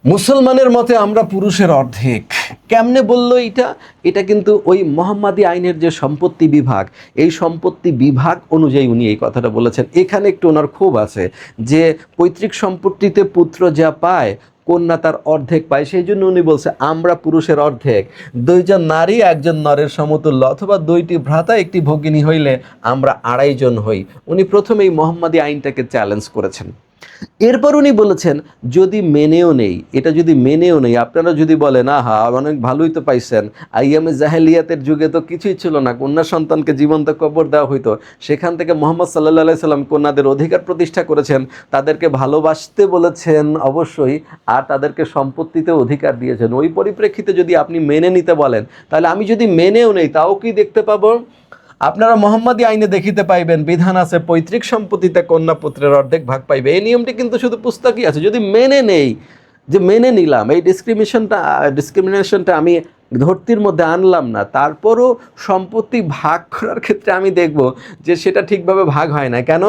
মুসলমানের মতে আমরা পুরুষের অর্ধেক। কেমনে বললো এটা? এটা কিন্তু ওই মোহাম্মদী আইনের যে সম্পত্তি বিভাগ, এই সম্পত্তি বিভাগ অনুযায়ী উনি এই কথাটা বলেছেন। এখানে একটু ওনার ক্ষোভ আছে যে পৈতৃক সম্পত্তিতে পুত্র যা পায় কন্যা তার অর্ধেক পায়, সেই জন্য উনি বলছে আমরা পুরুষের অর্ধেক। দুইজন নারী একজন নরের সমতুল্য, অথবা দুইটি ভ্রাতা একটি ভগিনী হইলে আমরা আড়াইজন হই। উনি প্রথমেই মোহাম্মদী আইনটাকে চ্যালেঞ্জ করেছেন। এরপর উনি বলেছেন যদি মেনেও নেই, এটা যদি মেনেও নেই, আপনারা যদি বলেন আহা অনেক ভালোই তো পাইছেন, আইয়ামে জাহেলিয়াতের যুগে তো কিছুই ছিল না, কন্যা সন্তানকে জীবন্ত কবর দেওয়া হইতো, সেখান থেকে মোহাম্মদ সাল্লাল্লাহু সাল্লাম কন্যাদের অধিকার প্রতিষ্ঠা করেছেন, তাদেরকে ভালোবাসতে বলেছেন অবশ্যই, আর তাদেরকে সম্পত্তিতে অধিকার দিয়েছেন। ওই পরিপ্রেক্ষিতে যদি আপনি মেনে নিতে বলেন, তাহলে আমি যদি মেনেও নেই তাও কি দেখতে পাবো? আপনারা মোহাম্মদী আইনে দেখিতে পাইবেন বিধান আছে পৈতৃক সম্পত্তিতে কন্যা পুত্রের অর্ধেক ভাগ পাইবে। এই নিয়মটি কিন্তু শুধু পুস্তকই আছে। যদি মেনে নেই, যে মেনে নিলাম, এই ডিসক্রিমিনেশনটা আমি ধর্তির মধ্যে আনলাম না, তারপরও সম্পত্তি ভাগ করার ক্ষেত্রে আমি দেখব যে সেটা ঠিকভাবে ভাগ হয় না। কেন?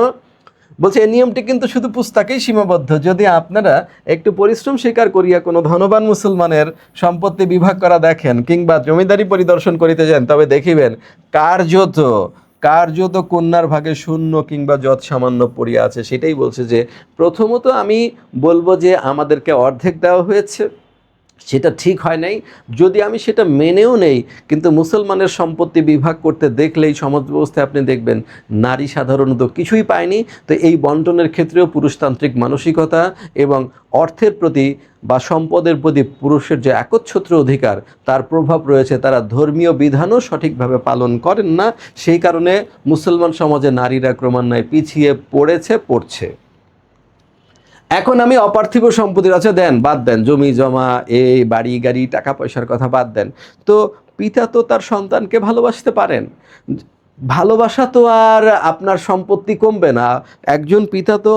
বলছে এই নিয়মটি কিন্তু শুধু পুস্তকেই সীমাবদ্ধ। যদি আপনারা একটু পরিশ্রম স্বীকার করিয়া কোনো ধনবান মুসলমানের সম্পত্তি বিভাগ করা দেখেন, কিংবা জমিদারি পরিদর্শন করিতে যান, তবে দেখিবেন কার্যত কন্যার ভাগে শূন্য কিংবা যৎ সামান্য পড়িয়া আছে। সেটাই বলছে যে প্রথমত আমি বলবো যে আমাদেরকে অর্ধেক দেওয়া হয়েছে, সেটা ঠিক হয় নাই। যদি আমি সেটা মেনেও নেই, কিন্তু মুসলমানের সম্পত্তি বিভাগ করতে দেখলেই সমাজ ব্যবস্থায় আপনি দেখবেন নারী সাধারণত কিছুই পায়নি। তো এই বন্টনের ক্ষেত্রেও পুরুষতান্ত্রিক মানসিকতা এবং অর্থের প্রতি বা সম্পদের প্রতি পুরুষের যে একচ্ছত্র অধিকার, তার প্রভাব রয়েছে। তারা ধর্মীয় বিধানও সঠিকভাবে পালন করেন না, সেই কারণে মুসলমান সমাজে নারীরা ক্রমান্বয়ে পিছিয়ে পড়ছে। এখন আমি অপার্থিব সম্পত্তির, আচ্ছা দেন, বাদ দেন, জমি জমা, এই বাড়ি গাড়ি টাকা পয়সার কথা বাদ দেন, তো পিতা তো তার সন্তানকে ভালোবাসতে পারেন। ভালোবাসা তো আর আপনার সম্পত্তি কমবে না। একজন পিতা তো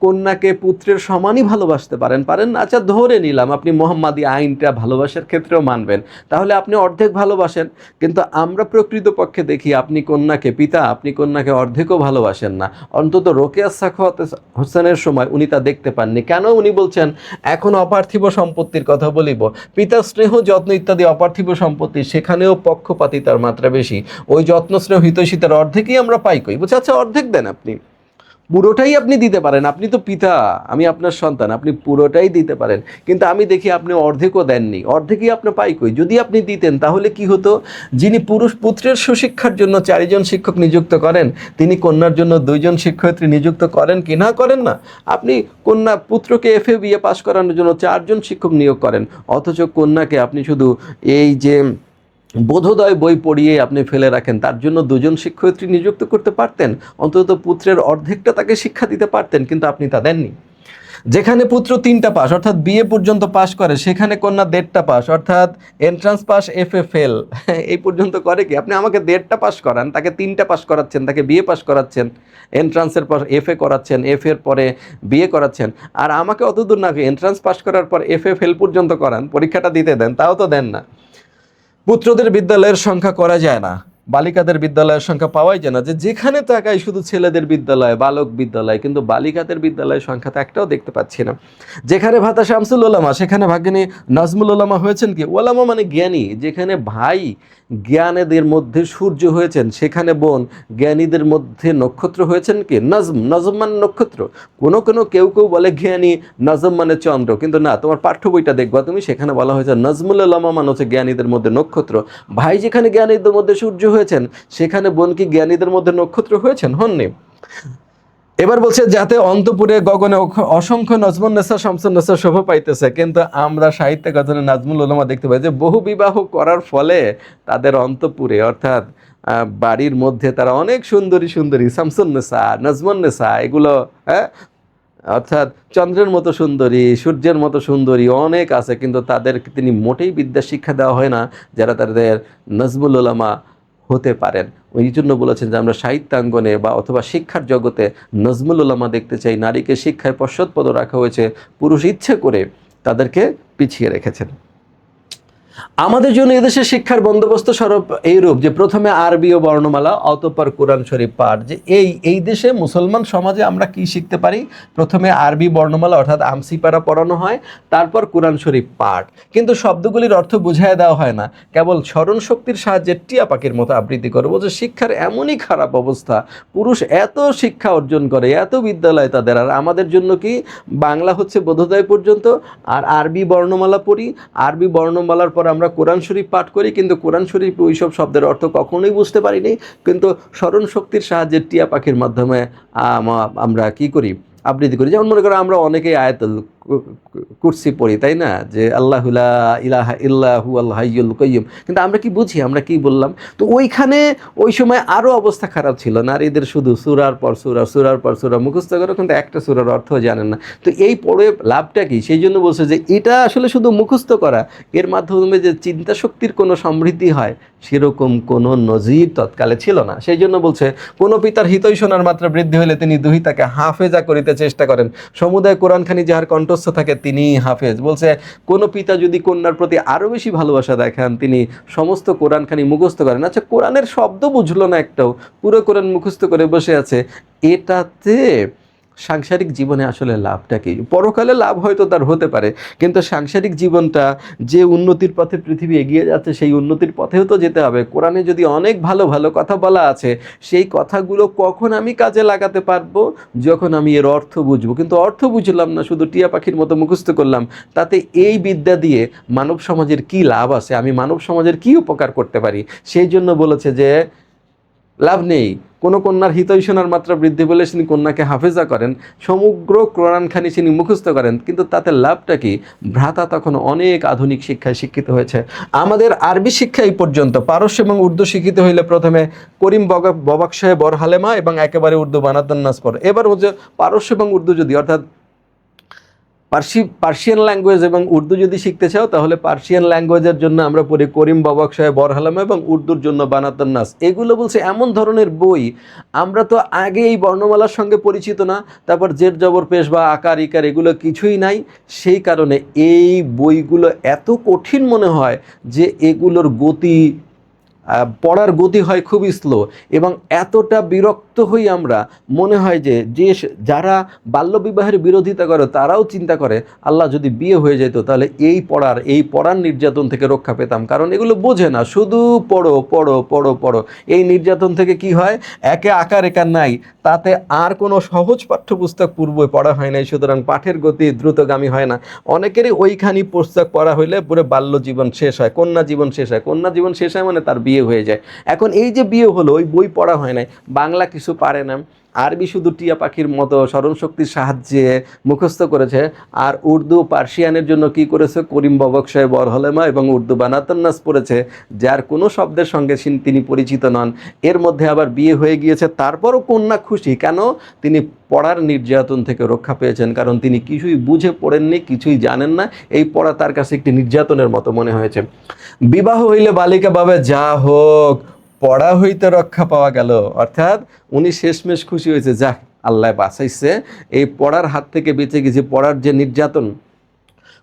কন্যাকে পুত্রের সমানই ভালোবাসতে পারেন না? আচ্ছা ধরে নিলাম আপনি মোহাম্মদী আইনটা ভালোবাসার ক্ষেত্রেও মানবেন, তাহলে আপনি অর্ধেক ভালোবাসেন। কিন্তু আমরা প্রকৃতপক্ষে দেখি আপনি কন্যাকে পিতা, আপনি কন্যাকে অর্ধেকও ভালোবাসেন না। অন্তত রোকেয়া সাখাওয়াত হোসেনের সময় উনি তা দেখতে পাননি। কেন? উনি বলছেন এখন অপার্থিব সম্পত্তির কথা বলিব, পিতার স্নেহ যত্ন ইত্যাদি অপার্থিব সম্পত্তি, সেখানেও পক্ষপাতিতার মাত্রা বেশি। ওই যত্ন স্নেহ হিতৈষিতার অর্ধেকই আমরা পাই কই? বলছে আচ্ছা অর্ধেক দেন, আপনি পুরোটাই আপনি দিতে পারেন, আপনি তো পিতা, আমি আপনার সন্তান, আপনি পুরোটাই দিতে পারেন। কিন্তু আমি দেখি আপনি অর্ধেকও দেননি, অর্ধেকই আপনি পাই কই? যদি আপনি দিতেন তাহলে কি হতো? যিনি পুত্রের সুশিক্ষার জন্য 4 জন শিক্ষক নিযুক্ত করেন, তিনি কন্যার জন্য 2 জন শিক্ষয়িত্রী নিযুক্ত করেন কি না করেন না? আপনি পুত্রকে FA BA পাস করানোর জন্য 4 জন শিক্ষক নিয়োগ করেন, অথচ কন্যাকে আপনি শুধু এই যে বোধোদয় বই পড়িয়ে আপনি ফেলে রাখেন, তার জন্য 2 জন শিক্ষয়িত্রী নিযুক্ত করতে পারতেন, অন্তত পুত্রের অর্ধেকটা তাকে শিক্ষা দিতে পারতেন, কিন্তু আপনি তা দেননি। যেখানে পুত্র 3টা পাস অর্থাৎ BA পর্যন্ত পাস করে, সেখানে কন্যা 1.5টা পাস অর্থাৎ এন্ট্রান্স পাস FA ফেল, এই পর্যন্ত করে কি? আপনি আমাকে 1.5টা পাস করান, তাকে 3টা পাস করাচ্ছেন, তাকে BA পাস করাচ্ছেন, এন্ট্রান্সের পর FA করাচ্ছেন, FA এর পরে BA করাচ্ছেন, আর আমাকে অতদূর না, এন্ট্রান্স পাস করার পর FA ফেল পর্যন্ত করান, পরীক্ষাটা দিতে দেন, তাও তো দেন না। পুত্রদের বিদ্যালয়ের সংখ্যা করা যায় না, বালিকাদের বিদ্যালয়ের সংখ্যা পাওয়াই যায় না। যেখানে তাকাই শুধু ছেলেদের বিদ্যালয়, বালক বিদ্যালয়, কিন্তু বালিকাদের বিদ্যালয়ের সংখ্যা তো একটাও দেখতে পাচ্ছি না। যেখানে ভাতা শামসুল ওলামা, সেখানে ভাগ্যিনী নাজমুল ওলামা হয়েছেন কি? ওলামা মানে জ্ঞানী। যেখানে ভাই জ্ঞানীদের মধ্যে সূর্য হয়েছেন, সেখানে বোন জ্ঞানীদের মধ্যে নক্ষত্র হয়েছেন কি? নজম মানে নক্ষত্র। কেউ বলে জ্ঞানী, নজম মানে চন্দ্র, কিন্তু না, তোমার পাঠ্য বইটা দেখবা তুমি, সেখানে বলা হয়েছে নাজমুল ওলামা মানে হচ্ছে জ্ঞানীদের মধ্যে নক্ষত্র। ভাই যেখানে জ্ঞানীদের মধ্যে সূর্য হয়েছেন, সেখানে বোন কি জ্ঞানীদের মধ্যে নক্ষত্র হয়েছেন? হননি। এবার বলছে যাতে অন্তপুরে গগনে অসংখ্য নজমুন্নেসা শামসুন্নেসা শোভা পাইতেছে, কিন্তু আমরা সাহিত্য গজনে নাজমুল উলামা দেখতে পাই যে বহু বিবাহ করার ফলে তাদের অন্তপুরে অর্থাৎ বাড়ির মধ্যে তারা অনেক সুন্দরী সুন্দরী শামসুন্নেসা নজমুন্নেসা এগুলো, হ্যাঁ, অর্থাৎ চন্দ্রের মতো সুন্দরী সূর্যের মতো সুন্দরী অনেক আছে, কিন্তু তাদেরকে তিনি মোটেই বিদ্যা শিক্ষা দেওয়া হয় না যারা তাদের নজমুল উলামা হতে পারেন। ওই জন্য বলেছেন যে আমরা সাহিত্যাঙ্গনে বা অথবা শিক্ষার জগতে নজমুল উলামা দেখতে চাই। নারীকে শিক্ষায় পশ্চাৎপদ রাখা হয়েছে, পুরুষ ইচ্ছে করে তাদেরকে পিছিয়ে রেখেছেন। আমাদের জন্য এদেশে শিক্ষার বন্দোবস্ত স্বরূপ এইরূপ যে প্রথমে আরবি ও বর্ণমালা, অতঃপর কোরআন শরীফ পাঠ। যে এই দেশে মুসলমান সমাজে আমরা কি শিখতে পারি? প্রথমে আরবি বর্ণমালা অর্থাৎ আমসিপারা পড়ানো হয়, তারপর কোরআন শরীফ পাঠ। কিন্তু শব্দগুলির অর্থ বুঝায় দেওয়া হয় না, কেবল স্মরণ শক্তির সাহায্যে টিয়া পাখির মতো আবৃত্তি করে। বলছে শিক্ষার এমনই খারাপ অবস্থা, পুরুষ এত শিক্ষা অর্জন করে, এত বিদ্যালয় তাদের, আর আমাদের জন্য কি বাংলা হচ্ছে বোধোদয় পর্যন্ত, আর আরবি বর্ণমালা পড়ি, আরবি বর্ণমালার পর আমরা কোরআন শরীফ পাঠ করি, কিন্তু কোরআন শরীফ ওইসব শব্দের অর্থ কখনোই বুঝতে পারিনি। কিন্তু স্মরণ শক্তির সাহায্যে টিয়া পাখির মাধ্যমে আমরা কি করি? আবৃত্তি করি। যেমন মনে করো আমরা অনেকেই আয়াতুল কুরসি পড়ি, তাই না, যে আল্লাহু লা ইলাহা ইল্লাহু আল হাইয়ুল কাইয়্যুম, কিন্তু আমরা কি বুঝি? আমরা কি বললাম? তো ওইখানে ওই সময় আরও অবস্থা খারাপ ছিল, নারীদের শুধু সূরার পর সূরা, সূরার পর সূরা মুখস্থ করে, কিন্তু একটা সূরার অর্থ জানেন না। তো এই পড়ে লাভটা কি? সেই জন্য বলছে যে এটা আসলে শুধু মুখস্থ করা, এর মাধ্যমে যে চিন্তা শক্তির কোনো সমৃদ্ধি হয় সেরকম কোনো নজির তৎকালে ছিল না। সেই জন্য বলছে কোনো পিতার হিতৈষণার মাত্রা বৃদ্ধি হলে তিনি দুহিতাকে হাফেজা করিতে চেষ্টা করেন, সমুদায় কোরআনখানি যাহার কণ্ঠস্থ থাকে তিনি হাফেজ। বলছে কোনো পিতা যদি কন্যার প্রতি আরও বেশি ভালোবাসা দেখান, তিনি সমস্ত কোরআনখানি মুখস্থ করেন। আচ্ছা, কোরআনের শব্দ বুঝলো না একটাও, পুরো কোরআন মুখস্থ করে বসে আছে, এটাতে সাংসারিক জীবনে আসলে লাভটা কি? পরকালে লাভ হয়তো তার হতে পারে, কিন্তু সাংসারিক জীবনটা যে উন্নতির পথে পৃথিবী এগিয়ে যাচ্ছে, সেই উন্নতির পথেও তো যেতে হবে। কোরআনে যদি অনেক ভালো ভালো কথা বলা আছে, সেই কথাগুলো কখন আমি কাজে লাগাতে পারবো? যখন আমি এর অর্থ বুঝবো। কিন্তু অর্থ বুঝলাম না, শুধু টিয়া পাখির মতো মুখস্থ করলাম, তাতে এই বিদ্যা দিয়ে মানব সমাজের কি লাভ আছে? আমি মানব সমাজের কি উপকার করতে পারি? সেই জন্য বলেছে যে লাভ নেই। কোনো কন্যার হিতৈষণার মাত্রা বৃদ্ধি বলে তিনি কন্যাকে হাফেজা করেন, সমগ্র কোরআনখানি তিনি মুখস্থ করেন, কিন্তু তাতে লাভটা কি? ভ্রাতা তখন অনেক আধুনিক শিক্ষায় শিক্ষিত হয়েছে। আমাদের আরবি শিক্ষা এই পর্যন্ত। পারস্য এবং উর্দু শিক্ষিত হইলে প্রথমে করিম ববাকশাহে বরহালেমা এবং একেবারে উর্দু বানাতান নাস পড়ে। এবার হচ্ছে পারস্য এবং উর্দু যদি, অর্থাৎ পার্সিয়ান ল্যাঙ্গুয়েজ এবং উর্দু যদি শিখতে চাও, তাহলে পার্সিয়ান ল্যাঙ্গুয়েজের জন্য আমরা পড়ি করিম বাবাক সাহেব বরহালামা, এবং উর্দুর জন্য বানাতান নাস। এগুলো বলছে এমন ধরনের বই, আমরা তো আগে এই বর্ণমালার সঙ্গে পরিচিত না, তারপর জের জবর পেশ বা আকার ইকার এগুলো কিছুই নাই। সেই কারণে এই বইগুলো এত কঠিন মনে হয় যে এগুলোর গতি, পড়ার গতি হয় খুবই স্লো, এবং এতটা বিরক্ত হই আমরা, মনে হয় যে যারা বাল্যবিবাহের বিরোধিতা করে তারাও চিন্তা করে আল্লাহ যদি বিয়ে হয়ে যেত তাহলে এই পড়ার নির্যাতন থেকে রক্ষা পেতাম। কারণ এগুলো বোঝে না, শুধু পড়ো পড়ো পড়ো পড়ো। এই নির্যাতন থেকে কি হয়? একে আকার একার নাই, তাতে আর কোনো সহজ পাঠ্যপুস্তক পূর্বে পড়া হয় নাই, সুতরাং পাঠের গতি দ্রুতগামী হয় না। অনেকেরই ওইখানি পুস্তক পড়া হইলে পুরো বাল্য জীবন শেষ হয়, কন্যা জীবন শেষ হয়, কন্যা জীবন শেষ হয় মানে তার বিয়ে হয়ে যায়। এখন এই যে বিয়ে হলো, ওই বই পড়া হয় নাই, বাংলা কিছু পারে না, আরবি শুধু টিয়া পাখির মতো স্মরণশক্তির সাহায্যে মুখস্থ করেছে, আর উর্দু পার্সিয়ানের জন্য কি করেছে? করিম বাবাক সাহেব বরহলেমা এবং উর্দু বানাতান নাস পড়েছে, যার কোনো শব্দের সঙ্গে তিনি পরিচিত নন। এর মধ্যে আবার বিয়ে হয়ে গিয়েছে, তারপরও কন্যা খুশি কেন? তিনি পড়ার নির্যাতন থেকে রক্ষা পেয়েছেন, কারণ তিনি কিছুই বুঝে পড়েননি, কিছুই জানেন না। এই পড়া তার কাছে একটি নির্যাতনের মতো মনে হয়েছে। বিবাহ হইলে বালিকা ভাবে যা হোক পড়া হইতে রক্ষা পাওয়া গেল, অর্থাৎ উনি শেষমেশ খুশি হয়েছে, যাক আল্লাহ বাঁচাইছে, এই পড়ার হাত থেকে বেঁচে গেছে। পড়ার যে নির্যাতন,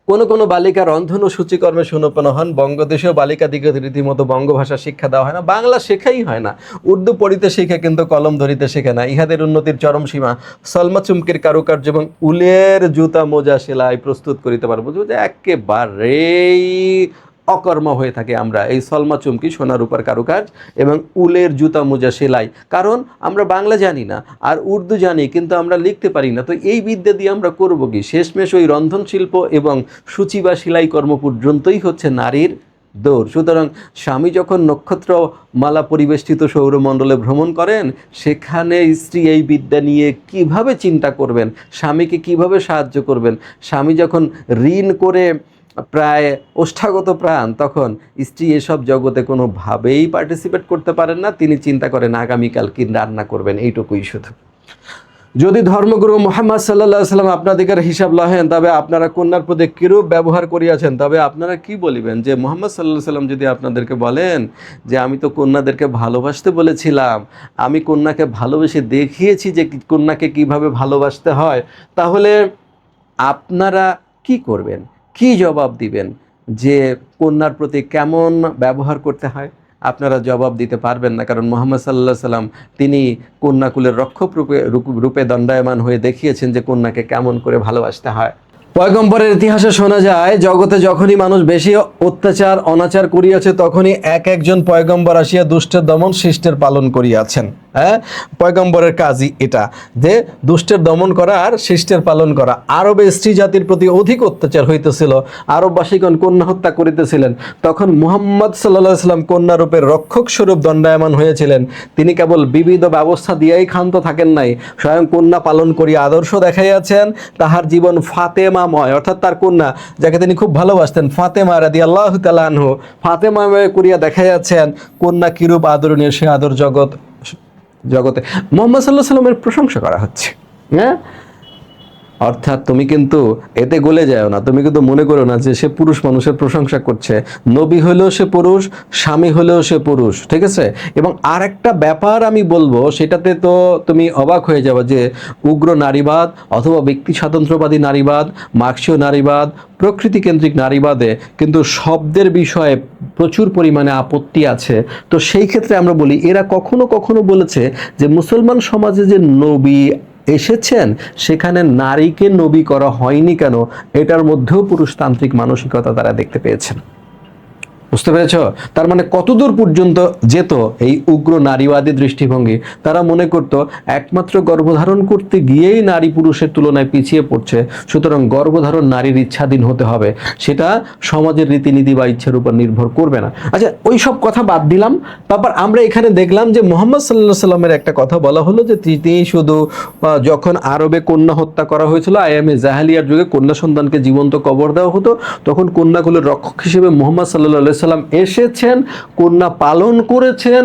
কোনো কোনো বালিকা রন্ধন ও সূচিকর্মে সুনপন হন। বঙ্গদেশেও বালিকাদিকে রীতিমতো বঙ্গভাষা শিক্ষা দেওয়া হয় না, বাংলা শেখাই হয় না। উর্দু পড়িতে শেখে কিন্তু কলম ধরিতে শেখে না। ইহাদের উন্নতির চরম সীমা সলমা চুমকির কারুকার্য এবং উলের জুতা মোজা সেলাই প্রস্তুত করিতে পারবো, যে একেবারেই অকর্ম হয়ে থাকে আমরা এই সলমা চুমকি, সোনা রূপার কারুকাজ এবং উলের জুতা মোজা সেলাই। কারণ আমরা বাংলা জানি না, আর উর্দু জানি কিন্তু আমরা লিখতে পারি না। তো এই বিদ্যা দিয়ে আমরা করবো কি? শেষমেশ ওই রন্ধন শিল্প এবং সূচি বা সেলাই কর্ম পর্যন্তই হচ্ছে নারীর দৌড়। সুতরাং স্বামী যখন নক্ষত্রমালা পরিবেষ্টিত সৌরমণ্ডলে ভ্রমণ করেন, সেখানে স্ত্রী এই বিদ্যা নিয়ে কিভাবে চিন্তা করবেন, স্বামীকে কিভাবে সাহায্য করবেন। স্বামী যখন ঋণ করে প্রায় ওষ্ঠাগত প্রাণ, তখন স্ত্রী এসব জগতে কোনোভাবেই পার্টিসিপেট করতে পারেন না। তিনি চিন্তা করেন আগামীকাল কি রান্না করবেন, এইটুকুই শুধু। যদি ধর্মগুরু মুহাম্মদ সাল্লাল্লাহু আলাইহি সাল্লাম আপনাদিগের হিসাব লহেন, তবে আপনারা কন্যার প্রতি কিরূপ ব্যবহার করিয়াছেন, তবে আপনারা কি বলিবেন? যে মুহাম্মদ সাল্লাল্লাহু আলাইহি সাল্লাম যদি আপনাদেরকে বলেন যে আমি তো কন্যাদেরকে ভালোবাসতে বলেছিলাম, আমি কন্যাকে ভালোবেসে দেখিয়েছি যে কন্যাকে কিভাবে ভালোবাসতে হয়, তাহলে আপনারা কি করবেন, কি জবাব দিবেন যে কন্যার প্রতি কেমন ব্যবহার করতে হয়? আপনারা জবাব দিতে পারবেন না, কারণ মুহাম্মদ সাল্লাল্লাহু আলাইহি সাল্লাম তিনি কন্যাকুলের রক্ষক রূপে দণ্ডায়মান হয়ে দেখিয়েছেন যে কন্যাকে কেমন করে ভালোবাসতে হয়। পয়গম্বরের ইতিহাসে শোনা যায়, জগতে যখনই মানুষ বেশি অত্যাচার অনাচার করিয়াছে, তখনই এক একজন পয়গম্বর আসিয়া দুষ্টের দমন শিষ্টের পালন করিয়াছেন। হ্যাঁ, পয়গম্বরের কাজই এটা, যে দুষ্টের দমন করা আর শিষ্টের পালন করা। আরবে স্ত্রী জাতির প্রতি অধিক অত্যাচার হইতেছিল, আরববাসীগণ কন্যা হত্যা করিতেছিলেন। তখন মুহাম্মদ সাল্লাল্লাহু আলাইহি সাল্লাম কন্যারূপের রক্ষক স্বরূপ দণ্ডায়মান হয়েছিলেন। তিনি কেবল বিবিধ ব্যবস্থা দিয়েই ক্ষান্ত থাকেন নাই, স্বয়ং কন্যা পালন করিয়া আদর্শ দেখাইয়াছেন। তাহার জীবন ফাতেমাময়, অর্থাৎ তার কন্যা যাকে তিনি খুব ভালোবাসতেন, ফাতেমা রাদিয়াল্লাহু তাআলা আনহু, ফাতেমাময় করিয়া দেখাইয়াছেন। কন্যা কিরূপ আদরণীয়, সে আদর জগতে মুহাম্মদ সাল্লাল্লাহু আলাইহি সাল্লামের প্রশংসা করা হচ্ছে। হ্যাঁ, অর্থাৎ তুমি কিন্তু এতে গলে যাও না, তুমি কিন্তু মনে করো না যে সে পুরুষ মানুষের প্রশংসা করছে। নবী হলেও সে পুরুষ, স্বামী হলেও সে পুরুষ, ঠিক আছে? এবং আর একটা ব্যাপার আমি বলবো, সেটাতে তো তুমি অবাক হয়ে যাবে, যে উগ্র নারীবাদ অথবা ব্যক্তি স্বাতন্ত্র্যবাদী নারীবাদ, মার্ক্সীয় নারীবাদ, প্রকৃতিকেন্দ্রিক নারীবাদে কিন্তু শব্দের বিষয়ে প্রচুর পরিমাণে আপত্তি আছে। তো সেই ক্ষেত্রে আমরা বলি, এরা কখনো কখনো বলেছে যে মুসলমান সমাজে যে নবী এসেছেন, সেখানে নারীকে নবী করা হয়নি কেন? এটার মধ্যেও পুরুষতান্ত্রিক মানসিকতা তারা দেখতে পেয়েছেন। বুঝতে পেরেছ? তার মানে কতদূর পর্যন্ত যেত এই উগ্র নারীবাদী দৃষ্টিভঙ্গি। তারা মনে করত একমাত্র গর্ভধারণ করতে গিয়েই নারী পুরুষের তুলনায় পিছিয়ে পড়ছে, সুতরাং গর্ভধারণ নারীর ইচ্ছাধীন হতে হবে, সেটা সমাজের রীতিনীতি বা ইচ্ছার উপর নির্ভর করবে না। আচ্ছা, ওই সব কথা বাদ দিলাম। তারপর আমরা এখানে দেখলাম যে মুহাম্মদ সাল্লাল্লাহু আলাইহি সাল্লামের একটা কথা বলা হলো, যে তিনি শুধু যখন আরবে কন্যা হত্যা করা হয়েছিল, আইয়ামে জাহেলিয়ার যুগে কন্যা সন্তানকে জীবন্ত কবর দেওয়া হতো, তখন কন্যাকুলের রক্ষক হিসেবে মুহাম্মদ সাল্লাল্লাহু আলাইহি সাল্লাম এসেছেন, কন্যা পালন করেছেন।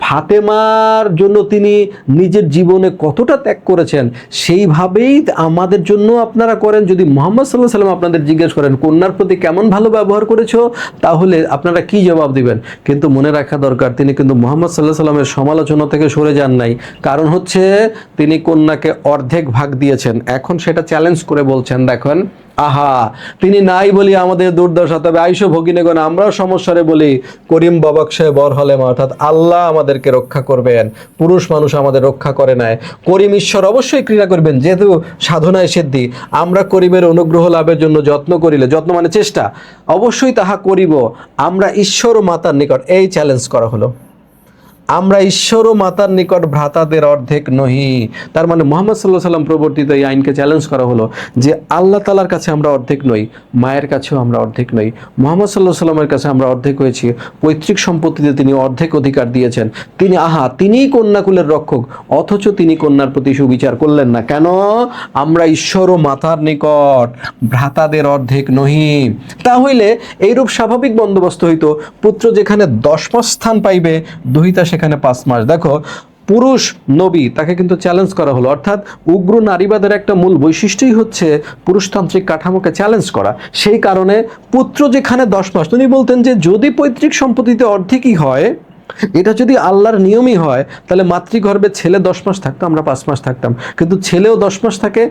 ফাতেমার জন্য তিনি নিজের জীবনে কতটা ত্যাগ করেছেন, সেইভাবেই আমাদের জন্য আপনারা করেন। যদি মুহাম্মদ সাল্লাল্লাহু আলাইহি সাল্লাম আপনাদের জিজ্ঞেস করেন কন্যার প্রতি কেমন ভালো ব্যবহার করেছো, তাহলে আপনারা কি জবাব দিবেন? কিন্তু মনে রাখা দরকার, তিনি কিন্তু মুহাম্মদ সাল্লাল্লাহু আলাইহি সাল্লামের সমালোচনা থেকে সরে যান নাই। কারণ হচ্ছে তিনি কন্যাকে অর্ধেক ভাগ দিয়েছেন। এখন সেটা চ্যালেঞ্জ করে বলছেন, দেখেন আহা, তিনি নাই বলি আমাদের দুর্দশা, তবে আইসো ভগিনীগণ আমরাও সমস্যারে বলি করিম ববকশে বর হলে, অর্থাৎ আল্লাহ আমাদেরকে রক্ষা করবেন, পুরুষ মানুষ আমাদের রক্ষা করে নেয়। করিম ঈশ্বর অবশ্যই ক্রিয়া করবেন, যেহেতু সাধনায় সিদ্ধি। আমরা করিমের অনুগ্রহ লাভের জন্য যত্ন করিলে, যত্ন মানে চেষ্টা, অবশ্যই তাহা করিব আমরা ঈশ্বর ও মাতার নিকট। এই চ্যালেঞ্জ করা হলো, আমরা ঈশ্বর ও মাতার নিকট ভ্রাতাদের অর্ধেক নহি। তার মানে মুহাম্মদ সাল্লাল্লাহু আলাইহি সাল্লাম প্রবর্তিত এই আইনকে চ্যালেঞ্জ করা হলো যে আল্লাহ তাআলার কাছে আমরা অর্ধেক নই, মায়ের কাছেও আমরা অর্ধেক নই। মুহাম্মদ সাল্লাল্লাহু আলাইহি সাল্লামের কাছে আমরা অর্ধেক হয়েছি, পৈতৃক সম্পত্তিতে তিনি অর্ধেক অধিকার দিয়েছেন। তিনিই কন্যাকুলের রক্ষক, অথচ তিনি কন্যার প্রতি সুবিচার করলেন না। কেন? আমরা ঈশ্বর ও মাতার নিকট ভ্রাতাদের অর্ধেক নহি। তাহলে এইরূপ স্বাভাবিক বন্দোবস্ত হইতো, পুত্র যেখানে 10 মাস স্থান পাইবে, দুহিতা সেখানে 5 মাস। দেখো, পুরুষ নবী, তাকে কিন্তু চ্যালেঞ্জ করা হলো। অর্থাৎ উগ্র নারীবাদের একটা মূল বৈশিষ্ট্যই হচ্ছে পুরুষতান্ত্রিক কাঠামোকে চ্যালেঞ্জ করা। সেই কারণে পুত্র যেখানে 10 মাস, তিনি বলতেন যে যদি পৈতৃক সম্পত্তিতে অর্ধেকই হয়, এটা যদি আল্লাহর নিয়মই হয়, তাহলে মাতৃগর্ভে ছেলে 10 মাস থাকতো, আমরা 5 মাস থাকতাম। কিন্তু ছেলেও 10 মাস থাকে,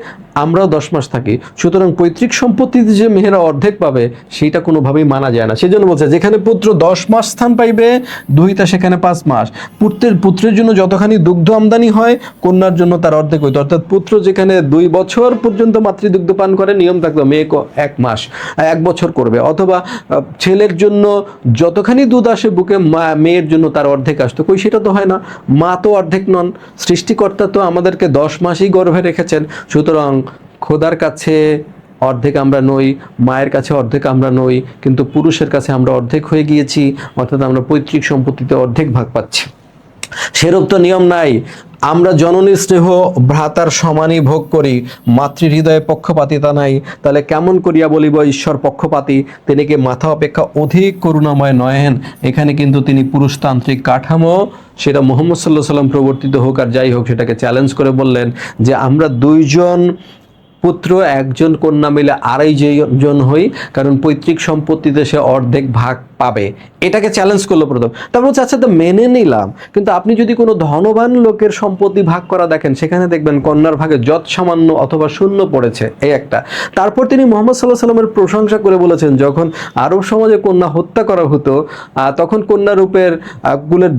আমরাও 10 মাস থাকি। সুতরাং পৈতৃক সম্পত্তিতে যে মেয়েরা অর্ধেক পাবে, সেইটা কোনোভাবেই মানা যায় না। সেজন্য বলছে যেখানে পুত্র 10 মাস স্থান পাইবে, দুহিতা সেখানে 5 মাস। পুত্রের জন্য যতখানি দুগ্ধ আমদানি হয়, কন্যার জন্য তার অর্ধেক হইতো। অর্থাৎ পুত্র যেখানে 2 বছর পর্যন্ত মাতৃদুগ্ধ পান করে, নিয়ম থাকতো মেয়েকে 1 বছর করবে। অথবা ছেলের জন্য যতখানি দুধ আসে বুকে, মেয়ের জন্য তার অর্ধেক আসতো। কই, সেটা তো হয় না। মা তো অর্ধেক নন, সৃষ্টিকর্তা তো আমাদেরকে 10 মাসই গর্ভে রেখেছেন। সুতরাং খোদার কাছে অর্ধেক আমরা নই, মায়ের কাছে অর্ধেক আমরা নই, কিন্তু পুরুষের কাছে আমরা অর্ধেক হয়ে গিয়েছি, অর্থাৎ আমরা পৈতৃক সম্পত্তিতে অর্ধেক ভাগ পাচ্ছি। সেরূপ তো নিয়ম নাই। আমরা জননী স্নেহ ভ্রাতার সমানই ভোগ করি, মাতৃহৃদয়ে পক্ষপাতিতা নাই। তাহলে কেমন করিয়া বলিব ঈশ্বর পক্ষপাতী? তিনি কি মাথা অপেক্ষা অধিক করুণাময় নয়েন? এখানে কিন্তু তিনি পুরুষতান্ত্রিক কাঠামো, সেটা মুহাম্মদ সাল্লাল্লাহু আলাইহি ওয়াসাল্লাম প্রবর্তিত হোক আর যাই হোক, সেটাকে চ্যালেঞ্জ করে বললেন যে আমরা দুইজন পুত্র একজন কন্যা মিলে আড়াই জন হই, কারণ পৈতৃক সম্পত্তিতে সে অর্ধেক ভাগ পাবে। এটাকে চ্যালেঞ্জ করলো প্রথম। তারপর হচ্ছে আচ্ছা তো মেনে নিলাম, কিন্তু আপনি যদি কোনো ধনবান লোকের সম্পত্তি ভাগ করা দেখেন, সেখানে দেখবেন কন্যার ভাগে যৎ সামান্য অথবা শূন্য পড়েছে, এই একটা। তারপর তিনি মুহাম্মদ সাল্লাল্লাহু আলাইহি ওয়াসাল্লামের প্রশংসা করে বলেছেন, যখন আরব সমাজে কন্যা হত্যা করা হতো তখন কন্যা রূপের কুলের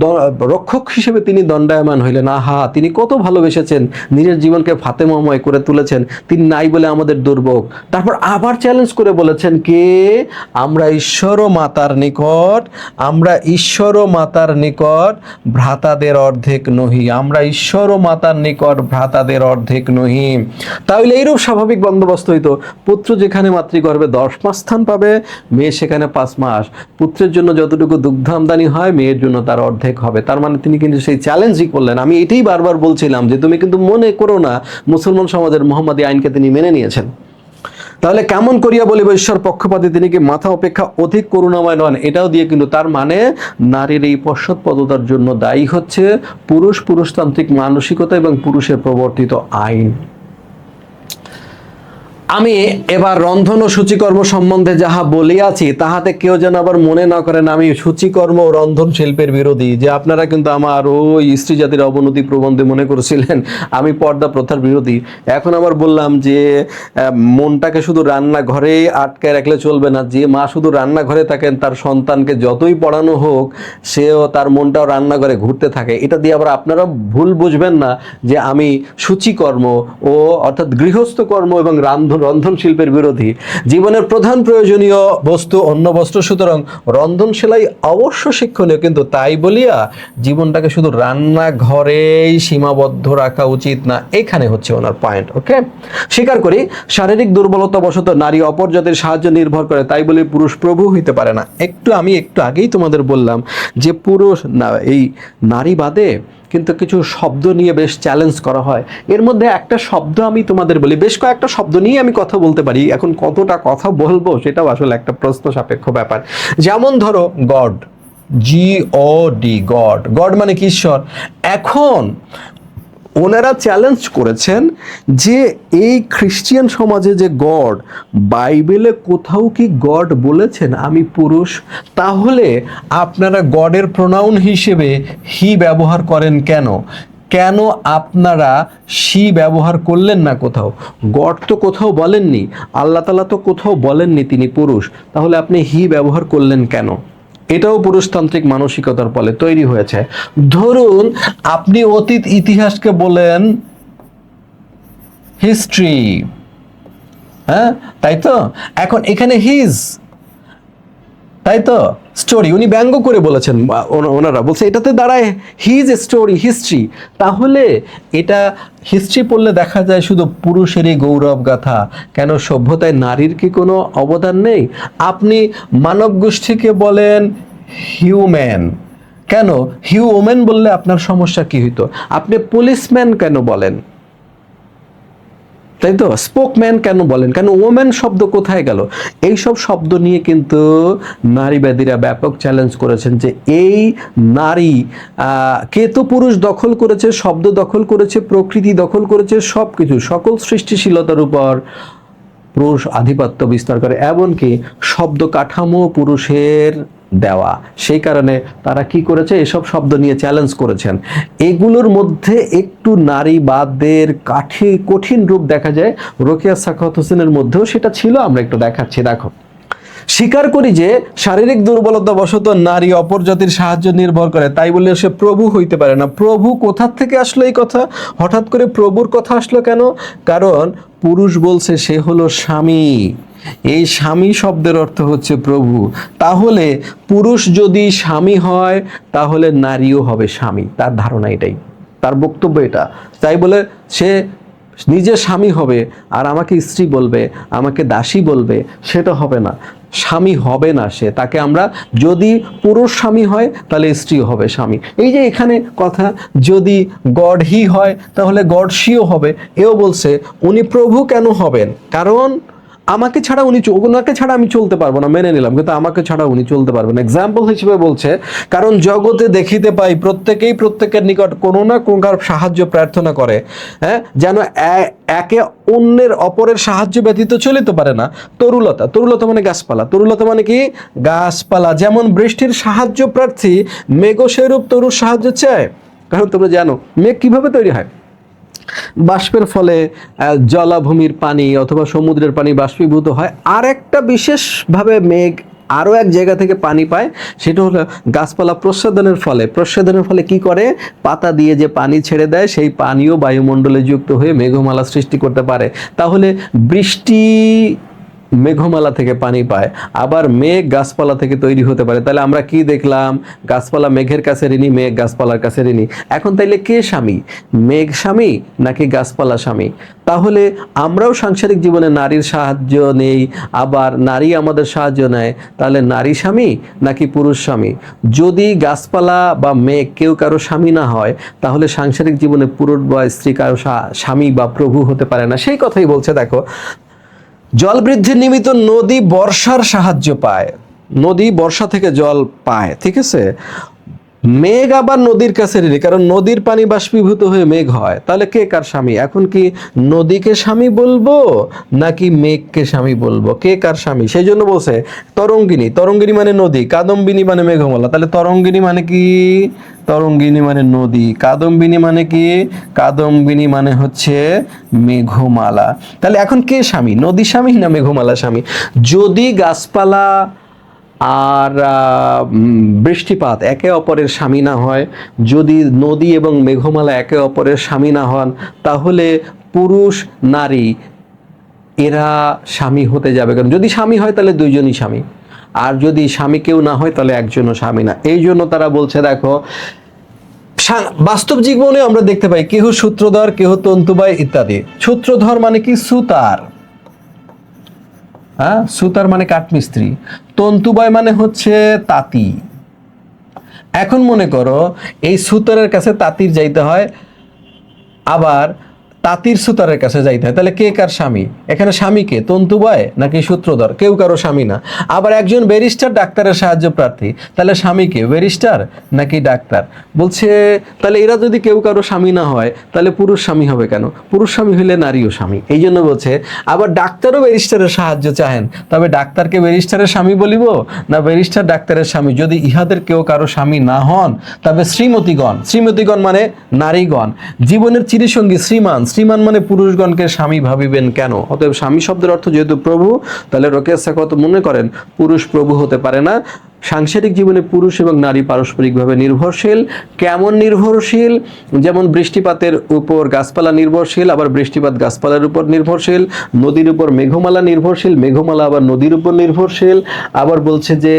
রক্ষক হিসেবে তিনি দণ্ডায়মান হইলেন। আহা, তিনি কত ভালোবেসেছেন, নিজের জীবনকে ফাতেমাময় করে তুলেছেন, তিনি নাই বলে আমাদের দুর্ভোগ। তারপর আবার চ্যালেঞ্জ করে বলেছেন কে? আমরা ঈশ্বর ও মাতার নিকট, আমরা ঈশ্বর ও মাতার নিকট ভ্রাতাদের অর্ধেক নহি, আমরা ঈশ্বর ও মাতার নিকট ভ্রাতাদের অর্ধেক নহি। তাহলে এইরূপ স্বাভাবিক বন্দোবস্ত হইতো, পুত্র যেখানে মাতৃগর্ভে 10 মাস স্থান পাবে, মেয়ে সেখানে 5 মাস। পুত্রের জন্য যতটুকু দুগ্ধ আমদানি হয়, মেয়ের জন্য তার অর্ধেক হবে। তার মানে তিনি কিন্তু সেই চ্যালেঞ্জই করলেন। আমি এটাই বারবার বলছিলাম যে তুমি কিন্তু মনে করো না মুসলমান সমাজের মোহাম্মদী আইনকে তিনি মেনে নিয়েছেন। তাহলে কেমন করিয়া বলিব ঈশ্বর পক্ষপাতী? তিনি কি মাথা অপেক্ষা অধিক করুণাময় নন? এটাও দিয়ে কিন্তু তার মানে নারীর এই পশ্চাৎপদতার জন্য দায়ী হচ্ছে পুরুষতান্ত্রিক মানসিকতা এবং পুরুষের প্রবর্তিত আইন। আমি এবার রন্ধন ও সূচিকর্ম সম্বন্ধে যাহা বলিয়াছি, তাহাতে কেউ যেন আবার মনে না করেন আমি সূচিকর্ম ও রন্ধন শিল্পের বিরোধী, যে আপনারা কিন্তু আমার ওই স্ত্রী জাতির অবনতি প্রবন্ধে মনে করেছিলেন আমি পর্দা প্রথার বিরোধী। এখন আবার বললাম যে মনটাকে শুধু রান্নাঘরে আটকায় রাখলে চলবে না। যে মা শুধু রান্নাঘরে থাকেন, তার সন্তানকে যতই পড়ানো হোক, সেও তার মনটাও রান্নাঘরে ঘুরতে থাকে। এটা দিয়ে আবার আপনারা ভুল বুঝবেন না যে আমি সূচিকর্ম ও অর্থাৎ গৃহস্থ কর্ম এবং রন্ধন শিল্পের বিরোধী। জীবনের প্রধান প্রয়োজনীয় বস্তু অন্য বস্ত্র, সুতরাং রন্ধন সেলাই অবশ্য শিক্ষণীয়, কিন্তু তাই বলিয়া জীবনটাকে শুধু রান্নাঘরেই সীমাবদ্ধ রাখা উচিত না। এখানে হচ্ছে ওনার পয়েন্ট। ওকে, স্বীকার করি শারীরিক দুর্বলতা বশত নারী অপর জাতির সাহায্য নির্ভর করে, তাই বলে পুরুষ প্রভু হইতে পারে না। আমি একটু আগেই তোমাদের বললাম যে পুরুষ না, এই নারী বাদে কিন্তু কিছু শব্দ নিয়ে বেশ চ্যালেঞ্জ করা হয়। এর মধ্যে একটা শব্দ আমি তোমাদের বলি, বেশ কয়েকটা শব্দ নিয়ে আমি কথা বলতে পারি, এখন কতটা কথা বলবো সেটাও আসলে একটা প্রশ্ন সাপেক্ষ ব্যাপার। যেমন ধরো গড, GOD, গড, গড মানে কি? ঈশ্বর। এখন ওনারা চ্যালেঞ্জ করেছেন যে এই খ্রিস্টিয়ান সমাজে যে গড, বাইবেলে কোথাও কি গড বলেছেন আমি পুরুষ? তাহলে আপনারা গডের প্রোনাউন হিসেবে হি ব্যবহার করেন কেন? কেন আপনারা শি ব্যবহার করলেন না কোথাও? গড তো কোথাও বলেননি, আল্লাহ তাআলা তো কোথাও বলেননি তিনি পুরুষ, তাহলে আপনি হি ব্যবহার করলেন কেন? এটাও পুরুষতান্ত্রিক মানসিকতার ফলে তৈরি হয়েছে। ধরুন আপনি অতীত ইতিহাসকে বলেন হিস্ট্রি, হ্যাঁ তাই তো? এখন এখানে হিজ, তাই তো? স্টোরি উনি ব্যঙ্গ করে বলেছেন, ওনারা বলছে এটাতে দাঁড়ায় হিজ স্টোরি, হিস্ট্রি। তাহলে এটা হিস্ট্রি পড়লে দেখা যায় শুধু পুরুষেরই গৌরব গাথা। কেন সভ্যতায় নারীর কি কোনো অবদান নেই? আপনি মানব গোষ্ঠীকে বলেন হিউম্যান, কেন হিউম্যান বললে আপনার সমস্যা কি হইতো? আপনি পুলিশম্যান কেন বলেন, তাই তো? স্পোকম্যান কেন বলেন, কেন ওমেন শব্দ কোথায় গেল? এই সব শব্দ নিয়ে কিন্তু নারীবাদীরা ব্যাপক চ্যালেঞ্জ করেছেন যে এই নারী কে তো পুরুষ দখল করেছে, শব্দ দখল করেছে, প্রকৃতি দখল করেছে, সব কিছু, সকল সৃষ্টিশীলতার উপর পুরুষ আধিপত্য বিস্তার করে, এমনকি শব্দ কাঠামো পুরুষের দেওয়া। সেই কারণে তারা কি করেছে, এসব শব্দ নিয়ে চ্যালেঞ্জ করেছেন। এগুলোর মধ্যে একটু নারীবাদের কঠিন রূপ দেখা যায় রোকেয়া সাখাওয়াত হোসেনের মধ্যেও সেটা ছিল। আমরা একটু দেখাচ্ছি, দেখো। স্বীকার করি যে শারীরিক দুর্বলতা বশত নারী অপর জাতির সাহায্য নির্ভর করে, তাই বলে সে প্রভু হইতে পারে না। প্রভু কোথা থেকে আসলো এই কথা? হঠাৎ করে প্রভুর কথা আসলো কেন? কারণ পুরুষ বলছে সে হলো স্বামী। এই স্বামী শব্দের অর্থ হচ্ছে প্রভু। তাহলে পুরুষ যদি স্বামী হয় তাহলে নারীও হবে স্বামী, তার ধারণা এটাই, তার বক্তব্য এটা। তাই বলে সে নিজে স্বামী হবে আর আমাকে স্ত্রী বলবে, আমাকে দাসী বলবে, সেটা হবে না। স্বামী হবে না সে, তাকে আমরা, যদি পুরুষ স্বামী হয় তাহলে স্ত্রী হবে স্বামী। এই যে এখানে কথা, যদি গড হি হয় তাহলে গড শিও হবে। এও বলছে উনি প্রভু কেন হবেন, কারণ আমাকে ছাড়া উনি, ওনাকে ছাড়া আমি চলতে পারবো না, মেনে নিলাম, কিন্তু আমাকে ছাড়া উনি চলতে পারবেন। এক্সাম্পল হিসেবে বলছে, কারণ জগতে দেখিতে পাই প্রত্যেকেই প্রত্যেকের নিকট কোনো না কোনো সাহায্য প্রার্থনা করে, হ্যাঁ, যেন একে অন্যের অপরের সাহায্য ব্যতীত চলিতে পারে না। তরুলতা, তরুলতা মানে গাছপালা, তরুলতা মানে কি গাছপালা, যেমন বৃষ্টির সাহায্য প্রার্থী মেঘ সেরূপ তরুর সাহায্য চায়। কারণ তোমরা জানো মেঘ কিভাবে তৈরি হয়, বাষ্পের ফলে জলাভূমির পানি অথবা সমুদ্রের পানি বাষ্পীভূত হয়, আর একটা বিশেষভাবে মেঘ আরও এক জায়গা থেকে পানি পায়, সেটা হলো গাছপালা প্রস্বাদনের ফলে। প্রস্বাদনের ফলে কি করে, পাতা দিয়ে যে পানি ছেড়ে দেয়, সেই পানিও বায়ুমণ্ডলে যুক্ত হয়ে মেঘমালা সৃষ্টি করতে পারে। তাহলে বৃষ্টি মেঘমালা থেকে পানি পায়, আবার মেঘ গাছপালা থেকে তৈরি হতে পারে। তাহলে আমরা কি দেখলাম, গাছপালা মেঘের কাছে ঋণী, মেঘ গাছপালার কাছে ঋণী। এখন তাইলে কে স্বামী, মেঘ স্বামী নাকি গাছপালা স্বামী? তাহলে আমরাও সাংসারিক জীবনে নারীর সাহায্য নেই, আবার নারী আমাদের সাহায্য নেয়, তাহলে নারী স্বামী নাকি পুরুষ স্বামী? যদি গাছপালা বা মেঘ কেউ কারো স্বামী না হয়, তাহলে সাংসারিক জীবনে পুরুষ বা স্ত্রী কারো স্বামী বা প্রভু হতে পারে না। সেই কথাই বলছে, দেখো, জল বৃদ্ধির নিমিত্ত নদী বর্ষার সাহায্য পায়, নদী বর্ষা থেকে জল পায়, ঠিক আছে। মেঘ আবার নদীর কাছে ঋণী, কারণ নদীর পানি বাষ্পীভূত হয়ে মেঘ হয়। তাহলে কে কার স্বামী? এখন কি নদীকে স্বামী বলবো নাকি মেঘকে স্বামী বলবো, কে কার স্বামী? সেই জন্য বলছে তরঙ্গিনী, তরঙ্গিনী মানে নদী, কাদম্বিনী মানে মেঘমালা। তাহলে তরঙ্গিনী মানে কি, তরঙ্গিনী মানে নদী, কাদম্বিনী মানে কি, কাদম্বিনী মানে হচ্ছে মেঘমালা। তাহলে এখন কে স্বামী, নদী স্বামী না মেঘমালা স্বামী? যদি গাছপালা আর বৃষ্টিপাত একে অপরের স্বামী না হয়, যদি নদী এবং মেঘমালা একে অপরের স্বামী না হন, তাহলে পুরুষ নারী এরা স্বামী হতে যাবে। কারণ যদি স্বামী হয় তাহলে দুইজনই স্বামী, আর যদি স্বামী কেউ না হয় তাহলে একজনও স্বামী না। এই জন্য তারা বলছে, দেখো, বাস্তব জীবনে আমরা দেখতে পাই কেহ সূত্রধর, কেহ তন্তুবাই ইত্যাদি। সূত্রধর মানে কি, সুতার, হ্যাঁ, সুতার মানে কাঠমিস্ত্রি। তন্তুবাই মানে হচ্ছে তাঁতি। এখন মনে করো এই সুতারের কাছে তাঁতির যাইতে হয়, আবার তাঁতির সুতারের কাছে যাইতে হয়, তাহলে কে কার স্বামী? এখানে স্বামীকে তন্তুবাই নাকি সূত্রধর? কেউ কারো স্বামী না। আবার একজন ব্যারিস্টার ডাক্তারের সাহায্য প্রার্থী, তাহলে স্বামীকে ব্যারিস্টার নাকি ডাক্তার? বলছে তাহলে এরা যদি কেউ কারো স্বামী না হয়, তাহলে পুরুষ স্বামী হবে কেন? পুরুষ স্বামী হলে নারীও স্বামী। এই জন্য বলছে আবার ডাক্তারও ব্যারিস্টারের সাহায্য চাহেন, তবে ডাক্তারকে ব্যারিস্টারের স্বামী বলিব না ব্যারিস্টার ডাক্তারের স্বামী? যদি ইহাদের কেউ কারো স্বামী না হন, তবে শ্রীমতীগণ, শ্রীমতীগণ মানে নারীগণ, জীবনের চিরসঙ্গী শ্রীমান, শ্রীমান মানে পুরুষগণকে স্বামী ভাবিবেন কেন? অতএব স্বামী শব্দের অর্থ যেহেতু প্রভু, তাহলে রোকেয়া সাখাওয়াত মনে করেন পুরুষ প্রভু হতে পারে না। সাংসারিক জীবনে পুরুষ এবং নারী পারস্পরিকভাবে নির্ভরশীল। কেমন নির্ভরশীল? যেমন বৃষ্টিপাতের উপর গাছপালা নির্ভরশীল, আবার বৃষ্টিপাত গাছপালার উপর নির্ভরশীল। নদীর উপর মেঘমালা নির্ভরশীল, মেঘমালা আবার নদীর উপর নির্ভরশীল। আবার বলছে যে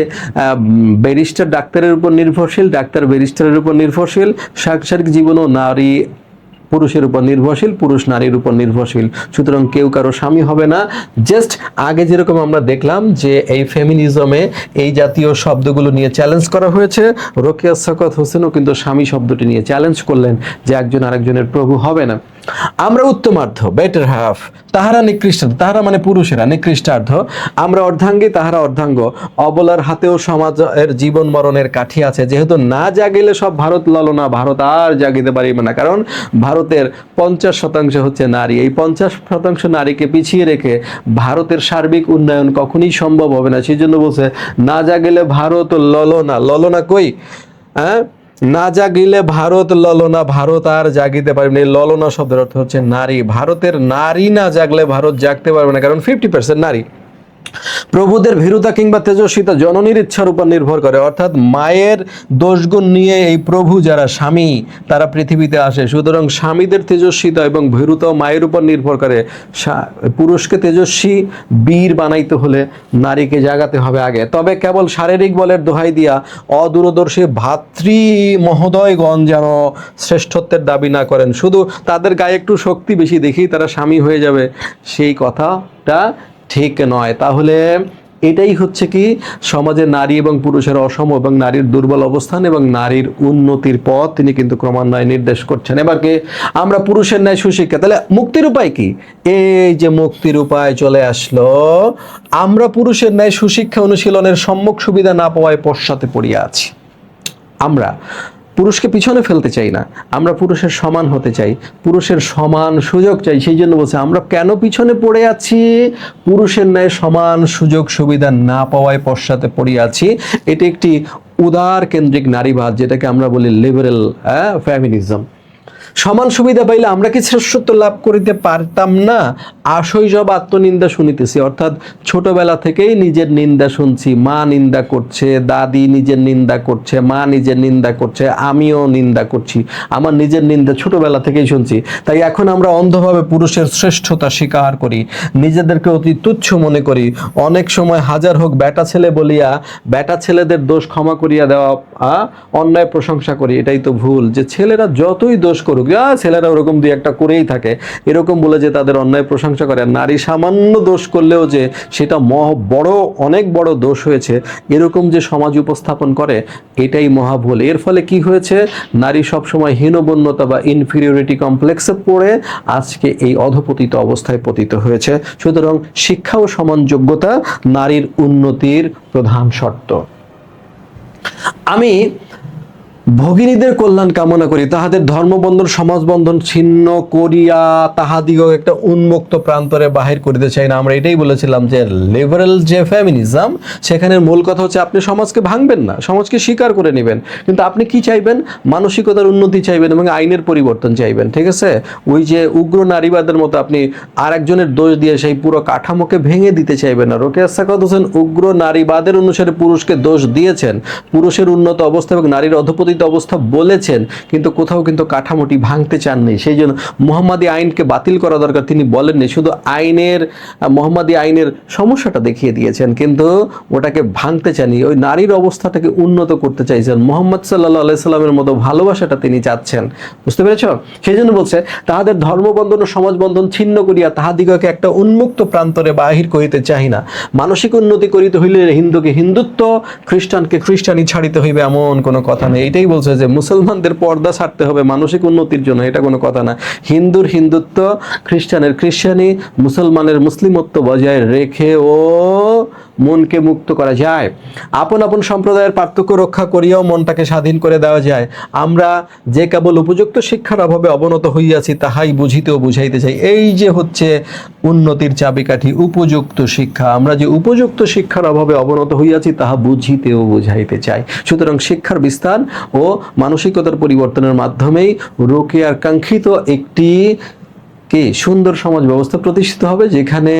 ব্যারিস্টার ডাক্তারের উপর নির্ভরশীল, ডাক্তার ব্যারিস্টারের উপর নির্ভরশীল। সাংসারিক জীবনও নারী পুরুষের উপর নির্ভরশীল, পুরুষ নারীর উপর নির্ভরশীল। সুতরাং কেউ কারো স্বামী হবে না। জাস্ট আগে যেরকম আমরা দেখলাম যে এই ফেমিনিজমে এই জাতীয় শব্দগুলো নিয়ে চ্যালেঞ্জ করা হয়েছে, রোকেয়া সাখাওয়াত হোসেনও কিন্তু স্বামী শব্দটি নিয়ে চ্যালেঞ্জ করলেন যে একজন আরেকজনের প্রভু হবে না। আমরা উত্তমার্ধ, বেটার হাফ, তাহারা নিকৃষ্টার্ধ, তাহারা মানে পুরুষেরা নিকৃষ্টার্ধ, আমরা অর্ধাঙ্গী, তাহারা অর্ধাঙ্গ, অবলার হাতেও সমাজের জীবন মরণের কাঠি আছে। যেহেতু না জাগিলে সব ভারত ললনা, ভারত আর জাগিতে পারিবে না, কারণ ভারতের 50% হচ্ছে নারী। এই 50% নারীকে পিছিয়ে রেখে ভারতের সার্বিক উন্নয়ন কখনই সম্ভব হবে না। সেই জন্য বলছে না জাগিলে ভারত ললনা, ললনা কই, হ্যাঁ, না জাগিলে ভারত ললনা, ভারত আর জাগিতে পারবে না। এই ললনা শব্দের অর্থ হচ্ছে নারী। ভারতের নারী না জাগলে ভারত জাগতে পারবে না, কারণ 50% নারী। প্রভুদের ভীরুতা কিংবা তেজস্বিতা জননীর ইচ্ছার উপর নির্ভর করে, অর্থাৎ মায়ের দোষগুণ নিয়ে এই প্রভু যারা স্বামী তারা পৃথিবীতে আসে। সুতরাং স্বামীদের তেজস্বিতা এবং ভীরুতা মায়ের উপর নির্ভর করে। পুরুষকে তেজস্বী বীর বানাইতে হলে নারীকে জাগাতে হবে আগে। তবে কেবল শারীরিক বলের দোহাই দিয়া অদূরদর্শী ভাতৃ মহোদয়গণ যেন শ্রেষ্ঠত্বের দাবি না করেন, শুধু তাদের গায়ে একটু শক্তি বেশি দেখেই তারা স্বামী হয়ে যাবে, সেই কথাটা ঠিক নয়। তাহলে এটাই হচ্ছে কি সমাজে নারী এবং পুরুষের অসম এবং নারীর দুর্বল অবস্থান এবং নারীর উন্নতির পথ তিনি কিন্তু ক্রমান্বয়ে নির্দেশ করছেন। এবার কি আমরা পুরুষের ন্যায় সুশিক্ষা, তাহলে মুক্তির উপায় কি? এই যে মুক্তির উপায় চলে আসলো, আমরা পুরুষের ন্যায় সুশিক্ষা অনুশীলনের সম্মুখ সুবিধা না পাওয়ায় পশ্চাতে পড়িয়া আছি। আমরা পুরুষকে পিছনে ফেলতে চাই না, আমরা পুরুষের সমান হতে চাই, পুরুষের সমান সুযোগ চাই। সেই জন্য বলছে আমরা কেন পিছনে পড়ে আছি? পুরুষের ন্যায় সমান সুযোগ সুবিধা না পাওয়ায় পশ্চাতে পড়ে আছি। এটি একটি উদার কেন্দ্রিক নারীবাদ, যেটাকে আমরা বলি লিবারেল ফেমিনিজম। সমান সুবিধা পাইলে আমরা কি শ্রেষ্ঠত্ব লাভ করিতে পারতাম না? আশৈশব আত্মনিন্দা শুনিতেছি, অর্থাৎ ছোটবেলা থেকেই নিজের নিন্দা শুনছি। মা নিন্দা করছে, দাদি নিজের নিন্দা করছে, মা নিজের নিন্দা করছে, আমিও নিন্দা করছি, আমার নিজের নিন্দা ছোটবেলা থেকেই শুনছি। তাই এখন আমরা অন্ধভাবে পুরুষের শ্রেষ্ঠতা স্বীকার করি, নিজেদেরকে অতি তুচ্ছ মনে করি। অনেক সময় হাজার হোক বেটা ছেলে বলিয়া বেটা ছেলেদের দোষ ক্ষমা করিয়া দেওয়া, অন্যায় প্রশংসা করি। এটাই তো ভুল, যে ছেলেরা যতই দোষ করুক, ছেলেরা ওরকম দুই একটা করেই থাকে, এরকম বলে যে তাদের অন্যায় প্রশংসা করে। নারী সামান্য দোষ করলেও যে সেটা অনেক বড় দোষ হয়েছে এরকম যে সমাজ উপস্থাপন করে, এটাই মহাভুল। এর ফলে কি হয়েছে? নারী সবসময় হীনবন্যতা বা ইনফিরিয়রিটি কমপ্লেক্সে পড়ে আজকে এই অধপতিত অবস্থায় পতিত হয়েছে। সুতরাং শিক্ষা ও সমান যোগ্যতা নারীর উন্নতির প্রধান শর্ত। আমি ভগিনীদের কল্যাণ কামনা করি, তাহাদের ধর্মবন্ধন সমাজবন্ধন ছিন্ন করিয়া তাহাদিগকে একটা উন্মুক্ত প্রান্তরে বাহির করিতে চাই না। আমরা এটাই বলেছিলাম যে লিবারেল যে ফেমিনিজম, সেখানের মূল কথা হচ্ছে আপনি সমাজকে ভাঙবেন না, সমাজকে স্বীকার করে নেবেন, কিন্তু আপনি কি চাইবেন? মানসিকতার উন্নতি চাইবেন এবং আইনের পরিবর্তন চাইবেন। ঠিক আছে? ওই যে উগ্র নারীবাদের মতো আপনি আরেকজনের দোষ দিয়ে সেই পুরো কাঠামোকে ভেঙে দিতে চাইবেন না। রোকেয়া সাখাওয়াত হোসেন উগ্র নারীবাদের অনুসারে পুরুষকে দোষ দিয়েছেন, পুরুষের উন্নত অবস্থা এবং নারীর অধপতিত অবস্থা বলেছেন, কিন্তু কোথাও কিন্তু কাঠামোটি ভাঙতে চাননি। সেই জন্য মোহাম্মদী আইনকে বাতিল করা দরকার তিনি বলেননি, শুধু মোহাম্মদী আইনের সমস্যাটা দেখিয়ে দিয়েছেন, কিন্তু ওটাকে ভাঙতে চাননি। ওই নারীর অবস্থাটাকে উন্নত করতে চাইছেন। মুহাম্মদ সাল্লাল্লাহু আলাইহি সাল্লামের মতো ভালোবাসাটা তিনি চাচ্ছেন। বুঝতে পেরেছ? সেই জন্য বলছে তাহাদের ধর্মবন্ধন ও সমাজবন্ধন ছিন্ন করিয়া তাহাদিগকে একটা উন্মুক্ত প্রান্তরে বাহির করিতে চাহি না। মানসিক উন্নতি করিতে হইলে হিন্দুকে হিন্দুত্ব, খ্রিস্টানকে খ্রিস্টানি ছাড়িতে হইবে, এমন কোনো কথা নেই। এটাই বলছে যে মুসলমানদের পর্দা ছাড়তে হবে মানসিক উন্নতির জন্য, এটা কোনো কথা না। হিন্দুর হিন্দুত্ব, খ্রিস্টানের খ্রিস্টানি, মুসলমানের মুসলিমত্ব বজায় রেখে ও মনকে মুক্ত করা যায়। আপন আপন সম্প্রদায়ের পার্থক্য রক্ষা করিয়াও মনটাকে স্বাধীন করে দেওয়া যায়। আমরা যে কেবল উপযুক্ত শিক্ষার অভাবে অবনত হইয়াছি তাহাই বুঝিতে ও বুঝাইতে চাই। এই যে হচ্ছে উন্নতির চাবিকাঠি, উপযুক্ত শিক্ষা। আমরা যে উপযুক্ত শিক্ষার অভাবে অবনত হইয়াছি তাহা বুঝিতে ও বুঝাইতে চাই। সুতরাং শিক্ষার বিস্তার ও মানসিকতার পরিবর্তনের মাধ্যমেই রোকেয়ার কাঙ্ক্ষিত একটি সুন্দর সমাজ ব্যবস্থা প্রতিষ্ঠিত হবে, যেখানে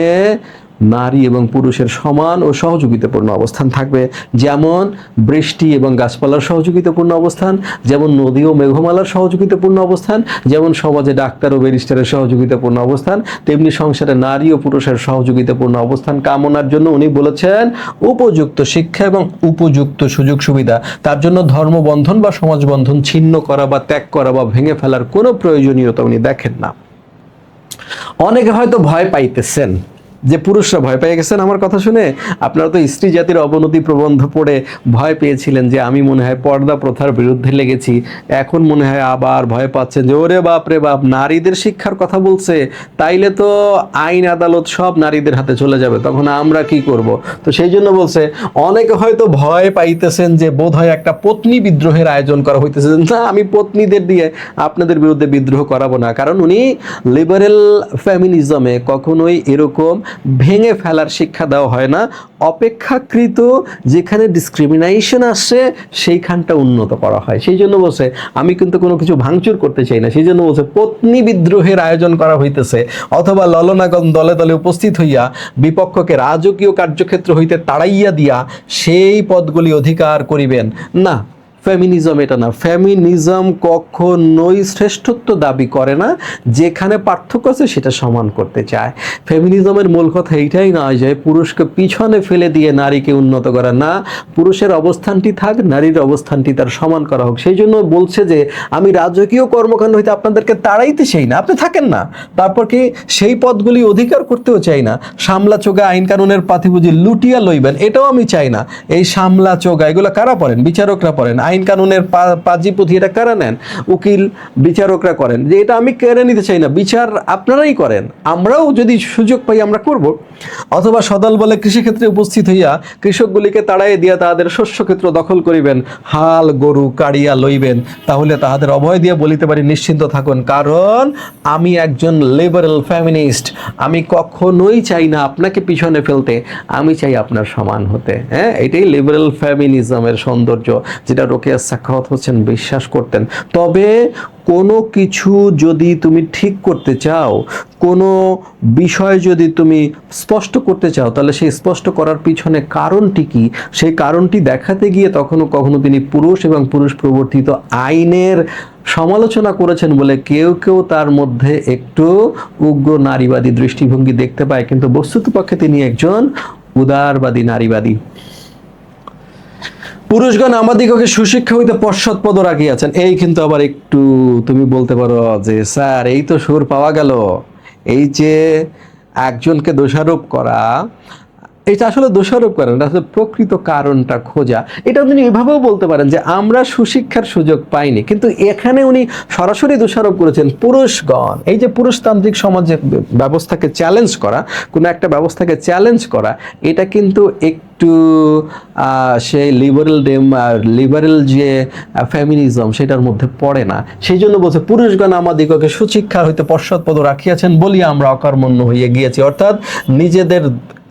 নারী এবং পুরুষের সমান ও সহযোগিতাপূর্ণ অবস্থান থাকবে। যেমন বৃষ্টি এবং গাছপালার সহযোগিতাপূর্ণ অবস্থান, যেমন নদী ও মেঘমালার সহযোগিতাপূর্ণ অবস্থান, যেমন সমাজে ডাক্তার ও ব্যারিস্টারের সহযোগিতাপূর্ণ অবস্থান, তেমনি সংসারে নারী ও পুরুষের সহযোগিতাপূর্ণ অবস্থান কামনার জন্য উনি বলেছেন উপযুক্ত শিক্ষা এবং উপযুক্ত সুযোগ সুবিধা। তার জন্য ধর্মবন্ধন বা সমাজবন্ধন ছিন্ন করা বা ত্যাগ করা বা ভেঙে ফেলার কোনো প্রয়োজনীয়তা উনি দেখেন না। অনেকে হয়তো ভয় পাইতেছেন যে পুরুষরা ভয় পেয়ে গেছেন আমার কথা শুনে। আপনারা তো স্ত্রী জাতির অবনতি প্রবন্ধ পড়ে ভয় পেয়েছিলেন যে আমি মনে হয় পর্দা প্রথার বিরুদ্ধে লেগেছি, এখন মনে হয় আবার ভয় পাচ্ছেন যে ওরে বাপ রে বাপ, নারীদের শিক্ষার কথা বলছে, তাইলে তো আইন আদালত সব নারীদের হাতে চলে যাবে, তখন আমরা কি করব? তো সেই জন্য বলছে অনেকে হয়তো ভয় পাইতেছেন যে বোধহয় একটা পত্নী বিদ্রোহের আয়োজন করা হইতেছে। না, আমি পত্নীদের দিয়ে আপনাদের বিরুদ্ধে বিদ্রোহ করাবো না, কারণ উনি লিবারেল ফেমিনিজমে কখনোই এরকম ভেঙে ফেলার শিক্ষা দেওয়া হয় না, অপেক্ষাকৃত যেখানে ডিসক্রিমিনেশন আসছে সেইখানটা উন্নত করা হয়। সেই জন্য বলছে আমি কিন্তু কোনো কিছু ভাঙচুর করতে চাই না, সেই জন্য বলছে পত্নী বিদ্রোহের আয়োজন করা হইতেছে, অথবা ললনাগণ দলে দলে উপস্থিত হইয়া বিপক্ষকে রাজকীয় কার্যক্ষেত্র হইতে তাড়াইয়া দিয়া সেই পদগুলি অধিকার করিবেন না। ফেমিনিজম এটা না। ফেমিনিজম কখনোই শ্রেষ্ঠত্ব দাবি করে না, যেখানে পার্থক্য আছে সেটা সমান করতে চায়। ফেমিনিজমের মূল কথা এইটাই নয় যে পুরুষকে পিছনে ফেলে দিয়ে নারীকে উন্নত করা, না, পুরুষের অবস্থানটি থাক, নারীর অবস্থানটি তার সমান করা হোক। সেই জন্য বলছে যে আমি রাজকীয় কর্মকাণ্ড হইতে আপনাদেরকে তাড়াইতে চাই না, আপনি থাকেন না, তারপর কি সেই পদগুলি অধিকার করতেও চাই না। সামলা চোগা আইন কানুনের পাথি বুঝি লুটিয়া লইবেন, এটাও আমি চাই না। এই সামলা চোগা এগুলো কারা পড়েন? বিচারকরা পড়েন। আইন কানুনের পাজি পুঁথি এটা কারা নেন? উকিল বিচারকরা করেন। যে এটা আমি কেড়ে নিতে চাই না, বিচার আপনারাই করেন, আমরাও যদি সুযোগ পাই আমরা করব। অথবা সদল বলে কৃষিক্ষেত্রে উপস্থিত হইয়া কৃষকগুলিকে তাড়াইয়া দিয়া তাহাদের শস্যক্ষেত্র দখল করিবেন, হাল গরু কাড়িয়া লইবেন, তাহলে তাহাদের অভয় দিয়ে বলিতে পারি নিশ্চিন্ত থাকুন, কারণ আমি একজন লিবারেল ফেমিনিস্ট। আমি কখনোই চাই না আপনাকে পিছনে ফেলতে, আমি চাই আপনার সমান হতে। হ্যাঁ, এটাই লিবারেল ফেমিনিজমের সৌন্দর্য, যেটা রোকেয়া সাখাওয়াত হোসেন বিশ্বাস করতেন। তবে কোনো কিছু যদি তুমি ঠিক করতে চাও, কোনো বিষয় যদি তুমি স্পষ্ট করতে চাও, তাহলে সেই স্পষ্ট করার পিছনে কারণটি কি, সেই কারণটি দেখাতে গিয়ে কখনো কখনো তিনি পুরুষ এবং পুরুষ প্রবর্তিত আইনের সমালোচনা করেছেন বলে কেউ কেউ তার মধ্যে একটু উগ্র নারীবাদী দৃষ্টিভঙ্গি দেখতে পায়, কিন্তু বস্তুতপক্ষে তিনি একজন উদারবাদী নারীবাদী। পুরুষগণ আমাদিগকে সুশিক্ষা হইতে পশ্চাৎপদ রাখিয়াছেন। এই কিন্তু আবার একটু তুমি বলতে পারো যে স্যার এই তো সুর পাওয়া গেল, এই যে একজনকে দোষারোপ করা, এটা আসলে দোষারোপ করেন, আসলে প্রকৃত কারণটা খোঁজা। এটা তিনি এভাবেও বলতে পারেন যে আমরা সুশিক্ষার সুযোগ পাইনি, কিন্তু এখানে উনি সরাসরি দোষারোপ করেছেন পুরুষগণ। এই যে পুরুষতান্ত্রিক সমাজের ব্যবস্থাকে চ্যালেঞ্জ করা, কোনো একটা ব্যবস্থাকে চ্যালেঞ্জ করা, এটা কিন্তু একটু সেই লিবারেল যে ফেমিনিজম সেটার মধ্যে পড়ে না। সেই জন্য বলছে পুরুষগণ আমাদিগকে সুশিক্ষা হইতে পশ্চাৎপদ রাখিয়াছেন বলিয়া আমরা অকর্মণ্য হইয়া গিয়েছি, অর্থাৎ নিজেদের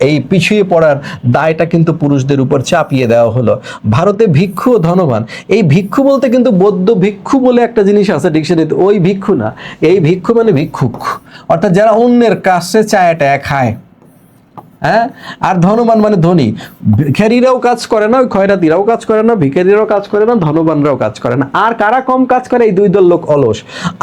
এই পিছিয়ে পড়ার দায়টা কিন্তু পুরুষদের উপর চাপিয়ে দেওয়া হলো। ভারতে ভিক্ষু ও ধনবান, এই ভিক্ষু বলতে কিন্তু বৌদ্ধ ভিক্ষু বলে একটা জিনিস আছে ডিকশনারিতে, ওই ভিক্ষু না, এই ভিক্ষু মানে ভিক্ষুক, অর্থাৎ যারা অন্যের কাছে চায়াটা খায়। হ্যাঁ, আর ধনবান মানে ধনী। ভিখারিরাও কাজ করে না, ওই খয়রাতিরাও কাজ করে না, ভিখারিরাও কাজ করে না, ধনবানরাও কাজ করে না। আর কারা কম কাজ করে? এই দুই দল লোক অলস।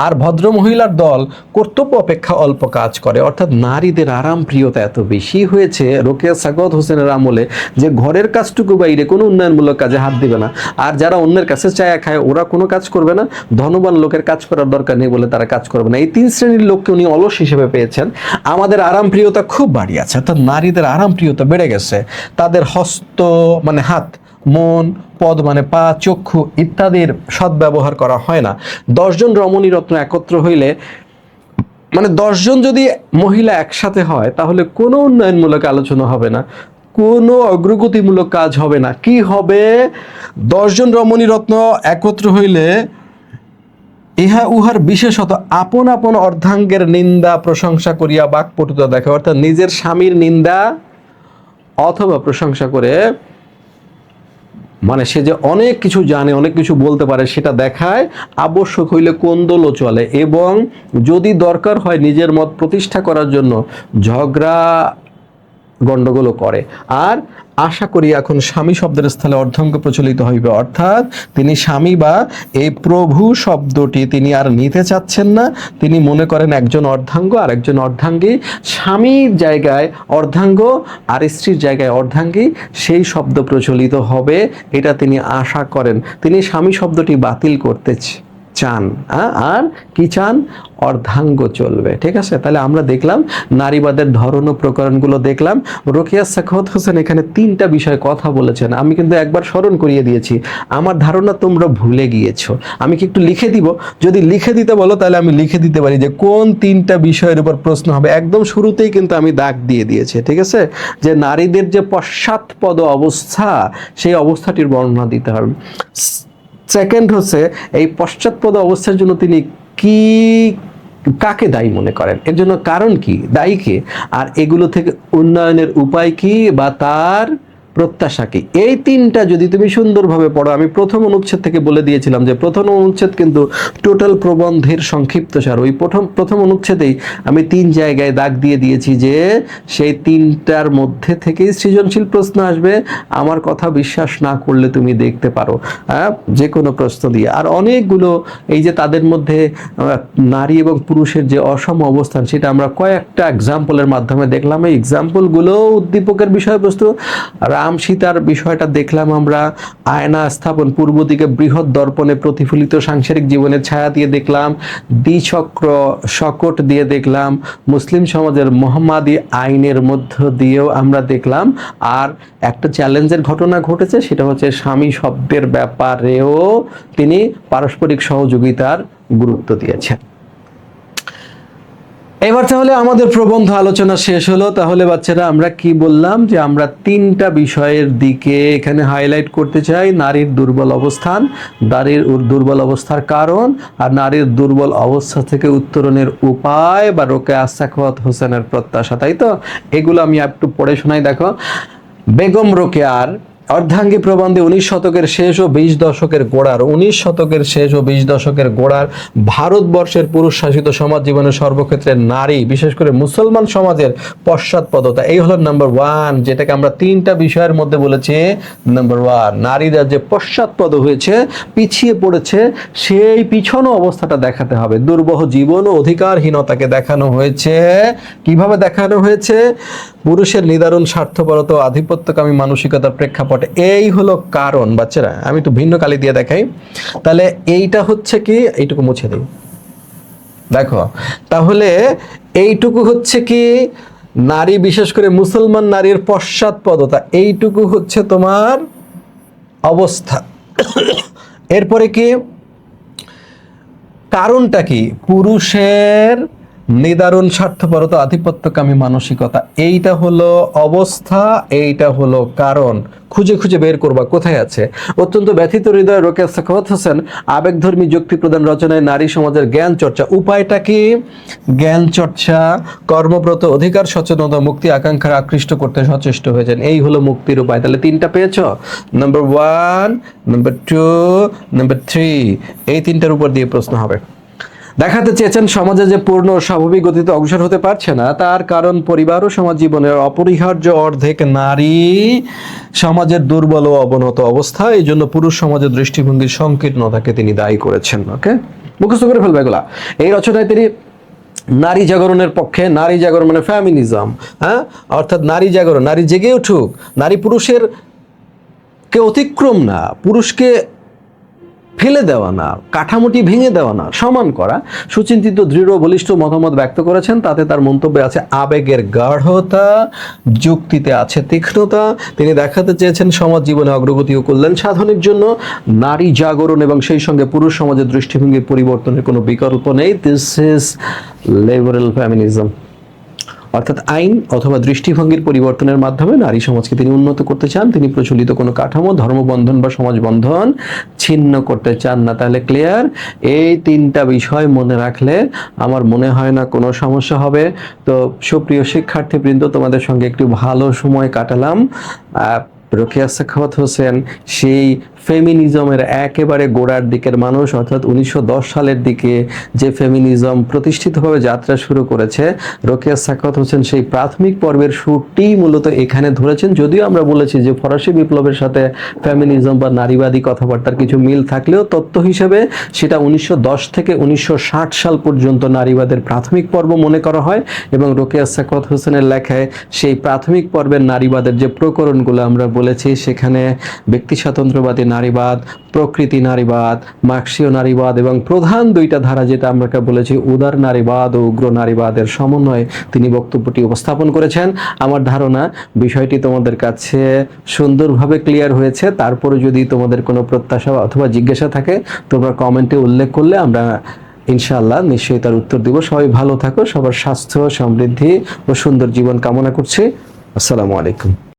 আর ভদ্র মহিলার দল কর্তব্য অপেক্ষা অল্প কাজ করে, অর্থাৎ নারীদের আরাম প্রিয়তা এত বেশি হয়েছে রোকেয়া সাখাওয়াত হোসেনের আমলে যে ঘরের কাজটুকু বাইরে কোনো উন্নয়নমূলক কাজে হাত দিবে না। আর যারা অন্যের কাছে চায়া খায় ওরা কোনো কাজ করবে না, ধনবান লোকের কাজ করার দরকার নেই বলে তারা কাজ করবে না। এই তিন শ্রেণীর লোককে উনি অলস হিসেবে পেয়েছেন। আমাদের আরাম প্রিয়তা খুব বাড়িয়েছে, অর্থাৎ নারীদের আরাম প্রিয়তা বেড়ে গেছে। তাদের হস্ত মানে হাত, মন, পদ মানে পা, চক্ষু ইত্যাদির সদ্ব্যবহার করা হয় না। 10 জন রমণী রত্ন একত্র হইলে, মানে 10 জন যদি মহিলা একসাথে হয় তাহলে কোনো উন্নয়নমূলক আলোচনা হবে না, কোনো অগ্রগতিমূলক কাজ হবে না। কি হবে? 10 জন রমণী রত্ন একত্র হইলে ইহা উহার বিশেষত আপন আপন অর্ধাঙ্গের নিন্দা প্রশংসা করিয়া বাকপটুতা দেখে, অর্থাৎ নিজের স্বামীর নিন্দা অথবা প্রশংসা করে, মানে সে যে অনেক কিছু জানে, অনেক কিছু বলতে পারে সেটা দেখায়। আবশ্যক হইলে কোন্দলও চলে, এবং যদি দরকার হয় নিজের মত প্রতিষ্ঠা করার জন্য ঝগড়া গণ্ডগোলও করে। আর আশা করি এখন স্বামী শব্দের স্থলে অর্ধাঙ্গ প্রচলিত হইবে, অর্থাৎ তিনি স্বামী বা এই প্রভু শব্দটি তিনি আর নিতে চাচ্ছেন না। তিনি মনে করেন একজন অর্ধাঙ্গ আর একজন অর্ধাঙ্গী, স্বামীর জায়গায় অর্ধাঙ্গ আর স্ত্রীর জায়গায় অর্ধাঙ্গী, সেই শব্দ প্রচলিত হবে, এটা তিনি আশা করেন। তিনি স্বামী শব্দটি বাতিল করতে চান, আর কি চান? অর্ধাঙ্গ চলবে। ঠিক আছে, তাহলে আমরা দেখলাম নারীবাদের ধরন ও প্রকরণগুলো দেখলাম। রোকেয়া সাখাওয়াত হোসেন এখানে 3টা বিষয় কথা বলেছেন, আমি কিন্তু একবার স্মরণ করিয়ে দিয়েছি, আমার ধারণা তোমরা ভুলে গিয়েছো। আমি কি একটু লিখে দিব? যদি লিখে দিতে বলো তাহলে আমি লিখে দিতে পারি যে কোন 3টা বিষয়ের উপর প্রশ্ন হবে। একদম শুরুতেই কিন্তু আমি দাগ দিয়ে দিয়েছি, ঠিক আছে, যে নারীদের যে পশ্চাৎপদ অবস্থা, সেই অবস্থাটির বর্ণনা দিতে হবে। সেকেন্ড হচ্ছে এই পশ্চাৎপদ অবস্থার জন্য তিনি কি কাকে দায়ী মনে করেন, এর জন্য কারণ কি, দায়ী কে, আর এগুলো থেকে উন্নয়নের উপায় কি বা তার প্রত্যাশা কি, এই তিনটা যদি তুমি সুন্দরভাবে পড়ো। আমি প্রথম অনুচ্ছেদ থেকে বলে দিয়েছিলাম যে প্রথম অনুচ্ছেদ কিন্তু টোটাল প্রবন্ধের সংক্ষিপ্তসার। ওই প্রথম অনুচ্ছেদেই আমি 3 জায়গায় দাগ দিয়ে দিয়েছি যে সেই 3টার মধ্যে থেকেই সৃজনশীল প্রশ্ন আসবে। আমার কথা বিশ্বাস না করলে তুমি দেখতে পারো যে কোনো প্রশ্ন দিয়ে। আর অনেকগুলো এই যে তাদের মধ্যে নারী এবং পুরুষের যে অসম অবস্থান, সেটা আমরা কয়েকটা এক্সাম্পলের মাধ্যমে দেখলাম। এই এক্সাম্পলগুলো উদ্দীপকের বিষয়বস্তু। রাম সীতার বিষয়টা দেখলাম আমরা, আয়না স্থাপন, পূর্ব দিকে বৃহৎ দর্পণে প্রতিফলিত সাংসারিক জীবনের ছায়া দিয়ে দেখলাম, দ্বিচক্র শকট দিয়ে দেখলাম, মুসলিম সমাজের মোহাম্মদী আইনের মধ্য দিয়েও আমরা দেখলাম। আর একটা চ্যালেঞ্জের ঘটনা ঘটেছে, সেটা হচ্ছে স্বামী শব্দের ব্যাপারেও তিনি পারস্পরিক সহযোগিতার গুরুত্ব দিয়েছেন। এবার তাহলে আমাদের প্রবন্ধ আলোচনা শেষ হলো। তাহলে বাচ্চারা আমরা কি বললাম, যে আমরা 3টা বিষয়ের দিকে এখানে হাইলাইট করতে চাই। নারীর দুর্বল অবস্থান, নারীর দুর্বল অবস্থার কারণ, আর নারীর দুর্বল অবস্থা থেকে উত্তরণের উপায় বা রোকেয়া সাখাওয়াত হোসেনের প্রত্যাশা, তাই তো? এগুলো আমি একটু পড়ে শোনাই, দেখো। বেগম রোকেয়ার অর্ধাঙ্গী প্রবন্ধে 19 শতকের শেষ ও 20 দশকের গোড়ার 19 শতকের শেষ ও 20 দশকের গোড়ার ভারতবর্ষের পুরুষ শাসিত সমাজ জীবনের সর্বক্ষেত্রে নারী, বিশেষ করে মুসলমান সমাজের পশ্চাৎপদতা, এই হলো নাম্বার 1, যেটাকে আমরা 3টা বিষয়ের মধ্যে বলেছি নাম্বার 1। নারীরা যে পশ্চাৎপদ হয়েছে, পিছিয়ে পড়েছে, সেই পিছনো অবস্থাটা দেখাতে হবে। দুর্বহ জীবন ও অধিকারহীনতাকে দেখানো হয়েছে। কিভাবে দেখানো হয়েছে? পুরুষের নিদারুণ স্বার্থপরতা ও আধিপত্যকামী মানসিকতার প্রেক্ষাপটে। এই হলো কারণ। বাচ্চারা আমি একটু ভিন্ন কালি দিয়ে দেখাই। তাহলে এইটা হচ্ছে কি, এইটুকু মুছে দিই, দেখো। তাহলে এইটুকু হচ্ছে কি নারী, বিশেষ করে মুসলমান নারীর পশ্চাৎপদতা, এইটুকু হচ্ছে তোমার অবস্থা। এরপরে কি কারণটা কি? পুরুষের নিদারুণ স্বার্থপরতা, আধিপত্যকামী মানসিকতা, এইটা হলো অবস্থা, এইটা হলো কারণ। খুঁজে খুঁজে বের করবা কোথায় আছে। অত্যন্ত ব্যথিত হৃদয় রোকেয়া সাখাওয়াত হোসেন আবেগধর্মী যুক্তি প্রদান রচনায় নারী সমাজের জ্ঞান চর্চা। উপায়টা কি? জ্ঞান চর্চা, কর্মব্রত, অধিকার সচেতনতা, মুক্তি আকাঙ্ক্ষার আকৃষ্ট করতে সচেষ্ট হয়েছেন। এই হলো মুক্তির উপায়। তাহলে 3টা পেয়েছো, নাম্বার 1, নাম্বার 2, নাম্বার 3। এই 3টার উপর দিয়ে প্রশ্ন হবে। দেখাতে চেয়েছেন সমাজে যে পূর্ণ স্বাভাবিক গতিতে অগ্রসর হতে পারছে না, তার কারণ পরিবার ও সমাজ জীবনের অপরিহার্য অর্ধেক নারী সমাজের দুর্বল ও অবনত অবস্থা। এই জন্য পুরুষ সমাজের দৃষ্টিভঙ্গির সংকীর্ণতাকে তিনি দায়ী করেছেন। ওকে, মুখস্থ করে ফেলবে এগুলা। এই রচনায় তিনি নারী জাগরণের পক্ষে, নারী জাগরণ মানে ফ্যামিনিজম, অর্থাৎ নারী জাগরণ, নারী জেগে উঠুক, নারী পুরুষের কে অতিক্রম না, পুরুষকে ফেলে দেওয়া না, কাঠামোটি ভেঙে দেওয়া না, সমান করা, সুচিন্তিত দৃঢ় বলিষ্ঠ মতামত ব্যক্ত করেছেন। তাতে তার মন্তব্যে আছে আবেগের গাঢ়তা, যুক্তিতে আছে তীক্ষ্ণতা। তিনি দেখাতে চেয়েছেন সমাজ জীবনে অগ্রগতি ও কল্যাণ সাধনের জন্য নারী জাগরণ এবং সেই সঙ্গে পুরুষ সমাজের দৃষ্টিভঙ্গির পরিবর্তনের কোনো বিকল্প নেই। This is liberal feminism. অর্থাৎ আইন অথবা দৃষ্টিভঙ্গির পরিবর্তনের মাধ্যমে নারী সমাজকে তিনি উন্নত করতে চান। তিনি প্রচলিত কোনো কাঠামো, ধর্মবন্ধন বা সমাজবন্ধন ছিন্ন করতে চান না। তাহলে ক্লিয়ার? এই 3টা বিষয় মনে রাখলে আমার মনে হয় না কোনো সমস্যা হবে। তো সুপ্রিয় শিক্ষার্থীবৃন্দ, তোমাদের সঙ্গে একটু ভালো সময় কাটালাম। রোকেয়া সাখাওয়াত হোসেন সেই ফেমিনিজমের একেবারে গোড়ার দিকের মানুষ, অর্থাৎ 1910 সালের দিকে যে ফেমিনিজম প্রতিষ্ঠিতভাবে যাত্রা শুরু করেছে, রোকেয়া সাখাওয়াত হোসেন সেই প্রাথমিক পর্বের সুরটি মূলত এখানে ধরেছেন। যদিও আমরা বলেছি যে ফরাসি বিপ্লবের সাথে ফেমিনিজম বা নারীবাদী কথাবার্তার কিছু মিল থাকলেও তত্ত্ব হিসেবে সেটা 1910 থেকে 1960 সাল পর্যন্ত নারীবাদের প্রাথমিক পর্ব মনে করা হয়। এবং রোকেয়া সাখাওয়াত হোসেনের লেখায় সেই প্রাথমিক পর্বের নারীবাদের যে প্রকরণগুলো আমরা বলেছি, সেখানে ব্যক্তি স্বাতন্ত্র্যবাদী নারীবাদ, প্রকৃতি নারীবাদ, মার্ক্সীয় নারীবাদ এবং প্রধান 2টা ধারা যেটা আমরা বলেছি উদার নারীবাদ ও উগ্র নারীবাদের সমন্বয়ে তিনি বক্তব্যটি উপস্থাপন করেছেন। আমার ধারণা বিষয়টি তোমাদের কাছে সুন্দরভাবে ক্লিয়ার হয়েছে। তারপরে যদি তোমাদের কোনো প্রত্যাশা অথবা জিজ্ঞাসা থাকে, তোমরা কমেন্টে উল্লেখ করলে আমরা ইনশাআল্লাহ নিশ্চয়ই তার উত্তর দিব। সবাই ভালো থাকো, সবার স্বাস্থ্য, সমৃদ্ধি ও সুন্দর জীবন কামনা করছি। আসসালামু আলাইকুম।